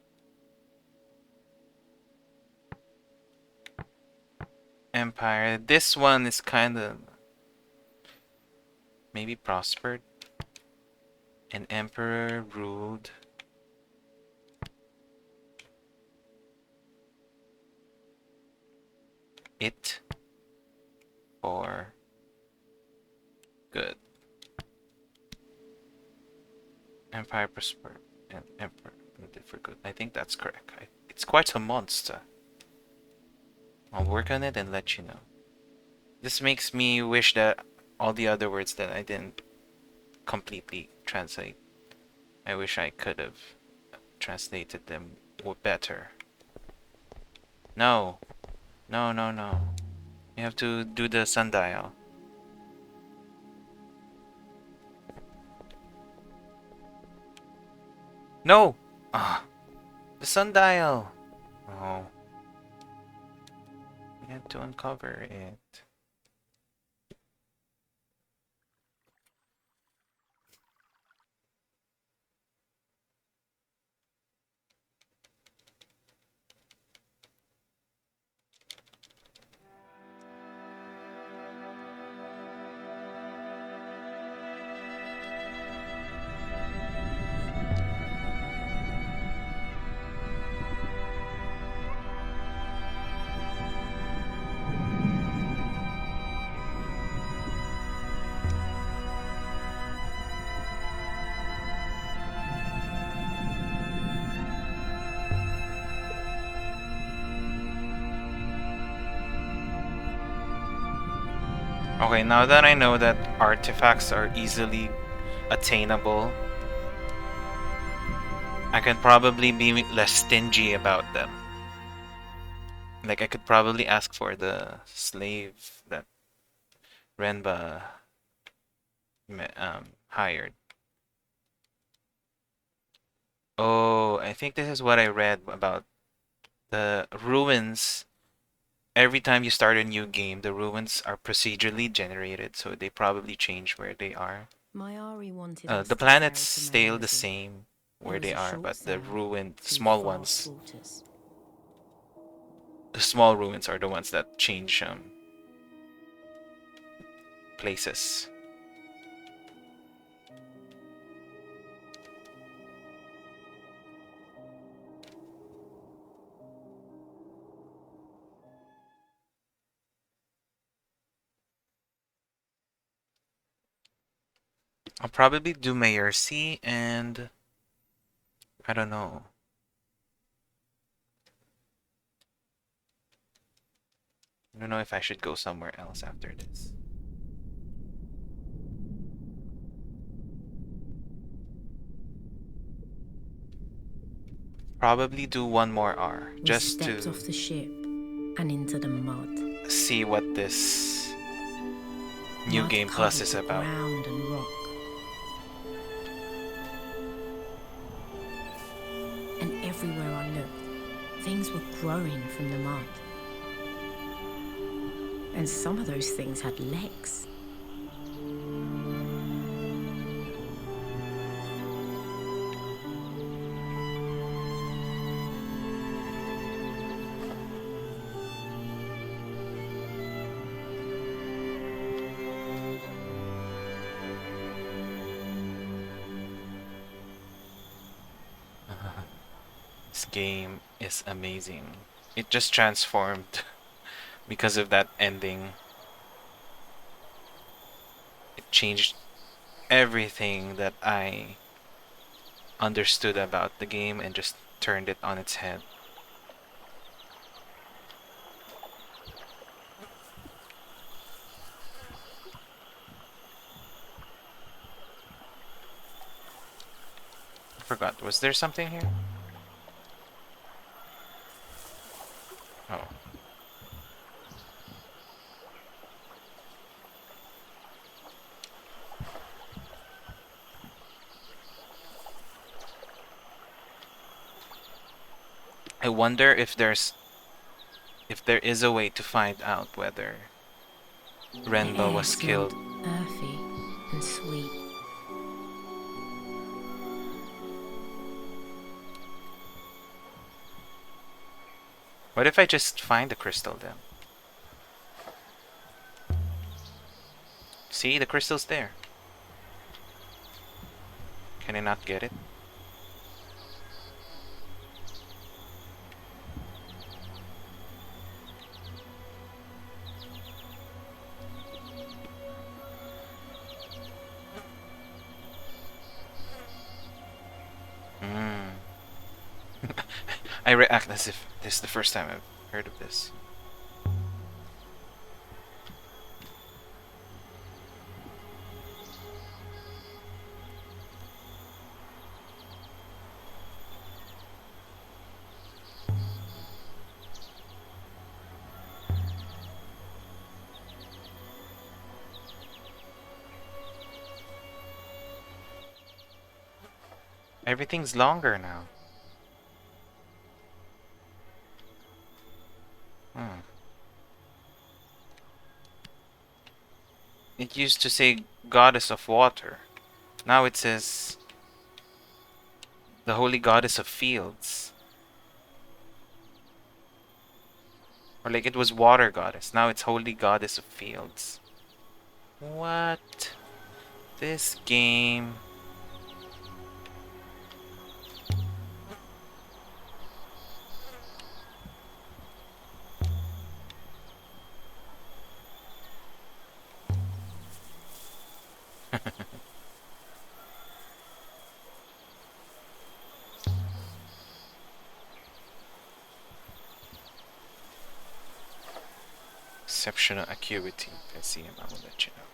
Empire. This one is kind of maybe prospered. An emperor ruled. It for good. Empire prospered and emperor ruled it for good. I think that's correct. It's quite a monster. I'll work on it and let you know. This makes me wish that all the other words that I didn't completely translate, I wish I could have translated them better. No. No, no, no. You have to do the sundial. No! Ah, the sundial! Oh. We had to uncover it. Okay, now that I know that artifacts are easily attainable, I can probably be less stingy about them. Like, I could probably ask for the slave that Renba hired. Oh, I think this is what I read about the ruins. Every time you start a new game, the ruins are procedurally generated, so they probably change where they are. Mayari wanted us The to sail planets to stay the Mayezi. same There where was they a are, short but the sail ruined through small vast ones, waters. the small ruins are the ones that change places. I'll probably do Mayor C and I don't know. I don't know if I should go somewhere else after this. Probably do one more R We just stepped to off the ship and into the mud. see what this New mud Game Plus covered is the about. ground and rock. And everywhere I looked, things were growing from the mud. And some of those things had legs. This game is amazing. It just transformed because of that ending. It changed everything that I understood about the game and just turned it on its head. I forgot, was there something here? Oh. I wonder if there is a way to find out whether The Renba air was smelled killed. earthy and sweet. What if I just find the crystal then? See, the crystal's there. Can I not get it? Hmm. I react as if this is the first time I've heard of this. Everything's longer now. Hmm. It used to say Goddess of Water. Now it says the Holy Goddess of Fields. Or like it was Water Goddess. Now it's Holy Goddess of Fields. What? This game. Exceptional acuity. If I see him, I will let you know.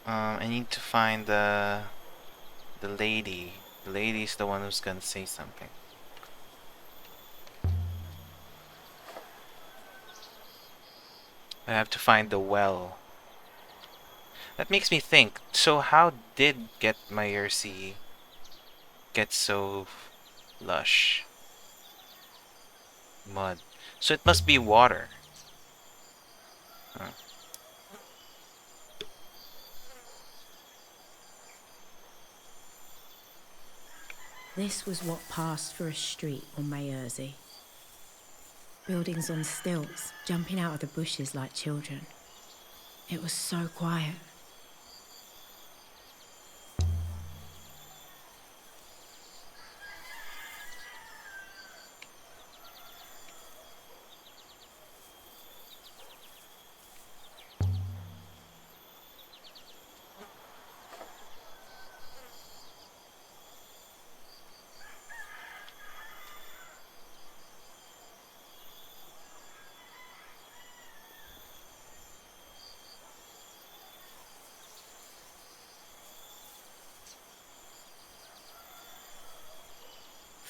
I need to find the lady. The lady's the one who's gonna say something. I have to find the well. That makes me think. So how did Get My Yersi get so lush? Mud. So it must be water. Huh. This was what passed for a street on Mayerzi. Buildings on stilts, jumping out of the bushes like children. It was so quiet.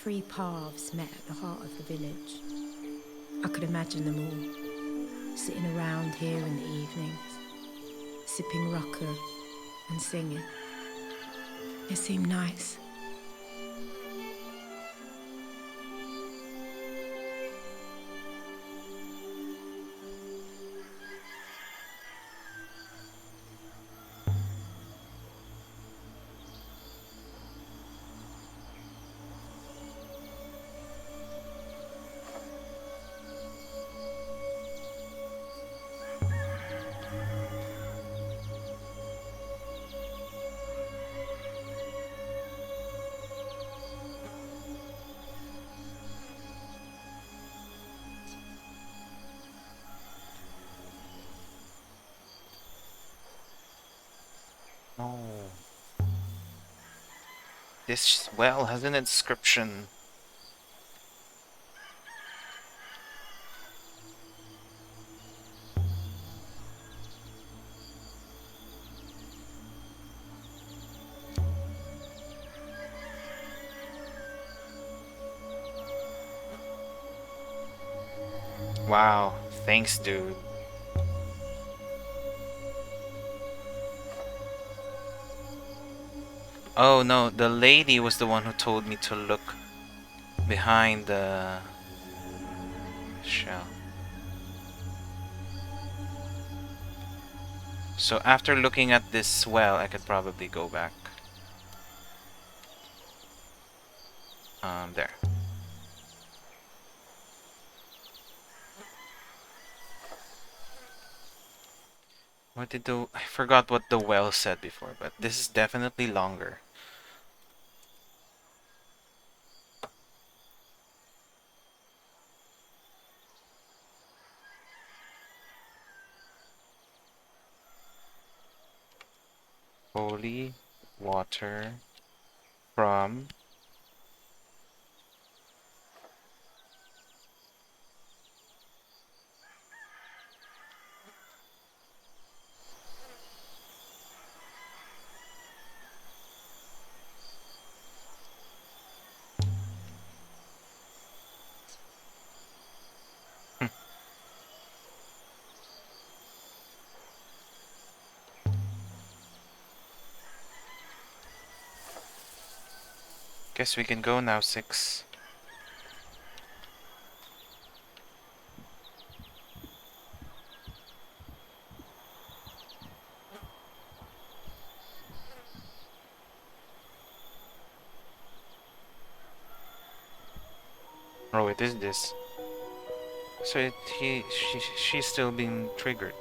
3 paths met at the heart of the village. I could imagine them all, sitting around here in the evenings, sipping rucker and singing. It seemed nice. No. This well has an inscription. Wow. Thanks, dude. Oh no, the lady was the one who told me to look behind the shell. So after looking at this well, I could probably go back. There. What did the... I forgot what the well said before, but this is definitely longer. Holy water from... Guess we can go now, 6. Oh, it is this. So she's still being triggered.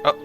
Oh,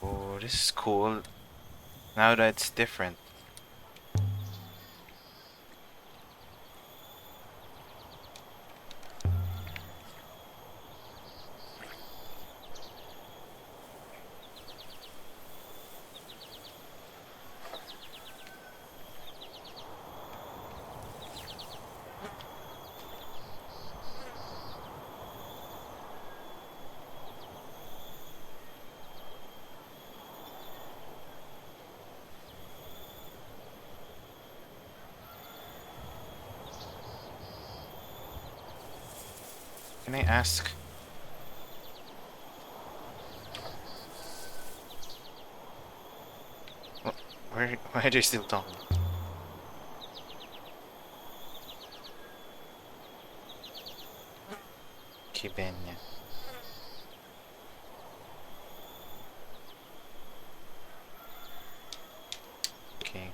oh, this is cool. Now that it's different. Can I ask? Why are they still talking? Shibenya. Okay.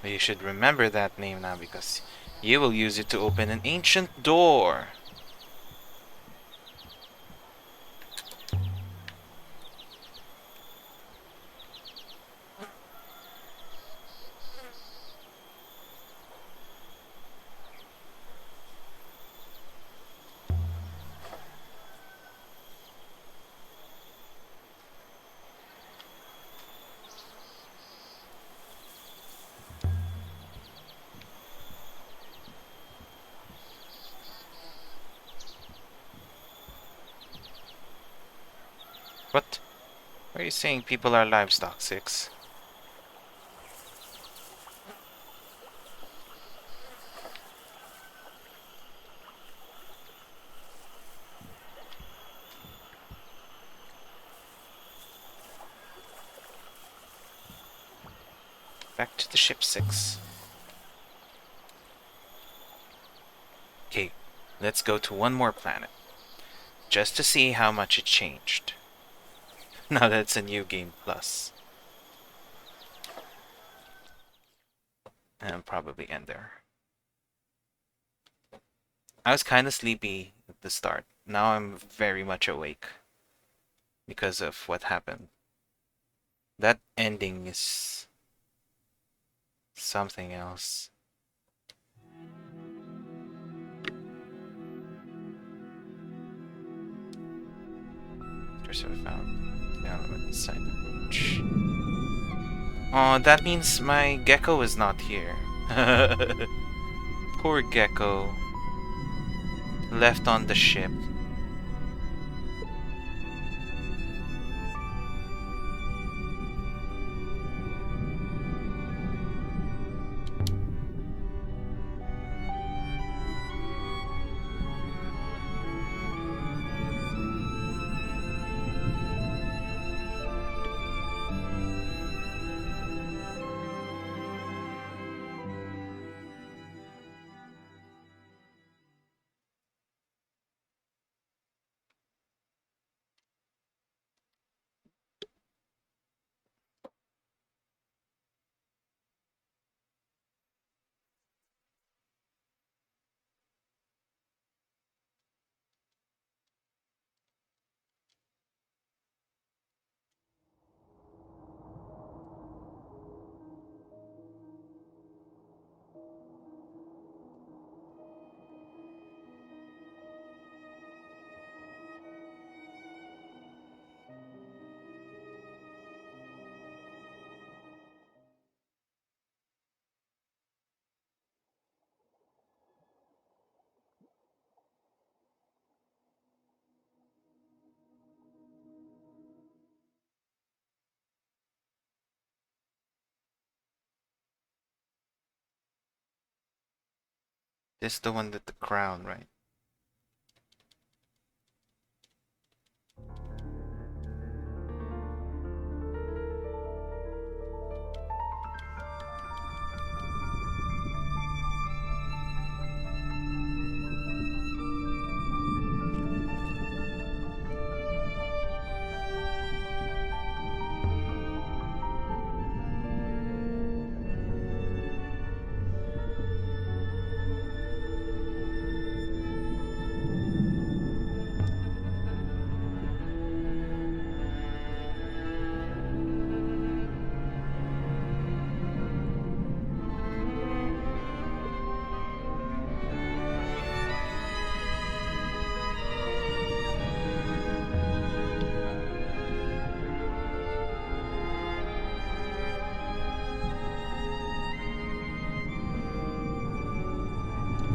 But you should remember that name now because you will use it to open an ancient door. What? Why are you saying people are livestock, Six? Back to the ship, Six. Okay, let's go to one more planet. Just to see how much it changed. Now that it's a new game plus. And I'll probably end there. I was kind of sleepy at the start. Now I'm very much awake. Because of what happened. That ending is something else. Here's what I found. The element inside the roach. Oh, that means my gecko is not here. Poor gecko. Left on the ship. This is the one with the crown, right?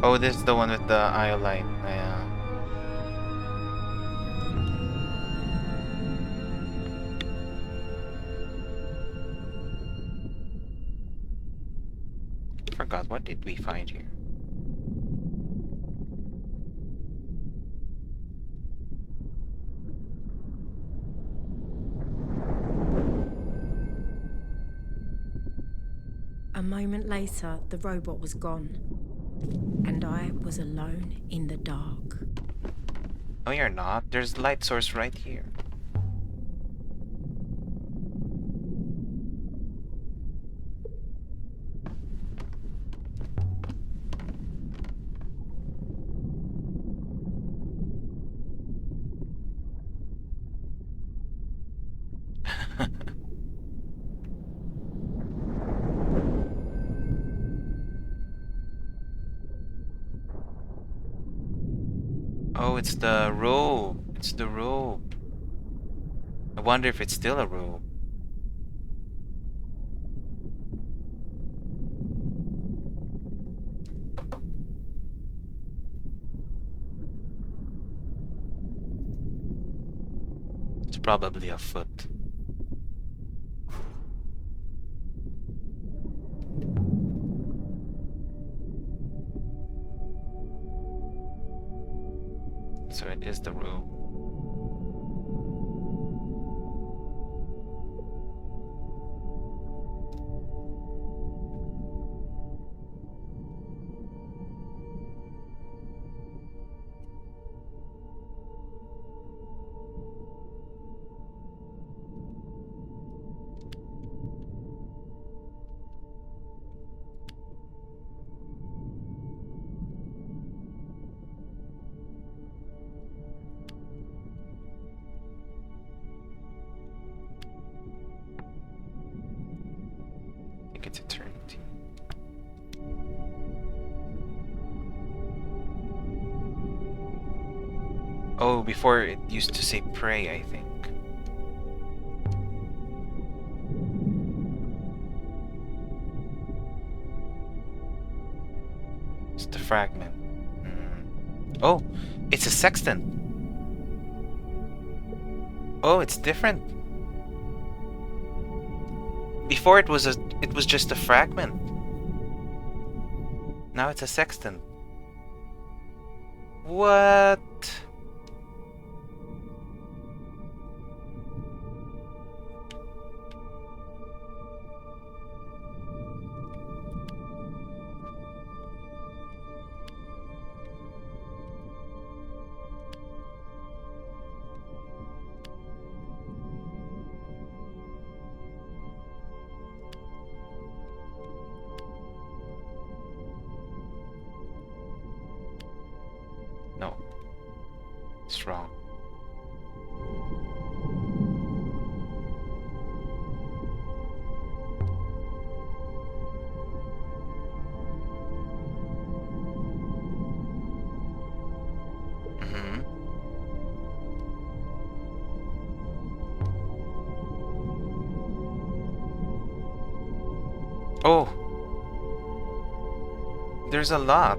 Oh, this is the one with the iolite. Yeah. Forgot, what did we find here? moment later, the robot was gone. And I was alone in the dark. No, you're not. There's a light source right here. Oh, it's the robe. It's the robe. I wonder if it's still a robe. It's probably a foot. So it is the robe. I think it's eternity. Oh, before it used to say pray, I think. It's the fragment. Oh, it's a sextant. Oh, it's different. Before it was just a fragment. Now it's a sextant. What? No. It's wrong. Oh, there's a lot.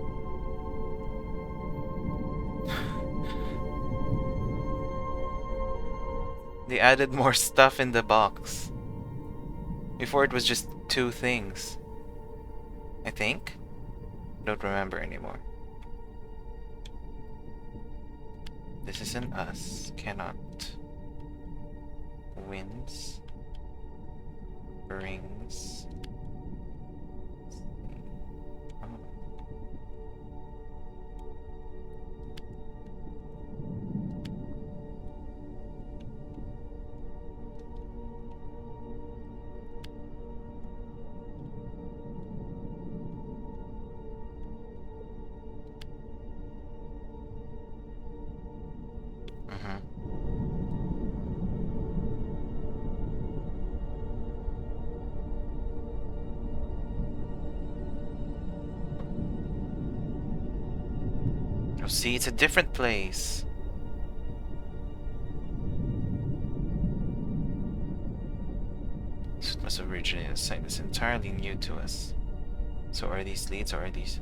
They added more stuff in the box. Before it was just two things. I think? Don't remember anymore. This isn't us. Cannot. Wins. Rings. Oh, see, it's a different place. So it must originate a site that's entirely new to us. So are these leads or are these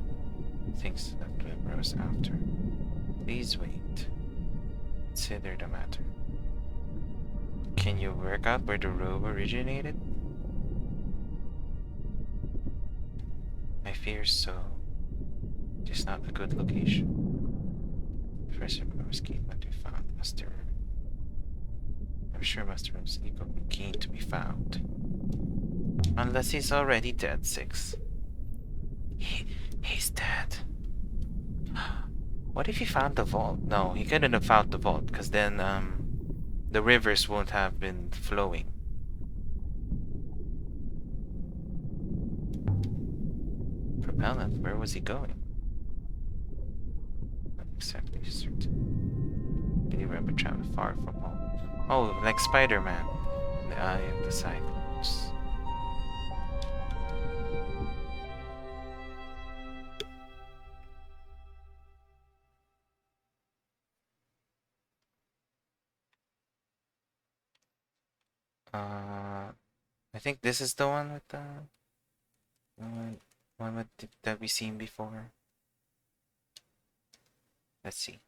things that we browse after? Please wait. Consider the matter. Can you work out where the robe originated? I fear so. It is not a good location. First escape might be found. I'm sure Master Escape will be keen to be found. Unless he's already dead, 6. He's dead. What if he found the vault? No, he couldn't have found the vault, because then the rivers won't have been flowing. Propellant, where was he going? Not exactly certain. Did he remember travel far from home? Oh, like Spider-Man. The eye of the Cyclops. I think this is the one with the one with that we seen before. Let's see.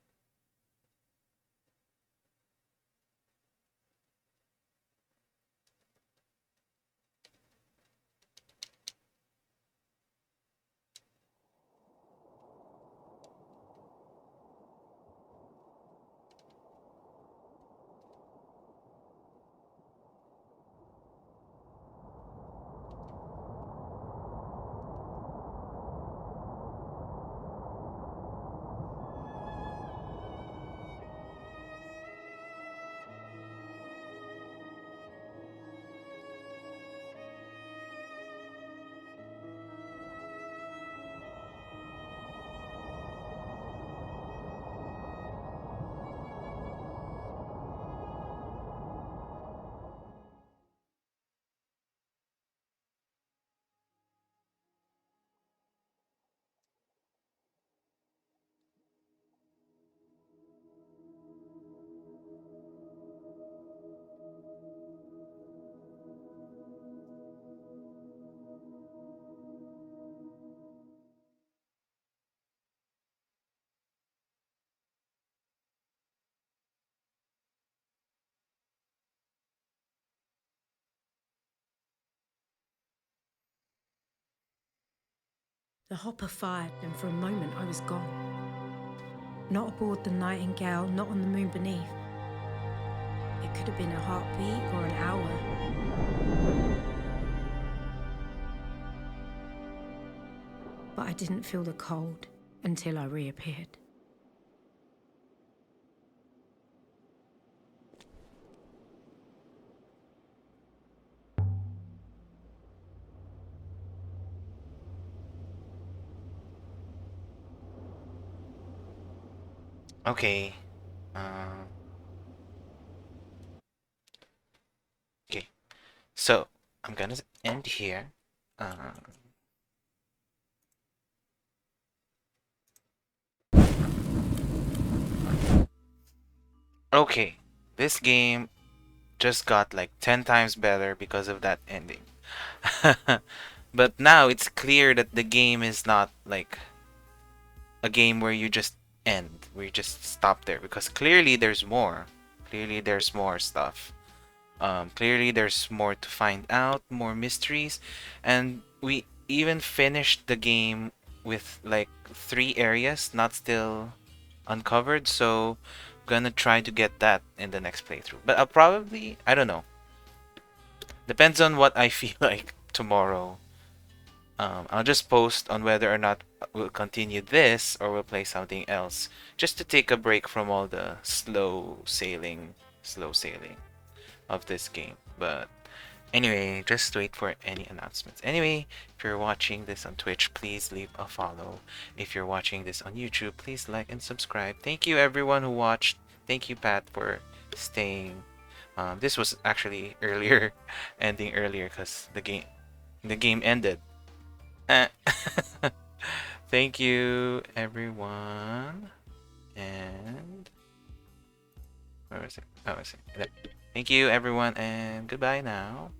The hopper fired, and for a moment I was gone. Not aboard the Nightingale, not on the moon beneath. It could have been a heartbeat or an hour. But I didn't feel the cold until I reappeared. Okay. Uh, okay. So I'm gonna end here. Uh, okay. This game just got like 10 times better because of that ending. But now it's clear that the game is not like a game where you just end, where you just stop there, because clearly there's more. Clearly there's more stuff. Clearly there's more to find out, more mysteries, and we even finished the game with like 3 areas not still uncovered. So gonna try to get that in the next playthrough. But I'll probably, I don't know. Depends on what I feel like tomorrow. I'll just post on whether or not we'll continue this or we'll play something else, just to take a break from all the slow sailing of this game. But anyway, just wait for any announcements. Anyway, if you're watching this on Twitch, please leave a follow. If you're watching this on YouTube, please like and subscribe. Thank you everyone who watched. Thank you, Pat, for staying. This was actually earlier, ending earlier because the game ended. Eh. Thank you, everyone. And where was it? Oh, I see. Thank you, everyone, and goodbye now.